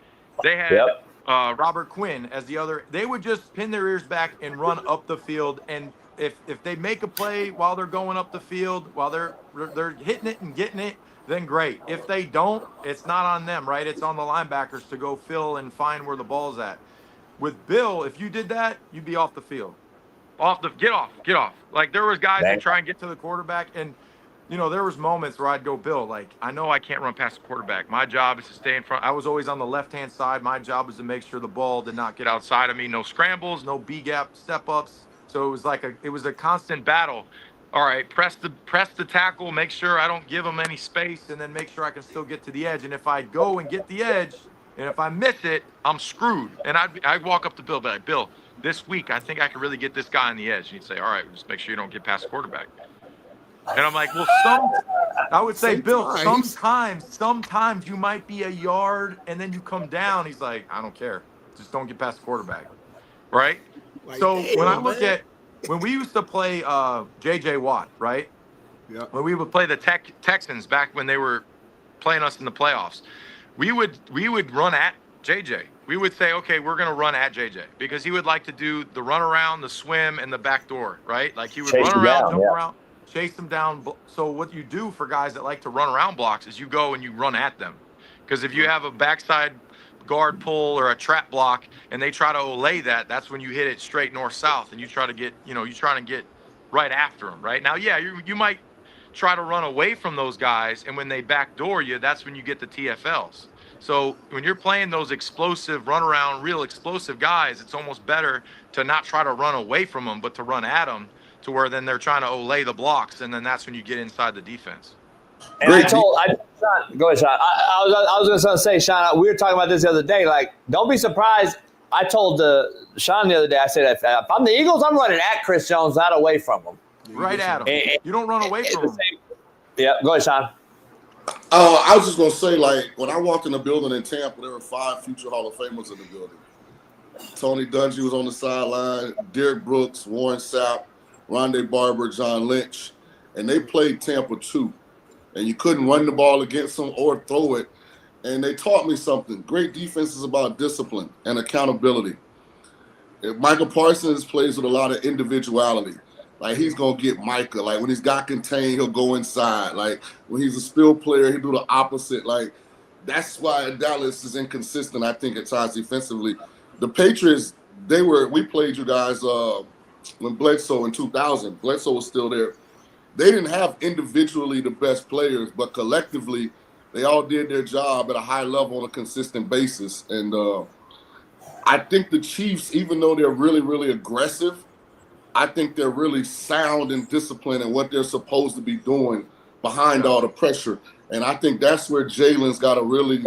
They had Robert Quinn as the other. They would just pin their ears back and run up the field. And if they make a play while they're going up the field, while they're hitting it and getting it, then great. If they don't, it's not on them, right? It's on the linebackers to go fill and find where the ball's at. With Bill, if you did that, you'd be off the field. Get off. Like there was guys that try and get to the quarterback, and there was moments where I'd go, Bill, like I know I can't run past the quarterback. My job is to stay in front. I was always on the left-hand side. My job was to make sure the ball did not get outside of me. No scrambles, no B-gap step-ups. So it was a constant battle. All right, press the tackle, make sure I don't give them any space, and then make sure I can still get to the edge. And if I go and get the edge, and if I miss it, I'm screwed. And I'd walk up to Bill, be like, Bill, this week I think I can really get this guy on the edge. And he'd say, all right, just make sure you don't get past the quarterback. And I'm like, well, I would say, Bill, Sometimes. sometimes you might be a yard and then you come down. He's like, I don't care. Just don't get past the quarterback. Right? Like, So when I damn, look man. at when we used to play JJ Watt, right? Yeah. When we would play the Texans back when they were playing us in the playoffs, we would run at JJ. We would say, okay, we're going to run at JJ because he would like to do the run around, the swim, and the back door, right? Like he would Chase run him around, down, jump yeah. around, chase them down. So what you do for guys that like to run around blocks is you go and you run at them. Because if you have a backside guard pull or a trap block and they try to olay that, that's when you hit it straight north-south and you try to get, you're trying to get right after them, right? Now, yeah, you might try to run away from those guys, and when they backdoor you, that's when you get the TFLs. So when you're playing those explosive runaround, real explosive guys, it's almost better to not try to run away from them, but to run at them to where then they're trying to olay the blocks, and then that's when you get inside the defense. And Sean, go ahead, Shaun. I was going to say, Shaun, we were talking about this the other day. Like, don't be surprised. I told Shaun the other day, I said, if I'm the Eagles, I'm running at Chris Jones, not away from him. Right at him. You don't run away from him. Yeah, go ahead, Shaun. I was just going to say, like, when I walked in the building in Tampa, there were 5 future Hall of Famers in the building. Tony Dungy was on the sideline, Derek Brooks, Warren Sapp, Rondé Barber, John Lynch, and they played Tampa 2. And you couldn't run the ball against them or throw it. And they taught me something. Great defense is about discipline and accountability. If Michael Parsons plays with a lot of individuality, like he's going to get Micah. Like when he's got contained, he'll go inside. Like when he's a spill player, he'll do the opposite. Like that's why Dallas is inconsistent, I think, at times defensively. The Patriots, we played you guys when Bledsoe in 2000. Bledsoe was still there. They didn't have individually the best players, but collectively, they all did their job at a high level on a consistent basis. And I think the Chiefs, even though they're really, really aggressive, I think they're really sound and disciplined in what they're supposed to be doing behind all the pressure. And I think that's where Jalen's got to really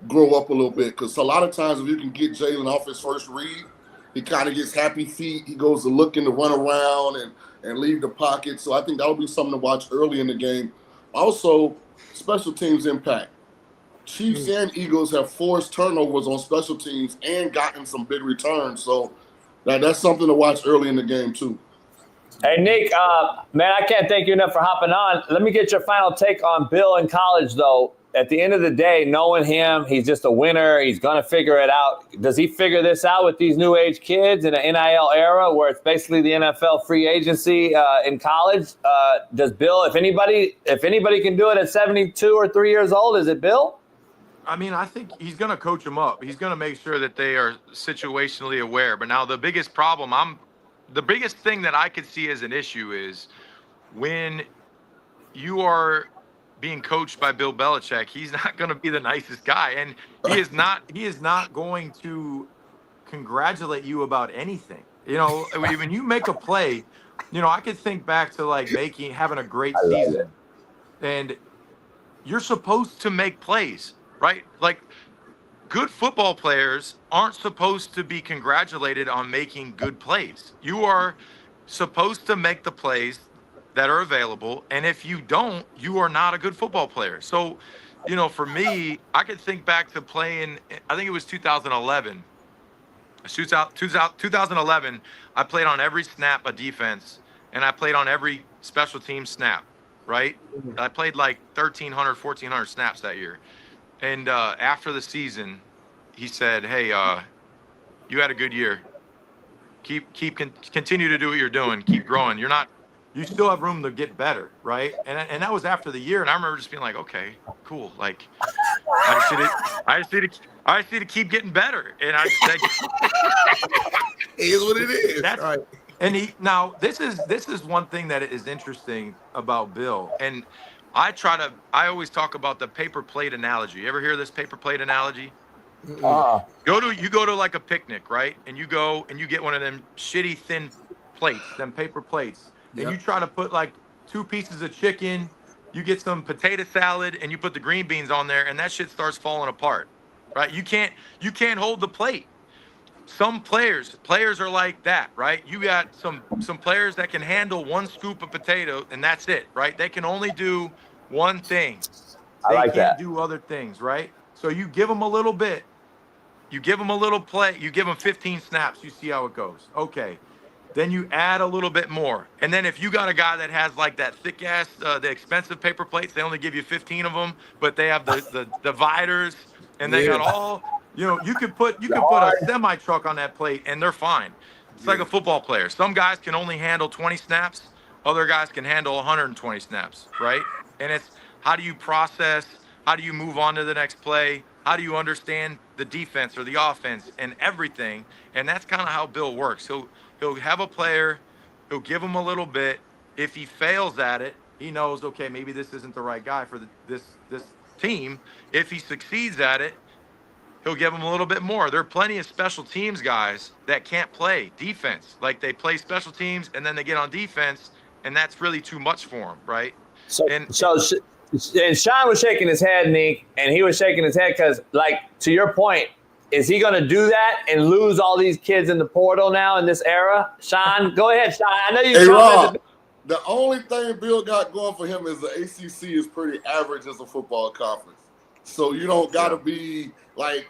grow up a little bit. Because a lot of times if you can get Jalen off his first read, he kind of gets happy feet. He goes to looking to run around and leave the pocket. So I think that'll be something to watch early in the game. Also, special teams impact. Chiefs and Eagles have forced turnovers on special teams and gotten some big returns. So that's something to watch early in the game, too. Hey, Nick, man, I can't thank you enough for hopping on. Let me get your final take on Bill in college, though. At the end of the day, knowing him, he's just a winner. He's going to figure it out. Does he figure this out with these new age kids in an NIL era where it's basically the NFL free agency in college? Does Bill, if anybody can do it at 72 or 3 years old, is it Bill? I mean, I think he's going to coach them up. He's going to make sure that they are situationally aware. But now the biggest thing that I could see as an issue is when you are being coached by Bill Belichick, he's not going to be the nicest guy. And he is not going to congratulate you about anything. When you make a play, I could think back to like having a great season. And you're supposed to make plays, right? Like good football players aren't supposed to be congratulated on making good plays. You are supposed to make the plays that are available, and if you don't, you are not a good football player. So, for me, I could think back to playing, I think it was 2011. 2011, I played on every snap of defense, and I played on every special team snap, right? I played like 1,300, 1,400 snaps that year. And after the season, he said, hey, you had a good year. Continue to do what you're doing. Keep growing. You still have room to get better, right? And that was after the year, and I remember just being like, okay, cool. Like, I just need to keep getting better. And it is what it is. That's right. And this is one thing that is interesting about Bill. And I always talk about the paper plate analogy. You ever hear this paper plate analogy? You go to like a picnic, right? And you go and you get one of them shitty thin plates, them paper plates. And you try to put like 2 pieces of chicken, you get some potato salad, and you put the green beans on there, and that shit starts falling apart, right? You can't hold the plate. Some players are like that, right? You got some players that can handle 1 scoop of potato, and that's it, right? They can only do one thing. I They like can't that. do other things, right? So you give them a little bit. You give them a little play. You give them 15 snaps. You see how it goes. Okay. Then you add a little bit more. And then if you got a guy that has like that thick ass, the expensive paper plates, they only give you 15 of them, but they have the dividers and they got all, you could put a semi truck on that plate and they're fine. It's like a football player. Some guys can only handle 20 snaps. Other guys can handle 120 snaps, right? And it's how do you process? How do you move on to the next play? How do you understand the defense or the offense and everything? And that's kind of how Bill works. He'll have a player, he'll give him a little bit. If he fails at it, he knows, okay, maybe this isn't the right guy for this team. If he succeeds at it, he'll give him a little bit more. There are plenty of special teams guys that can't play defense. Like they play special teams and then they get on defense, and that's really too much for them, right? And Shaun was shaking his head, Nick, and he was shaking his head because, like, to your point, is he going to do that and lose all these kids in the portal now in this era? Shaun, go ahead, Shaun. I know you. Hey, Rob, the only thing Bill got going for him is the ACC is pretty average as a football conference. So you don't got to be like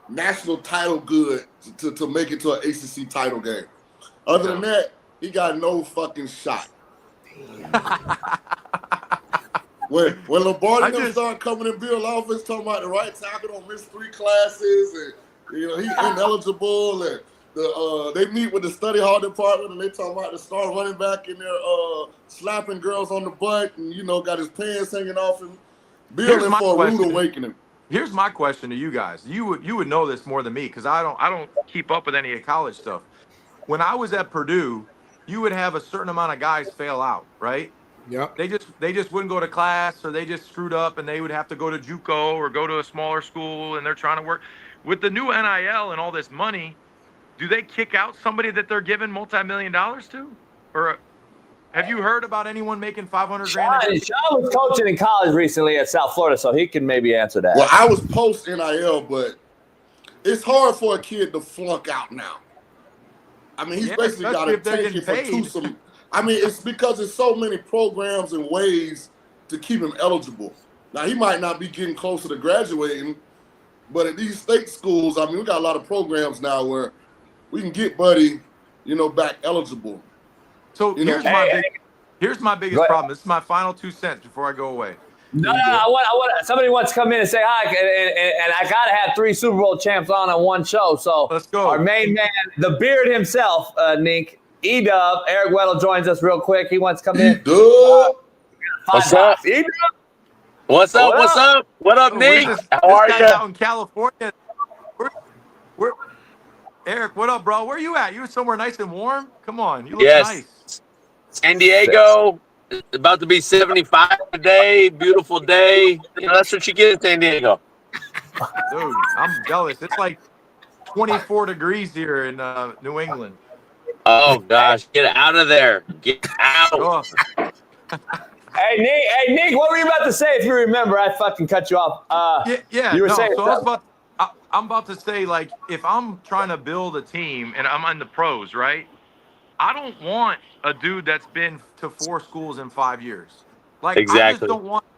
national title good to make it to an ACC title game. Other than that, he got no fucking shot. When Lombardi started coming in Bill's office talking about the right tackle don't miss 3 classes and he's ineligible and they meet with the study hall department and they talk about the star running back in there slapping girls on the butt and got his pants hanging off him. Bill in for a rude awakening. Here's my question to you guys. You would know this more than me because I don't keep up with any of college stuff. When I was at Purdue, you would have a certain amount of guys fail out, right? Yeah. They just wouldn't go to class or they just screwed up and they would have to go to JUCO or go to a smaller school and they're trying to work. With the new NIL and all this money, do they kick out somebody that they're giving multi-million-dollars to? Or have you heard about anyone making $500 grand? Shaun was coaching in college recently at South Florida, so he can maybe answer that. Well, I was post NIL, but it's hard for a kid to flunk out now. I mean, he's basically got to take it for twosome. I mean, it's because there's so many programs and ways to keep him eligible. Now, he might not be getting closer to graduating, but at these state schools, I mean, we got a lot of programs now where we can get Buddy, back eligible. So here's my biggest problem. This is my final 2 cents before I go away. No, I want somebody wants to come in and say hi, and I gotta have 3 Super Bowl champs on one show. So let's go. Our main man, the beard himself, Nick E-Dub, Eric Weddle joins us real quick. He wants to come in. What's up? E-Dub? What's up? What up, Nick? How are you? Out in California. We're Eric, what up, bro? Where you at? You somewhere nice and warm? Come on, you look nice. San Diego, about to be 75 today. Beautiful day. That's what you get in San Diego. Dude, I'm jealous. It's like 24 degrees here in New England. Oh gosh, get out of there! Get out! Hey Nick, what were you about to say? If you remember, I fucking cut you off. You were saying. So I'm about to say, like, if I'm trying to build a team and I'm in the pros, right? I don't want a dude that's been to 4 schools in 5 years. Like, exactly.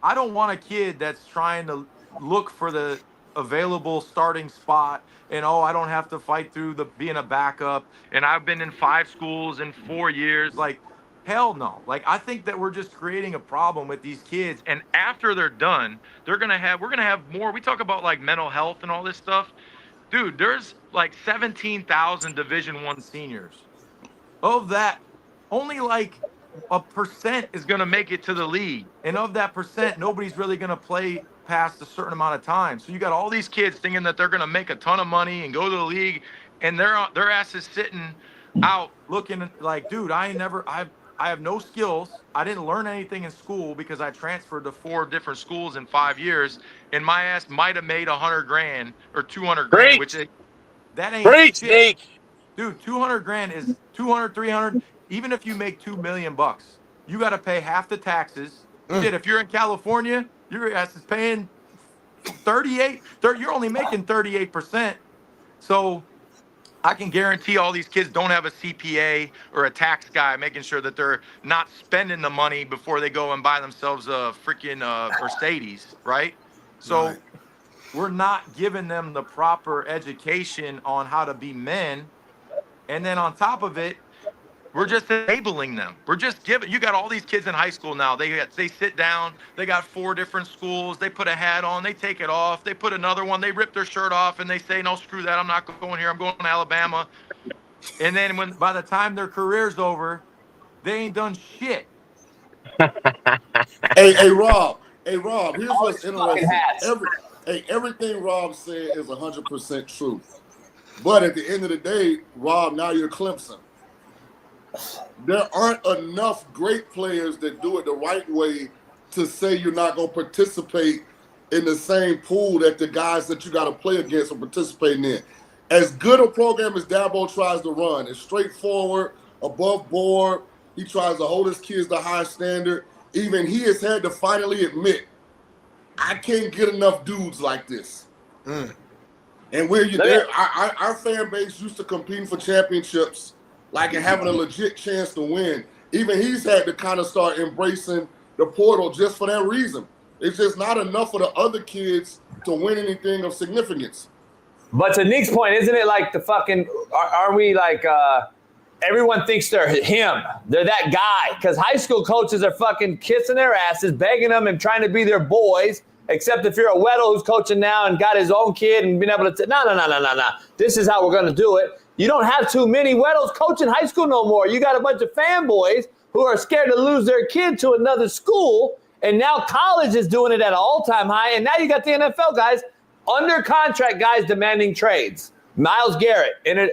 I don't want a kid that's trying to look for the available starting spot and I don't have to fight through being a backup and I've been in 5 schools in 4 years. Like, hell no. Like, I think that we're just creating a problem with these kids, and after they're done, we're gonna have more. We talk about like mental health and all this stuff. Dude, there's like 17,000 Division I seniors. Of that, only like a percent is gonna make it to the league, and of that percent, nobody's really gonna play past a certain amount of time. So you got all these kids thinking that they're going to make a ton of money and go to the league, and their ass is sitting out looking like, dude, I have no skills. I didn't learn anything in school because I transferred to 4 different schools in 5 years, and my ass might have made $100 grand or $200 grand, which that ain't shit. Dude, $200 grand is 200, 300. Even if you make $2 million, you got to pay half the taxes. Shit, if you're in California, your ass is paying 38. You're only making 38%. So I can guarantee all these kids don't have a CPA or a tax guy making sure that they're not spending the money before they go and buy themselves a freaking Mercedes, right? So we're not giving them the proper education on how to be men. And then on top of it, we're just enabling them. We're just giving. You got all these kids in high school now. They sit down. They got 4 different schools. They put a hat on. They take it off. They put another one. They rip their shirt off and they say, "No, screw that. I'm not going here. I'm going to Alabama." And then by the time their career's over, they ain't done shit. Hey, Rob. Here's what's interesting. Everything Rob said is 100% true. But at the end of the day, Rob, now you're Clemson. There aren't enough great players that do it the right way to say you're not going to participate in the same pool that the guys that you got to play against are participating in. As good a program as Dabo tries to run, it's straightforward, above board. He tries to hold his kids to high standard. Even he has had to finally admit, I can't get enough dudes like this. And where you there, our fan base used to competing for championships, like and having a legit chance to win. Even he's had to kind of start embracing the portal just for that reason. It's just not enough for the other kids to win anything of significance. But to Nick's point, isn't it like the fucking, are we like, everyone thinks they're him. They're that guy. Because high school coaches are fucking kissing their asses, begging them and trying to be their boys. Except if you're a Weddle who's coaching now and got his own kid and been able to no. This is how we're going to do it. You don't have too many Weddles coaching high school no more. You got a bunch of fanboys who are scared to lose their kid to another school. And now college is doing it at an all-time high. And now you got the NFL guys, under contract guys demanding trades. Myles Garrett entered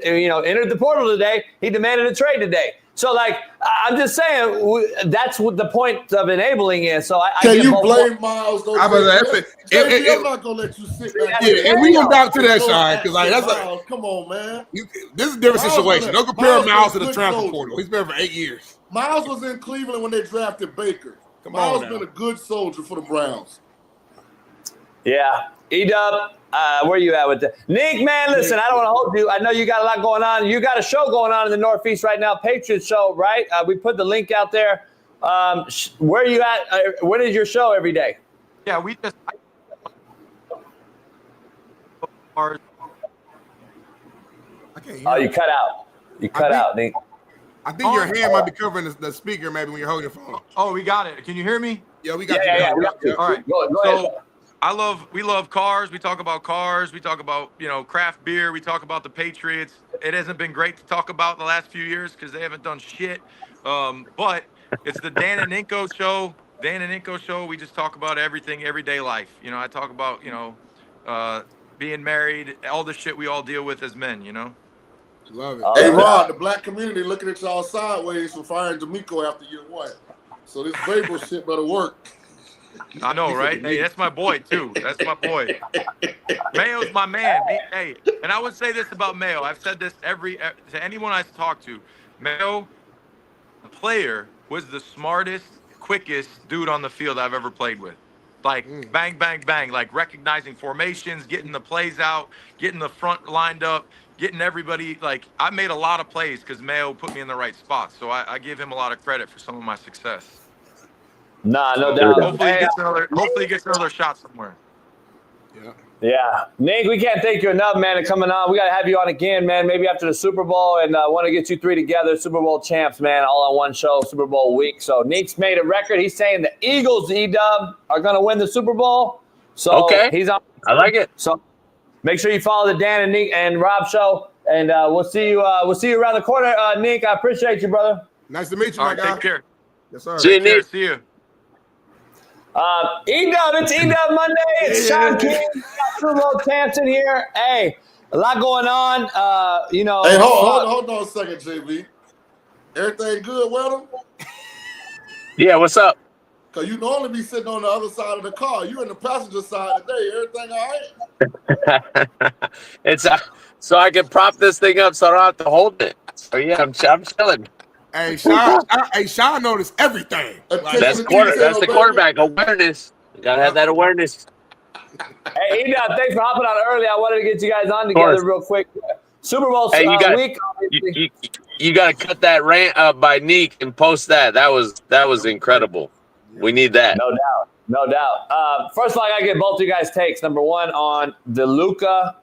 the portal today. He demanded a trade today. So, like, I'm just saying that's what the point of enabling is. So, Can you blame Myles? I'm not gonna let you sit back. Yeah, and we gonna back to that, Shaun, because like that's Myles, come on, man. This is a different situation. Don't compare Myles to the transfer portal. He's been for 8 years. Myles was in Cleveland when they drafted Baker. Myles been a good soldier for the Browns. Yeah, E-Dub. Where you at with that? Nick, man, listen, I don't want to hold you. I know you got a lot going on. You got a show going on in the Northeast right now, Patriots show, right? We put the link out there. Where are you at? When is your show every day? Yeah, we just. Oh, you cut out. You cut out, Nick. I think your hand might be covering the speaker maybe when you're holding your phone. Oh, we got it. Can you hear me? Yeah, we got you. Yeah, we got you. All right. Go ahead. We love cars. We talk about cars. We talk about, craft beer. We talk about the Patriots. It hasn't been great to talk about the last few years because they haven't done shit. But it's the Dan and Inco show. Dan and Inco show. We just talk about everything, everyday life. I talk about, being married, all the shit we all deal with as men, Love it. Hey, Rod, the black community looking at y'all sideways for firing D'Amico after year 1. So this Vrabel shit better work. I know, right? Hey, that's my boy, too. That's my boy. Mayo's my man. Hey, and I would say this about Mayo. I've said this to anyone I've talked to. Mayo, the player, was the smartest, quickest dude on the field I've ever played with. Like, bang, bang, bang. Like, recognizing formations, getting the plays out, getting the front lined up, getting everybody. Like, I made a lot of plays because Mayo put me in the right spot. So I give him a lot of credit for some of my success. Nah, no doubt. Hopefully he gets another shot somewhere. Yeah. Nick, we can't thank you enough, man, for coming on. We got to have you on again, man, maybe after the Super Bowl, and want to get you 3 together, Super Bowl champs, man, all on one show, Super Bowl week. So Nick's made a record. He's saying the Eagles, E-Dub, are going to win the Super Bowl. So he's on. I like it. So make sure you follow the Dan and Nick and Rob show, and we'll see you around the corner. Nick, I appreciate you, brother. Nice to meet you, All my right, guy. take care. Yes, sir. See you, Nick. See you. E-Dub, it's E-Dub Monday. It's Shaun King. We got Super Bowl champs in here. Hey, a lot going on. Hey, hold on a second, JB. Everything good, Weddle? Yeah, what's up? Because you normally be sitting on the other side of the car. You in the passenger side today. Everything all right? It's so I can prop this thing up so I don't have to hold it. So yeah, I'm chilling. Hey, Shaun noticed everything. Like, that's the quarterback awareness. You gotta have that awareness. Hey, E-Dub, thanks for hopping on early. I wanted to get you guys on together real quick. Super Bowl week. You got to cut that rant up by Neek and post that. That was incredible. We need that. No doubt. First of all, I got to get both of you guys' takes. Number one on the Luka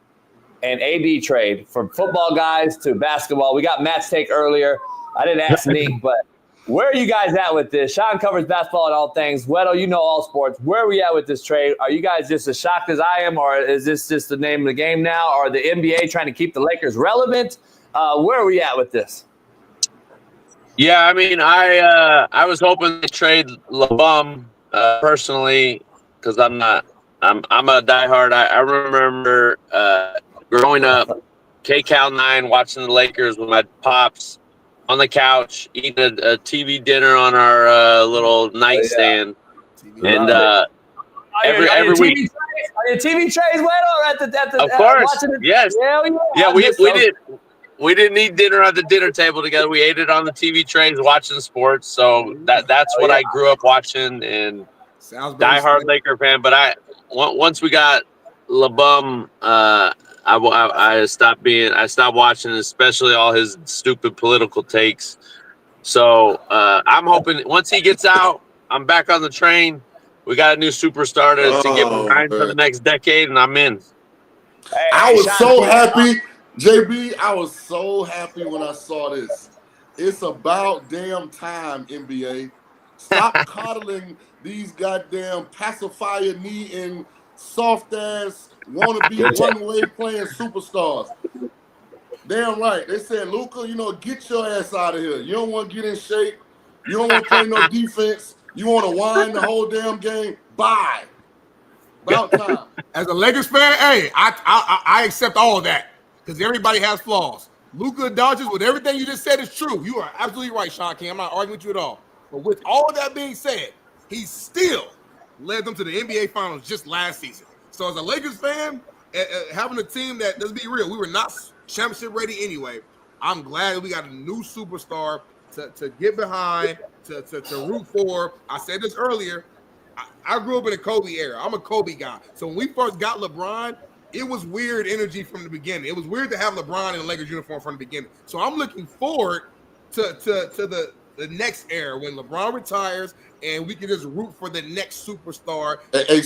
and AD trade, from football guys to basketball. We got Matt's take earlier. I didn't ask Neek, but where are you guys at with this? Shaun covers basketball and all things. Weddle, you know all sports. Where are we at with this trade? Are you guys just as shocked as I am, or is this just the name of the game now? Or the NBA trying to keep the Lakers relevant? Where are we at with this? Yeah, I mean, I was hoping to trade LeBum personally, because I'm a diehard. I remember growing up, KCal 9, watching the Lakers with my pops on the couch, eating a TV dinner on our little nightstand, and every week. Are your TV trays wet or at the? Of course, watching it? yes. Yeah, we didn't eat dinner at the dinner table together. We ate it on the TV trays, watching sports. So that's what I grew up watching, and diehard Laker fan. But once we got LeBum, I stopped watching, especially all his stupid political takes. So I'm hoping once he gets out, I'm back on the train. We got a new superstar to get behind for the next decade, and I'm in. Hey, I was so happy, JB. I was so happy when I saw this. It's about damn time, NBA. Stop coddling these goddamn pacifier knee-in, soft-ass, wanna-be one-way playing superstars. Damn right. They said, Luka, get your ass out of here. You don't want to get in shape. You don't want to play no defense. You want to whine the whole damn game. Bye. About time. As a Lakers fan, hey, I accept all of that because everybody has flaws. Luka Doncic, with everything you just said, is true. You are absolutely right, Shaun King. I'm not arguing with you at all. But with all of that being said, he still led them to the NBA Finals just last season. So as a Lakers fan, having a team that, let's be real, we were not championship ready anyway. I'm glad that we got a new superstar to get behind, to root for. I said this earlier. I grew up in a Kobe era. I'm a Kobe guy. So when we first got LeBron, it was weird energy from the beginning. It was weird to have LeBron in a Lakers uniform from the beginning. So I'm looking forward to the next era when LeBron retires and we can just root for the next superstar. Hey,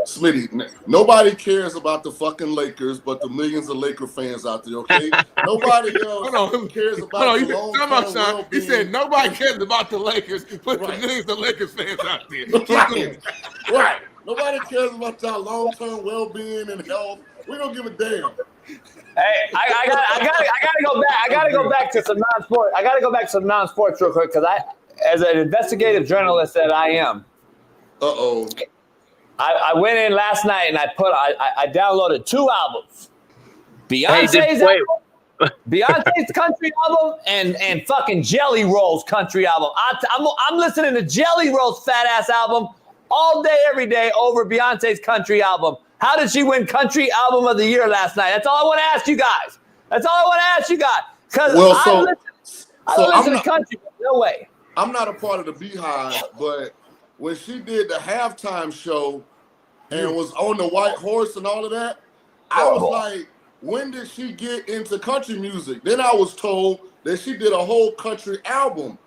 Smitty, nobody cares about the fucking Lakers but the millions of Laker fans out there, okay? Nobody else cares about the long-term well-being. He said nobody cares about the Lakers but the millions of Lakers fans out there. Right. Nobody cares about y'all long-term well-being and health. We don't give a damn. Hey, I gotta go back to some non-sport. I gotta go back to some non-sports real quick because as an investigative journalist that I am. I went in last night and I downloaded 2 albums. Beyonce's country album and fucking Jelly Roll's country album. I'm listening to Jelly Roll's fat ass album all day, every day over Beyonce's country album. How did she win country album of the year last night? That's all I want to ask you guys. Because I listen to country, but no way. I'm not a part of the Beehive, but when she did the halftime show and was on the white horse and all of that, I was like, when did she get into country music? Then I was told that she did a whole country album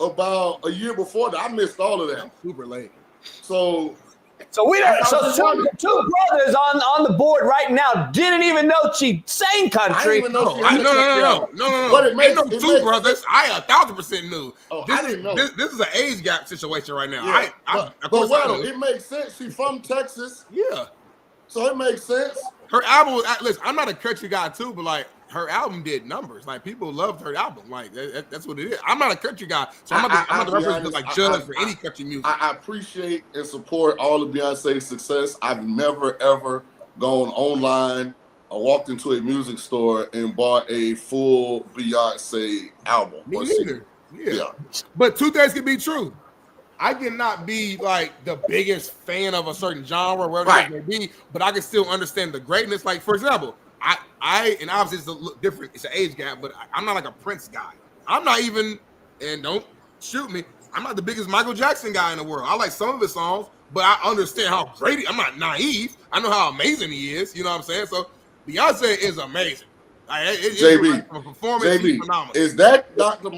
about a year before that. I missed all of that. Super late. So we don't. So two brothers on the board right now didn't even know she sang country. No. But it makes two brothers. I 1,000% knew. I didn't know. This is an age gap situation right now. Yeah. But it makes sense. She's from Texas. Yeah. So it makes sense. Her album. Listen, I'm not a country guy too, but like her album did numbers. Like people loved her album. Like that's what it is. I'm not a country guy, so I'm not the representative like judge for any country music. I appreciate and support all of Beyonce's success. I've never ever gone online or walked into a music store and bought a full Beyonce album. Me neither. Yeah. But 2 things can be true. I cannot be like the biggest fan of a certain genre, wherever it may be, but I can still understand the greatness. Like, for example, I and obviously it's a little different, it's an age gap, but I'm not like a Prince guy. I'm not even, and don't shoot me, I'm not the biggest Michael Jackson guy in the world. I like some of his songs, but I understand how great I'm not naive. I know how amazing he is, you know what I'm saying? So Beyonce is amazing. JB, from a performance, he's JB, phenomenal. is that not the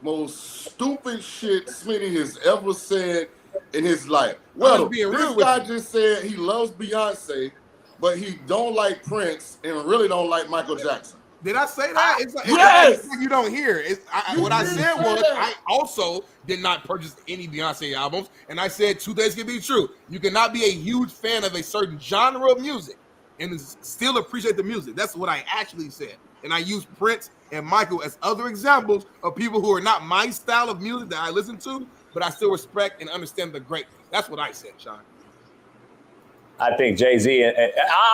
most stupid shit Smitty has ever said in his life? Well, this guy just said he loves Beyonce, but he don't like Prince and really don't like Michael Jackson. Did I say that? It's like, yes. You don't hear. What I said was I also did not purchase any Beyonce albums, and I said two things can be true. You cannot be a huge fan of a certain genre of music and still appreciate the music. That's what I actually said. And I used Prince and Michael as other examples of people who are not my style of music that I listen to, but I still respect and understand the greatness. That's what I said, Shaun. I think Jay-Z, I'm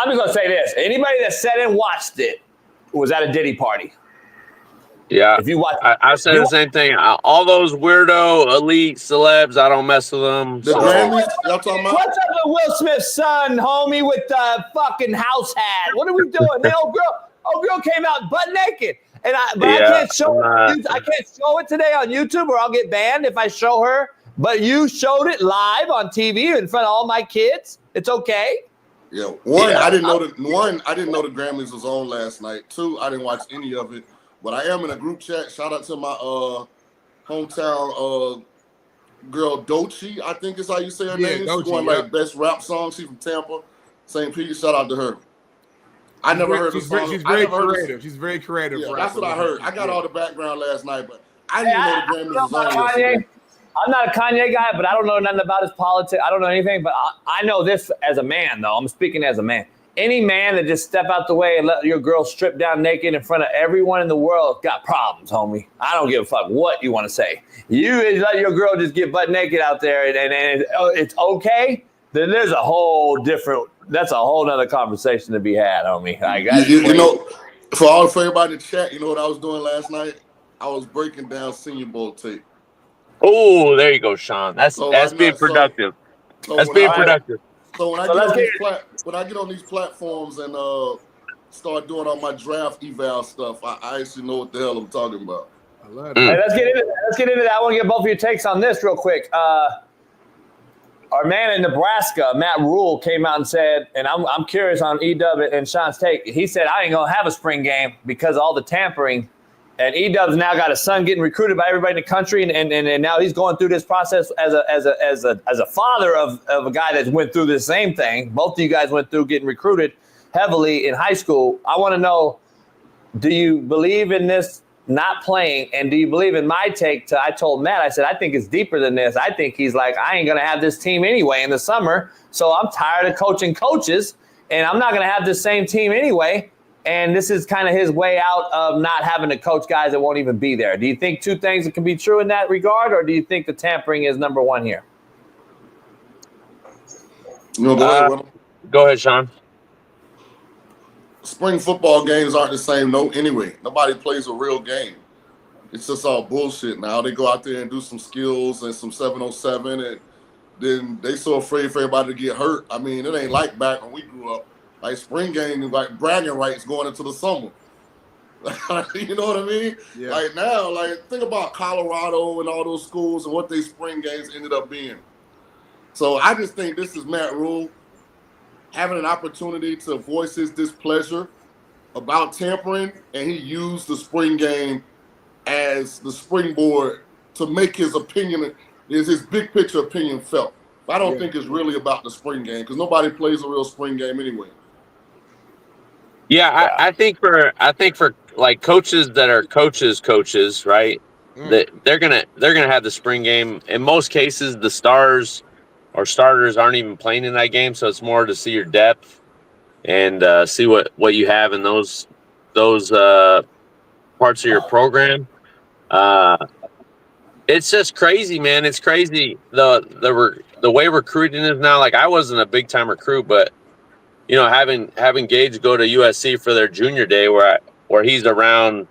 just going to say this. Anybody that sat and watched it was at a Diddy party. Yeah. If you watch, I said the same thing. All those weirdo elite celebs, I don't mess with them. The Grammys, y'all talking about? What's up with Will Smith's son, homie, with the fucking house hat? What are we doing? The old girl came out butt naked. I can't show it. I can't show it today on YouTube, or I'll get banned if I show her. But you showed it live on TV in front of all my kids. It's okay. Yeah. I didn't know the Grammys was on last night. Two, I didn't watch any of it. But I am in a group chat. Shout out to my hometown girl Doechii, I think is how you say her name. She's one like best rap song. She's from Tampa, St. Pete. Shout out to her. I never heard the song. She's very creative. She's very creative. Yeah, that's what I heard. I got all the background last night, but I didn't know the Grammys was on yesterday. I'm not a Kanye guy, but I don't know nothing about his politics. I don't know anything, but I know this as a man, though. I'm speaking as a man. Any man that just step out the way and let your girl strip down naked in front of everyone in the world got problems, homie. I don't give a fuck what you want to say. You let your girl just get butt naked out there and it's okay, then there's a whole different, that's a whole nother conversation to be had, homie. You know, for everybody in the chat, you know what I was doing last night? I was breaking down Senior Bowl tape. Oh, there you go, Shaun. That's being productive. That's being productive. So when I get on these platforms and start doing all my draft eval stuff, I actually know what the hell I'm talking about. I love it. Hey, let's get into that. I want to get both of your takes on this real quick. Our man in Nebraska, Matt Rule, came out and said, and I'm curious on E-Dub and Shaun's take. He said, I ain't gonna have a spring game because of all the tampering. And E-Dub's now got a son getting recruited by everybody in the country, and now he's going through this process as a father of a guy that went through the same thing. Both of you guys went through getting recruited heavily in high school. I want to know, do you believe in this not playing, and do you believe in my take? I told Matt, I said, I think it's deeper than this. I think he's like, I ain't going to have this team anyway in the summer, so I'm tired of coaching coaches, and I'm not going to have this same team anyway. And this is kind of his way out of not having to coach guys that won't even be there. Do you think two things that can be true in that regard, or do you think the tampering is number one here? Go ahead, Shaun. Spring football games aren't the same anyway. Nobody plays a real game. It's just all bullshit now. They go out there and do some skills and some 707, and then they so afraid for everybody to get hurt. I mean, it ain't like back when we grew up. Like spring game is like bragging rights going into the summer. You know what I mean? Yeah. Like now, think about Colorado and all those schools and what their spring games ended up being. So I just think this is Matt Rule having an opportunity to voice his displeasure about tampering, and he used the spring game as the springboard to make his opinion, his big picture opinion felt. I don't think it's really about the spring game because nobody plays a real spring game anyway. Yeah, I think for like coaches that are coaches, right? That they're gonna have the spring game. In most cases, the stars or starters aren't even playing in that game, so it's more to see your depth and see what you have in those parts of your program. It's just crazy, man. It's crazy the way recruiting is now. Like I wasn't a big time recruit, but you know, having Gage go to USC for their junior day, where he's around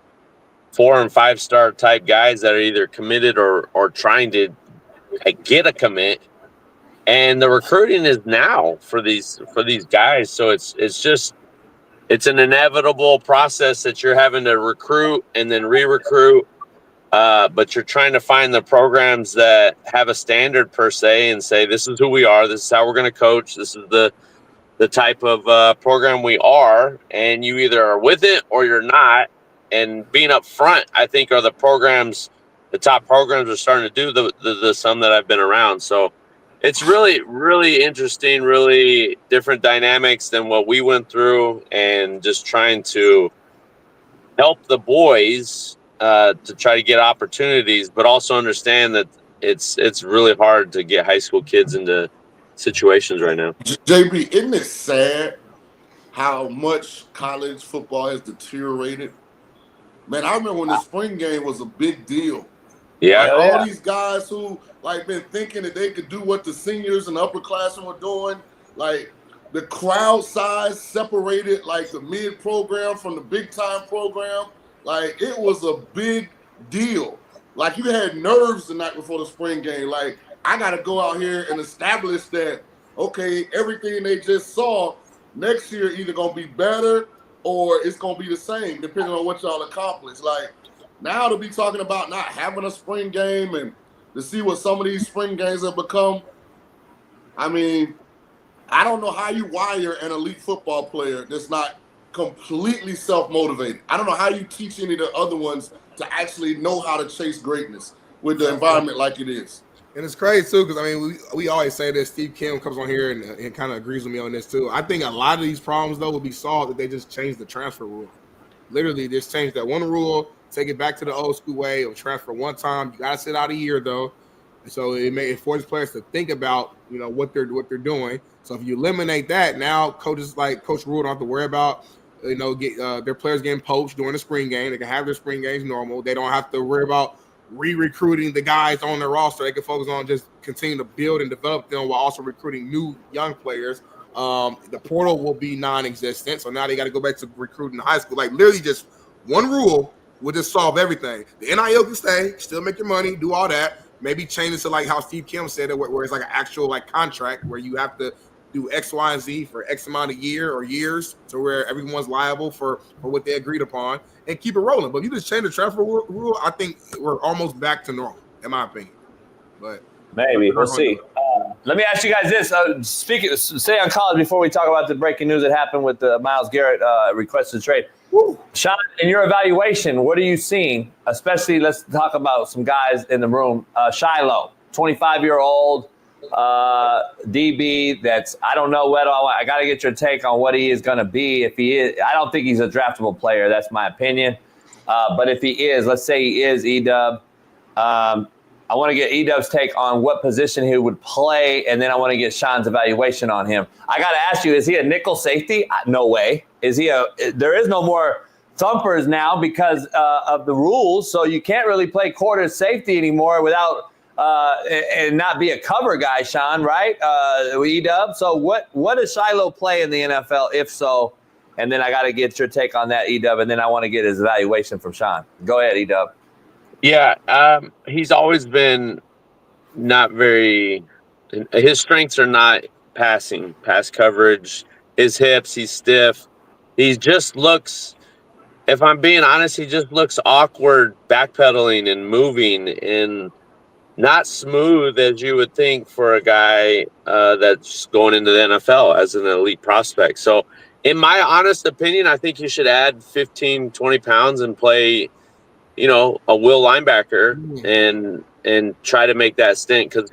4 and 5 star type guys that are either committed or trying to get a commit, and the recruiting is now for these guys. So it's an inevitable process that you're having to recruit and then re-recruit. But you're trying to find the programs that have a standard per se and say, this is who we are. This is how we're going to coach. This is the the type of program we are, and you either are with it or you're not. And being up front, I think, are the top programs are starting to do the some that I've been around. So it's really, really interesting, really different dynamics than what we went through, and just trying to help the boys to try to get opportunities, but also understand that it's really hard to get high school kids into situations right now. JB, isn't it sad how much college football has deteriorated? Man, I remember when the spring game was a big deal. Yeah. Like, all these guys who like been thinking that they could do what the seniors and the upperclassmen were doing, like the crowd size separated like the mid program from the big time program. Like it was a big deal. Like you had nerves the night before the spring game. Like I got to go out here and establish that, okay, everything they just saw next year either going to be better or it's going to be the same, depending on what y'all accomplish. Like, now to be talking about not having a spring game and to see what some of these spring games have become, I mean, I don't know how you wire an elite football player that's not completely self-motivated. I don't know how you teach any of the other ones to actually know how to chase greatness with the environment like it is. And it's crazy too, because I mean, we always say this. Steve Kim comes on here and kind of agrees with me on this too. I think a lot of these problems though would be solved if they just change the transfer rule. Literally, just change that one rule, take it back to the old school way of transfer one time. You gotta sit out a year though, so it forces players to think about what they're doing. So if you eliminate that, now coaches like Coach Rule don't have to worry about get their players getting poached during the spring game. They can have their spring games normal. They don't have to worry about re-recruiting the guys on their roster. They can focus on just continue to build and develop them while also recruiting new young players. The portal will be non-existent, so now they got to go back to recruiting high school. Like literally, just one rule will just solve everything. The NIL can stay, still make your money, do all that. Maybe change it to like how Steve Kim said it, where it's like an actual like contract where you have to do X, Y, and Z for X amount of year or years, to where everyone's liable for what they agreed upon, and keep it rolling. But if you just change the transfer rule, I think we're almost back to normal, in my opinion. But maybe we'll see. Let me ask you guys this: stay on college before we talk about the breaking news that happened with the Myles Garrett requested trade. Shaun, in your evaluation, what are you seeing? Especially, let's talk about some guys in the room. Shiloh, 25-year-old DB. I don't know what I got to get your take on what he is going to be. If he is, I don't think he's a draftable player. That's my opinion. But if he is, let's say he is E-Dub. I want to get E-Dub's take on what position he would play, and then I want to get Shaun's evaluation on him. I got to ask you, is he a nickel safety? No way. There is no more thumpers now because of the rules, so you can't really play quarter safety anymore without and not be a cover guy, Shaun, right? E-Dub. So what does Shiloh play in the NFL, if so? And then I got to get your take on that, E-Dub, and then I want to get his evaluation from Shaun. Go ahead, E-Dub. Yeah, he's always been not very – his strengths are not passing, pass coverage, his hips, he's stiff. He just looks – if I'm being honest, he just looks awkward backpedaling and moving and not smooth as you would think for a guy that's going into the NFL as an elite prospect. So in my honest opinion, I think you should add 15, 20 pounds and play – a will linebacker and try to make that stint, because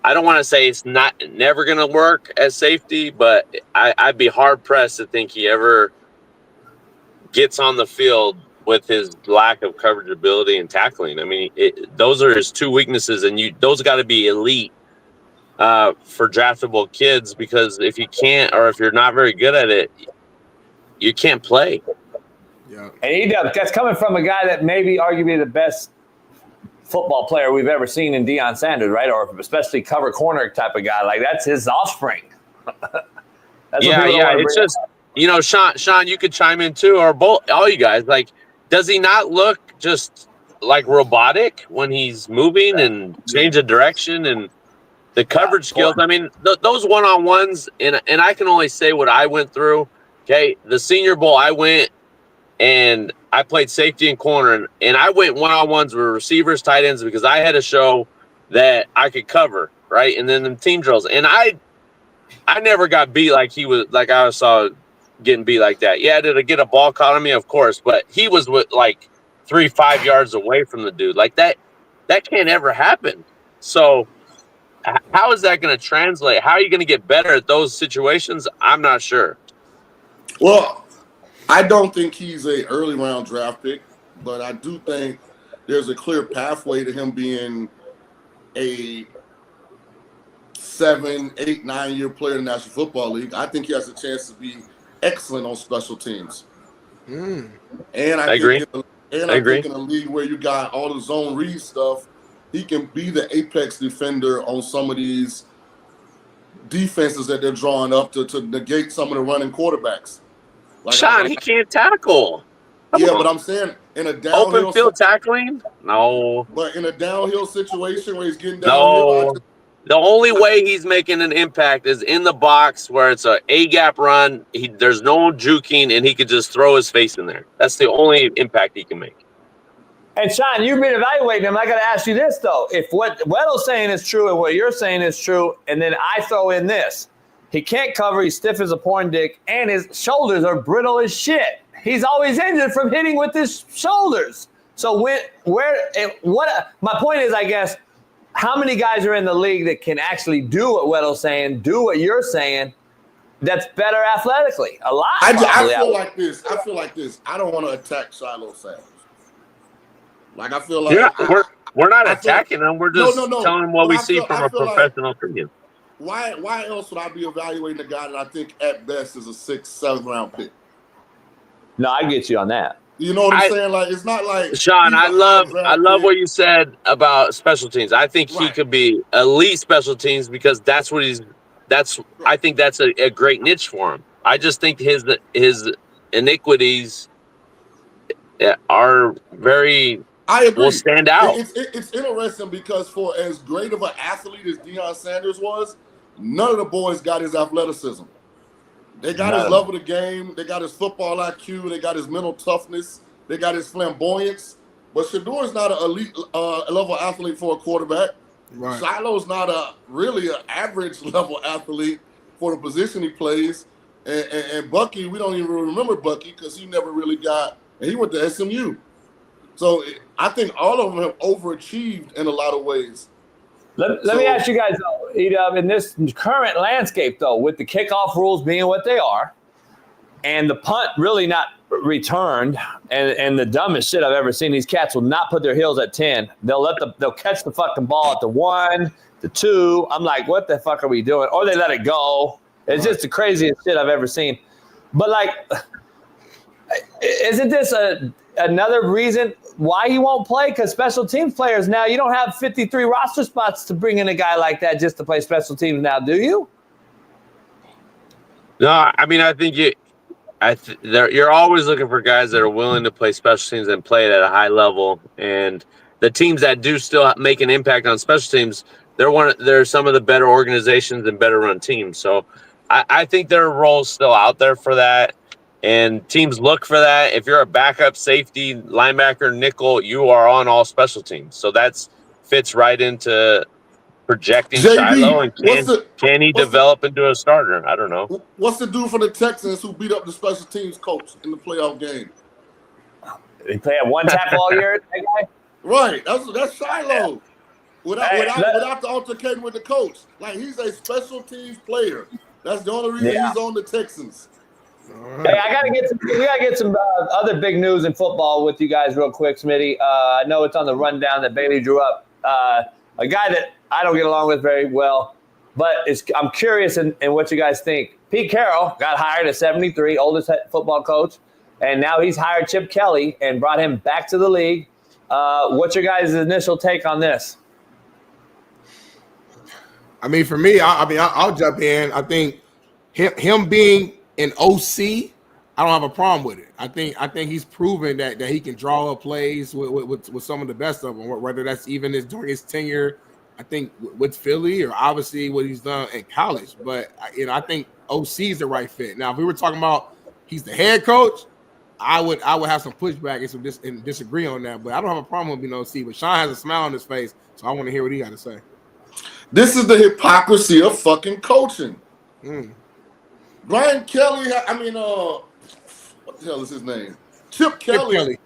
I don't want to say it's never going to work as safety, but I'd be hard pressed to think he ever gets on the field with his lack of coverage ability and tackling. I mean, those are his two weaknesses, and those got to be elite for draftable kids, because if you can't, or if you're not very good at it, you can't play. Yeah. And E-Dub, that's coming from a guy that may be arguably the best football player we've ever seen in Deion Sanders, right? Or especially cover corner type of guy. Like, that's his offspring. It's just, Shaun, you could chime in too, or both, all you guys. Like, does he not look just like robotic when he's moving and change of direction and the coverage skills? I mean, those one-on-ones, and I can only say what I went through. Okay, the Senior Bowl, I went and I played safety and corner, and I went one-on-ones with receivers, tight ends, because I had to show that I could cover, right? And then the team drills. And I never got beat like he was. Like I saw getting beat like that. Yeah, did I get a ball caught on me? Of course, but he was like 3-5 yards away from the dude. Like that can't ever happen. So how is that going to translate? How are you going to get better at those situations? I'm not sure. Well, I don't think he's a early round draft pick, but I do think there's a clear pathway to him being a 7, 8, 9-year player in the National Football League. I think he has a chance to be excellent on special teams. And I agree. I think in a league where you got all the zone read stuff, he can be the apex defender on some of these defenses that they're drawing up to negate some of the running quarterbacks. Like Shaun, he can't tackle. But I'm saying in a downhill open field tackling? No. But in a downhill situation where he's getting downhill, the only way he's making an impact is in the box where it's a A-gap run. There's no juking, and he could just throw his face in there. That's the only impact he can make. And Shaun, you've been evaluating him. I got to ask you this, though. If what Weddle's saying is true and what you're saying is true, and then I throw in this, he can't cover, he's stiff as a porn dick, and his shoulders are brittle as shit. He's always injured from hitting with his shoulders. So my point is, I guess, how many guys are in the league that can actually do what Weddle's saying, do what you're saying, that's better athletically? A lot. I feel like this. I don't want to attack Shiloh Savage. Like, I feel like we're not attacking him. We're just telling him what we see from a professional opinion. Why else would I be evaluating a guy that I think at best is a 6th, 7th round pick? No, I get you on that. You know what I'm saying? Like, it's not like Shaun. I love what you said about special teams. I think he could be elite special teams because that's what he's. I think that's a great niche for him. I just think his iniquities are very. I agree. Will stand out. It's interesting because for as great of an athlete as Deion Sanders was, none of the boys got his athleticism. They got his love of the game. They got his football IQ. They got his mental toughness. They got his flamboyance. But Shador's not an elite level athlete for a quarterback. Right. Shiloh's not really an average level athlete for the position he plays. And Bucky, we don't even remember Bucky because he never really got – and he went to SMU. So I think all of them have overachieved in a lot of ways. Let me ask you guys, though, in this current landscape, though, with the kickoff rules being what they are, and the punt really not returned, and the dumbest shit I've ever seen, these cats will not put their heels at 10. They'll catch the fucking ball at the 1, the 2. I'm like, what the fuck are we doing? Or they let it go. It's just the craziest shit I've ever seen. But like, isn't this another reason why he won't play? Because special teams players now, you don't have 53 roster spots to bring in a guy like that just to play special teams now, do you? No, I mean, I think you're always looking for guys that are willing to play special teams and play it at a high level. And the teams that do still make an impact on special teams, they're some of the better organizations and better run teams. So I think there are roles still out there for that. And teams look for that. If you're a backup safety, linebacker, nickel, you are on all special teams. So that fits right into projecting Shiloh. And can he develop into a starter? I don't know. What's the dude for the Texans who beat up the special teams coach in the playoff game? He played one tackle all year, that guy? Right. That's Shiloh. Without the altercation with the coach. Like, he's a special teams player. That's the only reason he's on the Texans. Hey, we gotta get some other big news in football with you guys real quick, Smitty. I know it's on the rundown that Bailey drew up. A guy that I don't get along with very well, but I'm curious in what you guys think. Pete Carroll got hired at 73, oldest football coach, and now he's hired Chip Kelly and brought him back to the league. What's your guys' initial take on this? I mean, for me, I'll jump in. I think him being an OC, I don't have a problem with it. I think he's proven that he can draw up plays with some of the best of them, whether that's even during his tenure, I think with Philly, or obviously what he's done in college. But I think OC is the right fit. Now, if we were talking about he's the head coach, I would have some pushback and disagree on that. But I don't have a problem with being OC. But Shaun has a smile on his face, so I want to hear what he got to say. This is the hypocrisy of fucking coaching. Brian Kelly, what the hell is his name? Chip Kelly.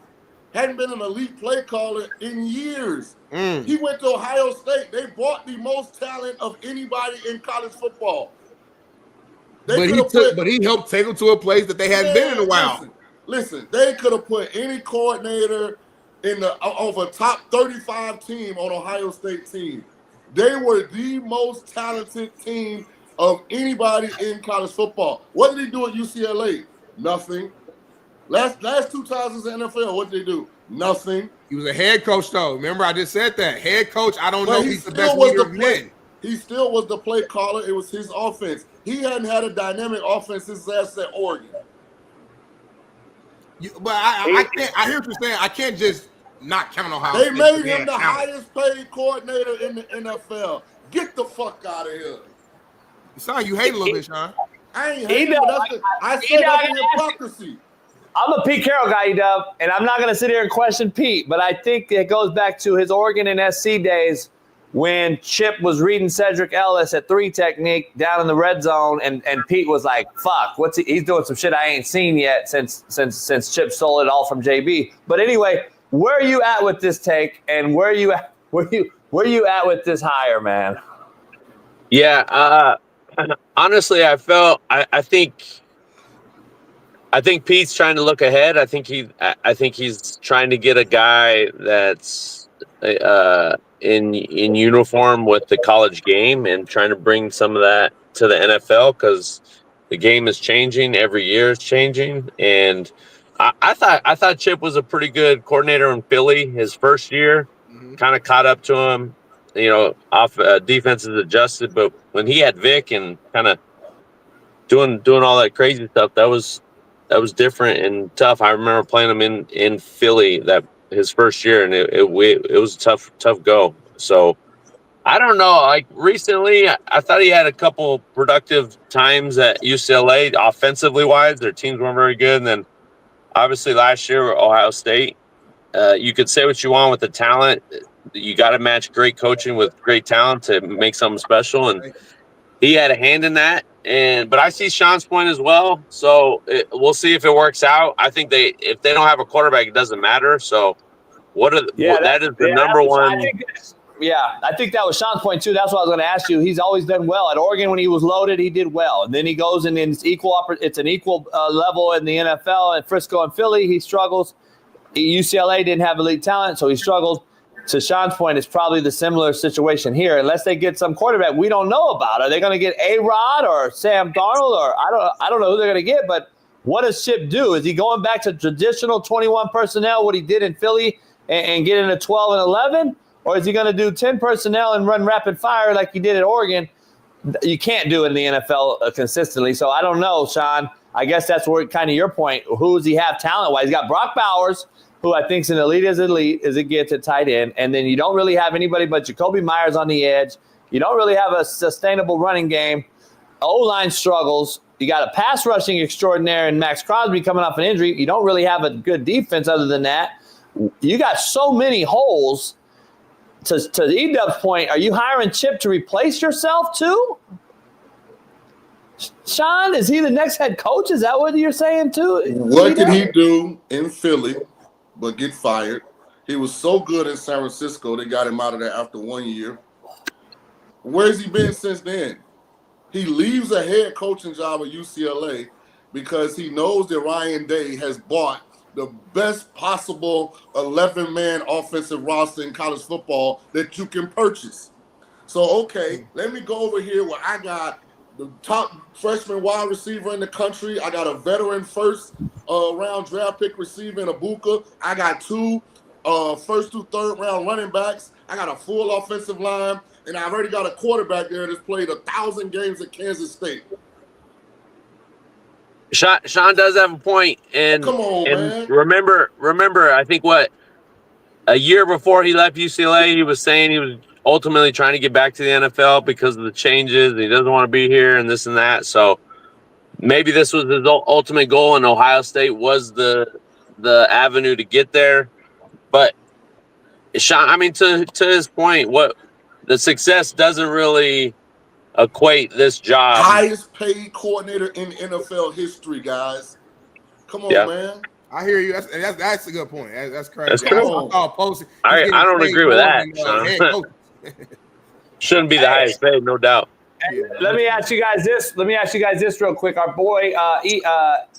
Hadn't been an elite play caller in years. He went to Ohio State. They brought the most talent of anybody in college football. But he helped take them to a place that they hadn't been in a while. Listen, they could have put any coordinator of a top 35 team on Ohio State team. They were the most talented team of anybody in college football. What did he do at UCLA? Nothing. Last 2 times in the NFL, what did they do? Nothing. He was a head coach, though. Remember, I just said that. Head coach, I don't know if he's the best leader of men. He still was the play caller. It was his offense. He hadn't had a dynamic offense since his last at Oregon. But I hear what you're saying. I can't just not count on how they made him the highest paid coordinator in the NFL. Get the fuck out of here. Son, you hate a little bit, Shaun. I ain't hating him. I said that's the hypocrisy. I'm a Pete Carroll guy, Dub, and I'm not going to sit here and question Pete, but I think it goes back to his Oregon and SC days when Chip was reading Cedric Ellis at 3 technique down in the red zone, and Pete was like, "Fuck, he's doing some shit I ain't seen yet since Chip stole it all from JB." But anyway, where are you at with this take, and where are you at with this hire, man? Yeah, honestly, I think Pete's trying to look ahead. I think he's trying to get a guy that's in uniform with the college game and trying to bring some of that to the NFL because the game is changing. Every year it's changing. And I thought Chip was a pretty good coordinator in Philly his first year, kind of caught up to him, off defenses adjusted. But when he had Vic and kind of doing all that crazy stuff, that was different and tough. I remember playing him in Philly his first year, and it was a tough go. So I don't know. Like recently, I thought he had a couple productive times at UCLA offensively wise. Their teams weren't very good, and then obviously last year Ohio State. You could say what you want with the talent. You got to match great coaching with great talent to make something special, and he had a hand in that. But I see Shaun's point as well. So we'll see if it works out. I think if they don't have a quarterback, it doesn't matter. So that is the number one. I think that was Shaun's point too. That's what I was going to ask you. He's always done well at Oregon. When he was loaded, he did well, and then he goes and it's an equal level in the NFL. At Frisco and Philly, he struggles. UCLA didn't have elite talent, so he struggled. To Shaun's point, it's probably the similar situation here. Unless they get some quarterback we don't know about. Are they going to get A-Rod or Sam Darnold? Or I don't know who they're going to get. But what does Chip do? Is he going back to traditional 21 personnel, what he did in Philly, and get into 12 and 11? Or is he going to do 10 personnel and run rapid fire like he did at Oregon? You can't do it in the NFL consistently. So I don't know, Shaun. I guess that's where kind of your point. Who does he have talent-wise? He's got Brock Bowers, who I think is an elite as it gets at tight end. And then you don't really have anybody but Jacoby Myers on the edge. You don't really have a sustainable running game. O-line struggles. You got a pass rushing extraordinaire in Max Crosby coming off an injury. You don't really have a good defense other than that. You got so many holes. To E-Dub's point, are you hiring Chip to replace yourself too? Shaun, is he the next head coach? Is that what you're saying too? What did he do in Philly but get fired? He was so good in San Francisco, they got him out of there after 1 year. Where's he been since then? He leaves a head coaching job at UCLA because he knows that Ryan Day has bought the best possible 11-man offensive roster in college football that you can purchase. So, okay, let me go over here where I got the top freshman wide receiver in the country. I got a veteran first round draft pick receiver in Abuka. I got 2 first to third round running backs. I got a full offensive line, and I've already got a quarterback there that's played 1,000 games at Kansas State. Shaun does have a point, and come on, man. Remember, I think a year before he left UCLA, he was saying he was ultimately trying to get back to the NFL because of the changes. He doesn't want to be here and this and that. So maybe this was his ultimate goal, and Ohio State was the avenue to get there. But Shaun, I mean, to his point, what the success doesn't really equate this job. Highest paid coordinator in NFL history, guys. Come on, man. I hear you. That's a good point. That's crazy. That's true. I don't agree with that, Shaun. Shouldn't be the highest paid, no doubt. Let me ask you guys this. Real quick. Our boy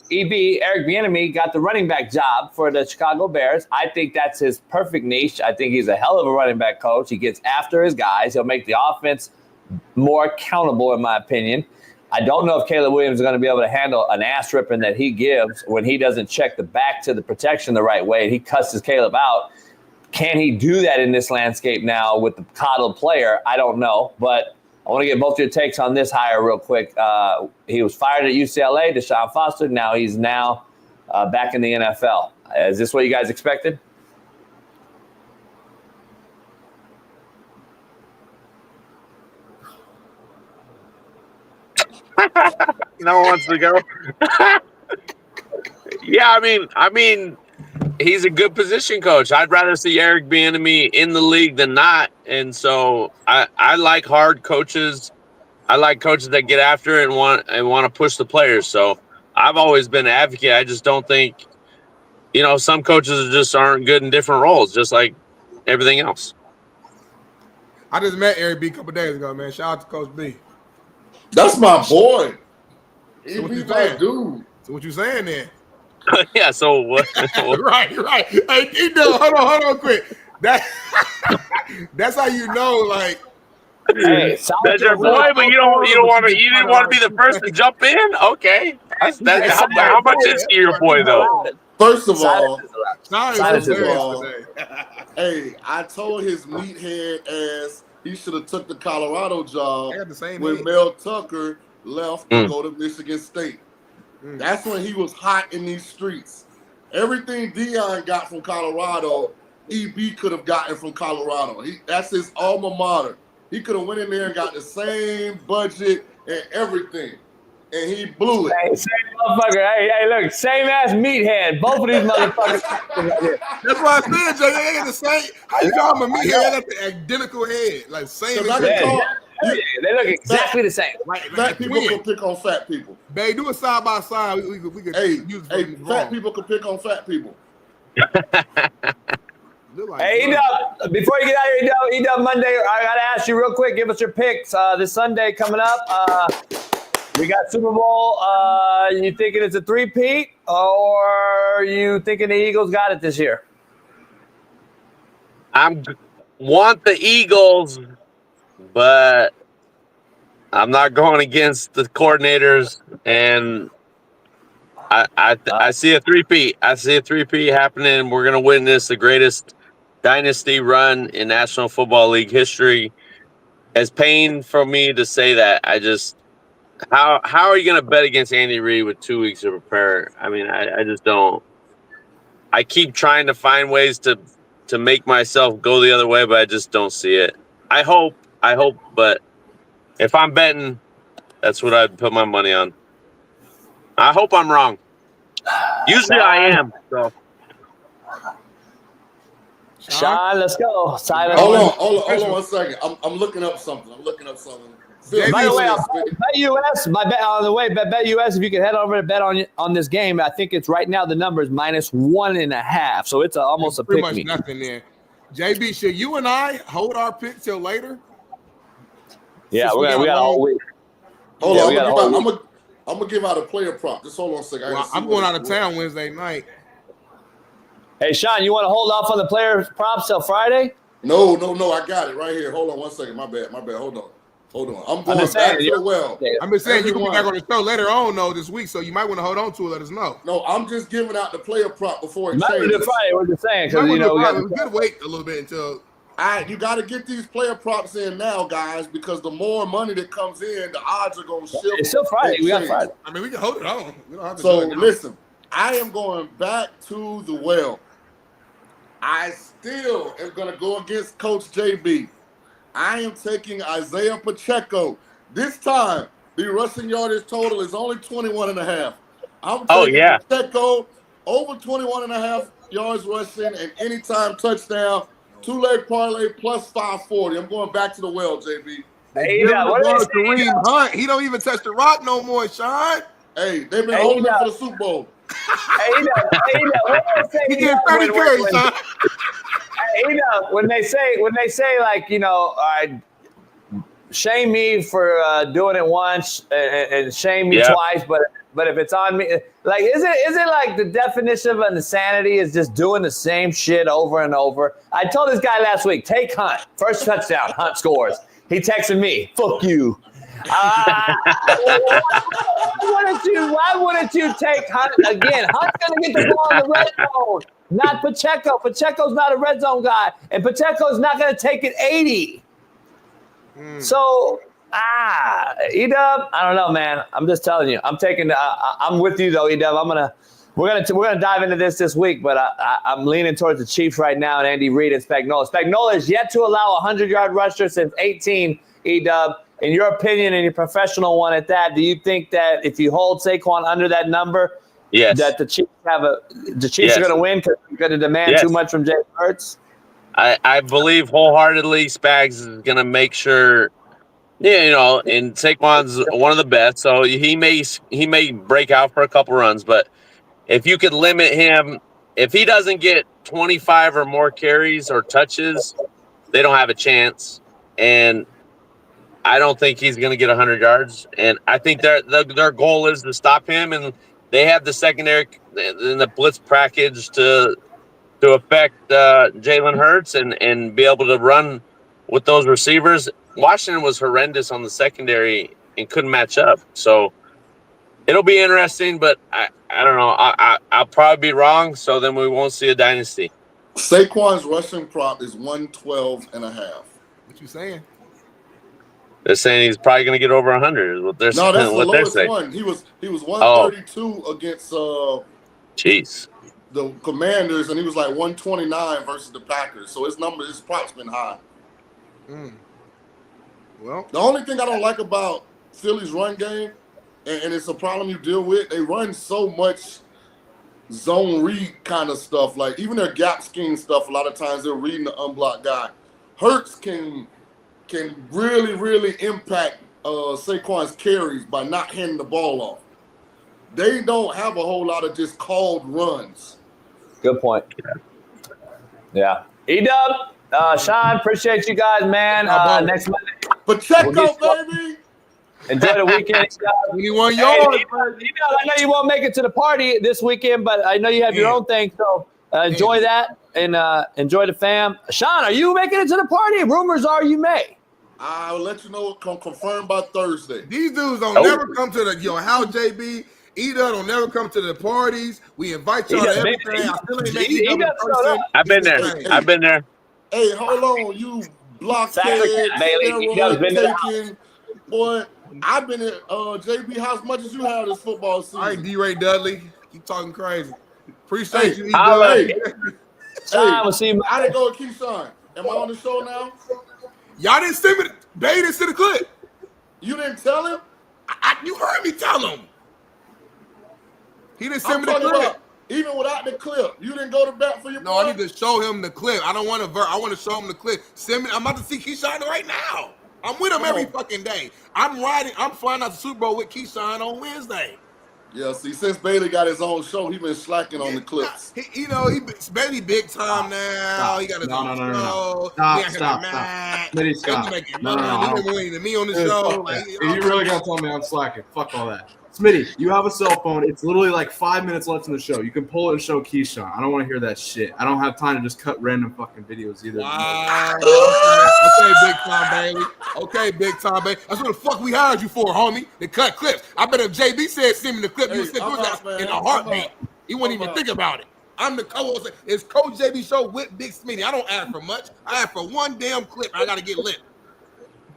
EB Eric Bieniemy got the running back job for the Chicago Bears. I think that's his perfect niche. I think he's a hell of a running back coach. He gets after his guys. He'll make the offense more accountable, in my opinion. I don't know if Caleb Williams is going to be able to handle an ass ripping that he gives when he doesn't check the back to the protection the right way. He cusses Caleb out. Can he do that in this landscape now with the coddled player? I don't know, but I want to get both your takes on this hire real quick. He was fired at UCLA, Deshaun Foster. Now he's back in the NFL. Is this what you guys expected? No one wants to go. Yeah, I mean, he's a good position coach. I'd rather see Eric Bieniemy in the league than not. And so I like hard coaches. I like coaches that get after it and want to push the players. So I've always been an advocate. I just don't think, some coaches just aren't good in different roles, just like everything else. I just met Eric B a couple days ago, man. Shout out to Coach B. That's my boy. So what He's you my saying? dude. So what you saying then? Yeah, so what? right. Hey, hold on quick. That's how you know, like. Hey, that's your boy, but you didn't want to be the first to jump in? Okay. How much is your boy though? First of all, hey, I told his meathead ass he should have took the Colorado job when when Mel Tucker left to go to Michigan State. That's when he was hot in these streets. Everything Deion got from Colorado, EB could have gotten from Colorado. That's his alma mater. He could have went in there and got the same budget and everything, and he blew it. Hey, same motherfucker. Hey, look, same ass meathead. Both of these motherfuckers. That's why I said, Jay, they got the same. How you call them a meathead? They got the identical head, like same. They look exactly the same. Fat people can pick on fat people. Babe, do it side by side. We could use fat people can pick on fat people. Hey, E-Dub, before you get out of here, E-Dub, Monday, I got to ask you real quick, give us your picks. This Sunday coming up, we got Super Bowl. You thinking it's a three-peat, or you thinking the Eagles got it this year? I want the Eagles, but I'm not going against the coordinators, and I see a three-peat. I see a three-peat happening. We're going to win this, the greatest dynasty run in National Football League history. It's pain for me to say that. How are you going to bet against Andy Reid with 2 weeks to prepare? I mean, I just don't. I keep trying to find ways to make myself go the other way, but I just don't see it. I hope, but if I'm betting, that's what I'd put my money on. I hope I'm wrong. Usually I am. So. Shaun, let's go. Hold on 1 second. I'm looking up something. By the way, Bet US. Bet US. If you can head over to bet on this game, I think it's right now the number is -1.5. So it's almost a pretty pick much me. nothing there. JB, should you and I hold our pick till later? Yeah, we got a whole week. Hold on, I'm gonna give out a player prop. Just hold on a second. I'm going out of town Wednesday night. Hey, Shaun, you want to hold off on the player props till Friday? No. I got it right here. Hold on 1 second. My bad. Hold on. I'm going back to the well. I'm just saying you can be back on the show later on this week, so you might want to hold on to it. Let us know. No, I'm just giving out the player prop before it changes. changes. Friday, we're just saying because we could wait a little bit until. You got to get these player props in now, guys, because the more money that comes in, the odds are going to shift. It's still Friday. We got Friday. I mean, we can hold it on. We don't have to so do it now. Listen, I am going back to the well. I still am going to go against Coach JB. I am taking Isaiah Pacheco. This time, the rushing yardage total is only 21.5. I'm taking Pacheco over 21.5 yards rushing and anytime touchdown. 2-leg parlay plus 540. I'm going back to the well, JB. They give him the ball to Kareem Hunt. He don't even touch the rock no more, Shaun. Hey, they've been holding him for the Super Bowl. He getting 30 carries, Shaun. When they say like, shame me for doing it once and shame me twice, but if it's on me, like, is it like the definition of insanity is just doing the same shit over and over? I told this guy last week, take Hunt, first touchdown, Hunt scores. He texted me, fuck you. Why wouldn't you take Hunt again? Hunt's gonna get the ball in the red zone, not Pacheco. Pacheco's not a red zone guy, and Pacheco's not gonna take it 80. So, E-Dub, I don't know, man. I'm just telling you. I'm with you though, E-Dub. We're gonna dive into this week, but I'm leaning towards the Chiefs right now and Andy Reid and Spagnuolo. Spagnuolo is yet to allow a 100-yard rusher since 18. E-Dub, in your opinion, and your professional one at that, do you think that if you hold Saquon under that number, that the Chiefs are going to win because you're going to demand too much from Jalen Hurts? I believe wholeheartedly Spags is going to make sure, and Saquon's one of the best, so he may break out for a couple runs, but if you could limit him, if he doesn't get 25 or more carries or touches, they don't have a chance. And I don't think he's going to get 100 yards. And I think their goal is to stop him, and they have the secondary in the blitz package to affect Jalen Hurts and be able to run with those receivers. Washington was horrendous on the secondary and couldn't match up. So it'll be interesting, but I don't know. I'll probably be wrong, so then we won't see a dynasty. Saquon's rushing prop is 112.5. What you saying? They're saying he's probably going to get over 100. What they're No, that's saying, the lowest one. He was 132 against the Commanders, and he was like 129 versus the Packers. So his prop's been high. Well, the only thing I don't like about Philly's run game, and it's a problem you deal with, they run so much zone read kind of stuff. Like even their gap scheme stuff, a lot of times they're reading the unblocked guy. Hurts can really, really impact Saquon's carries by not handing the ball off. They don't have a whole lot of just called runs. Good point. Yeah. E-Dub, Shaun, appreciate you guys, man. Next Monday. Pacheco, baby. Enjoy the weekend. 21 yards. I know you won't make it to the party this weekend, but I know you have your own thing. So enjoy that and enjoy the fam. Shaun, are you making it to the party? Rumors are you may. I'll let you know. Confirmed by Thursday. These dudes don't never come to the how JB. E-Dub don't never come to the parties. We invite y'all to everything. I still ain't met E-Dub in person. I've been there. Hey, hold on, you blockhead, taking boy. I've been at JB house much as you have this football season. All right, D-Ray Dudley, keep talking crazy. Appreciate you, Hey, I didn't go with Keyshawn. Am I on the show now? Y'all didn't send me. They didn't send the clip. You didn't tell him? You heard me tell him. He didn't send me the clip. Even without the clip, you didn't go to bat for your boy? I need to show him the clip. I don't want to. I want to show him the clip. Send me. I'm about to see Keyshawn right now. I'm with him every fucking day. I'm flying out to Super Bowl with Keyshawn on Wednesday. Yeah, see, since Bailey got his own show, he been slacking on the clips. He's Bailey big time now. He got his own show. Stop. Smitty, stop. Me on the show. If you really gonna tell me I'm slacking, fuck all that. Smitty, you have a cell phone. It's literally like 5 minutes left in the show. You can pull it and show Keyshawn. I don't want to hear that shit. I don't have time to just cut random fucking videos either. Wow. Okay, big time, baby. That's what the fuck we hired you for, homie. To cut clips. I bet if JB said send me the clip, you would send in a heartbeat. You wouldn't even think about it. I'm the co-host. It's Coach JB Show with Big Smitty. I don't ask for much. I ask for one damn clip. I got to get lit.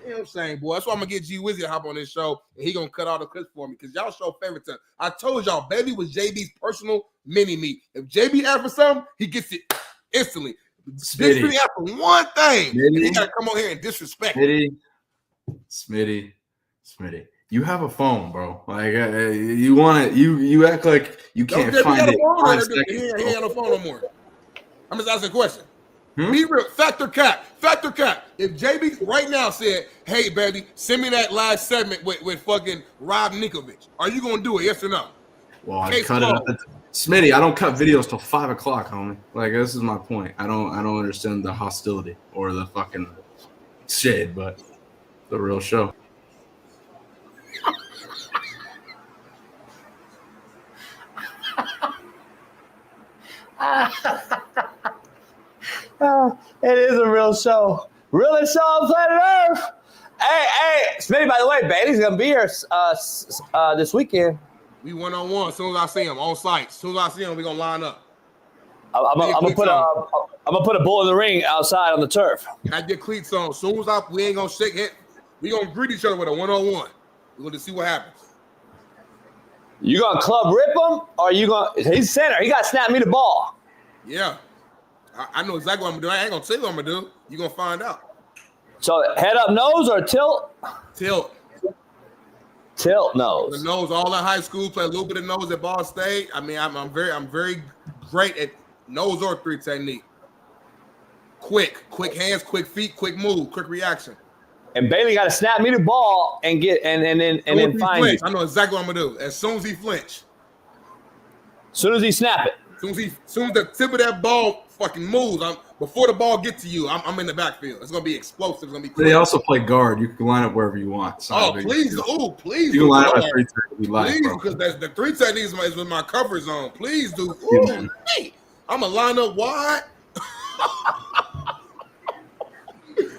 You know what I'm saying, boy? That's why I'm going to get G Wizzy to hop on this show, and he going to cut all the clips for me because y'all show favoritism. I told y'all, Baby was JB's personal mini-me. If JB asked for something, he gets it instantly. Smitty asked for one thing, and he got to come on here and disrespect Smitty. You have a phone, bro. Like you want it. You act like you can't find it. He ain't got no phone no more. I'm just asking a question. Be real. Factor cap. If JB right now said, "Hey, baby, send me that live segment with fucking Rob Ninkovich," are you gonna do it? Yes or no? Well, I cut it up. Smitty, I don't cut videos till 5 o'clock, homie. Like, this is my point. I don't understand the hostility or the fucking shade, but the real show. It is a real show. Realest show on planet Earth. Hey, Smitty, by the way, Bailey's going to be here this weekend. We one-on-one. As soon as I see him on site. As soon as I see him, we're going to line up. I'm gonna put a bull in the ring outside on the turf. Have your cleats on. As soon as we ain't going to shake it. We're going to greet each other with a one-on-one. We're going to see what happens. You going to club rip him? Or you going to – he's center. He got to snap me the ball. Yeah. I know exactly what I'm going to do. I ain't going to tell you what I'm going to do. You're going to find out. So head up nose or tilt? Tilt nose. The nose all in high school. Play a little bit of nose at Ball State. I mean, I'm very great at nose or three technique. Quick hands, quick feet, quick move, quick reaction. And Bailey got to snap me the ball and get and then find you. I know exactly what I'm gonna do. As soon as he flinch. As soon as he snap it. As soon as the tip of that ball fucking moves, before the ball gets to you, I'm in the backfield. It's gonna be explosive. It's gonna be quick. They also play guard. You can line up wherever you want. Please. You can line up at 3 technique. Please, because the 3 technique is with my comfort zone. Please do. Ooh, hey, I'm gonna line up wide.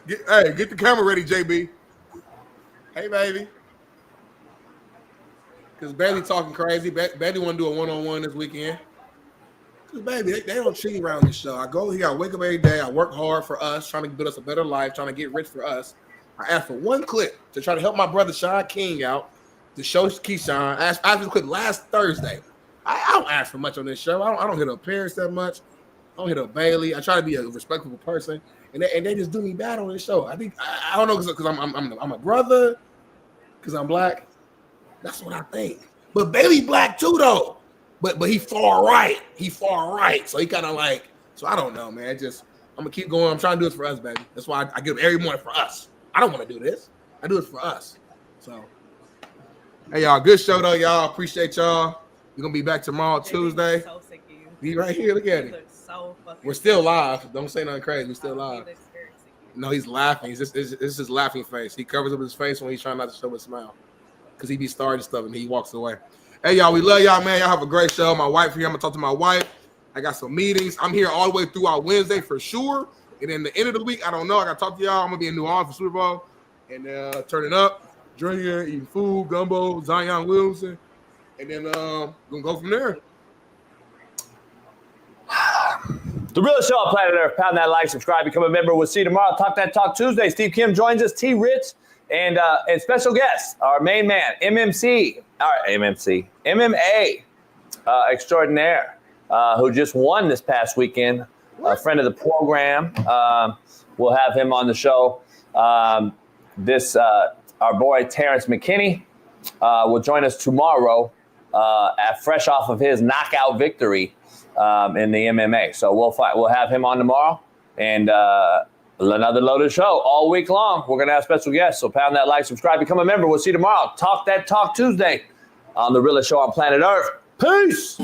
Get the camera ready, JB. Hey, baby. Because Bailey talking crazy. Bailey want to do a one-on-one this weekend. Because, baby, they don't cheat around this show. I go here, I wake up every day, I work hard for us, trying to build us a better life, trying to get rich for us. I asked for one clip to try to help my brother Shaun King out, to show Keyshawn. I asked for the clip last Thursday. I don't ask for much on this show. I don't hit up Paris that much. I don't hit up Bailey. I try to be a respectful person. And they just do me bad on this show. I think I don't know because I'm a brother, because I'm black. That's what I think. But Bailey black too though. But he far right. So he kind of like. So I don't know, man. I'm gonna keep going. I'm trying to do this for us, baby. That's why I get up every morning for us. I don't want to do this. I do it for us. So hey y'all, good show though, y'all. Appreciate y'all. We're gonna be back tomorrow, Tuesday. So sick of you. Be right here. Look at it. We're still live. Don't say nothing crazy. We're still live. No, he's laughing. It's his laughing face. He covers up his face when he's trying not to show a smile. Because he be starting stuff and he walks away. Hey, y'all, we love y'all, man. Y'all have a great show. My wife here. I'm going to talk to my wife. I got some meetings. I'm here all the way throughout Wednesday for sure. And then the end of the week, I don't know. I got to talk to y'all. I'm going to be in New Orleans for Super Bowl. And turn it up. Drinking, eating food, gumbo, Zion Williamson. And then we're going to go from there. The Realest Show on Planet Earth. Pound that like, subscribe, become a member. We'll see you tomorrow. Talk That Talk Tuesday. Steve Kim joins us. T. Rich and special guest, our main man, MMA extraordinaire, who just won this past weekend. A friend of the program. We'll have him on the show. Our boy Terrence McKinney will join us tomorrow, fresh off of his knockout victory. In the MMA. So we'll have him on tomorrow and another loaded show all week long. We're going to have special guests. So pound that like, subscribe, become a member. We'll see you tomorrow. Talk That Talk Tuesday on The Realest Show on Planet Earth. Peace.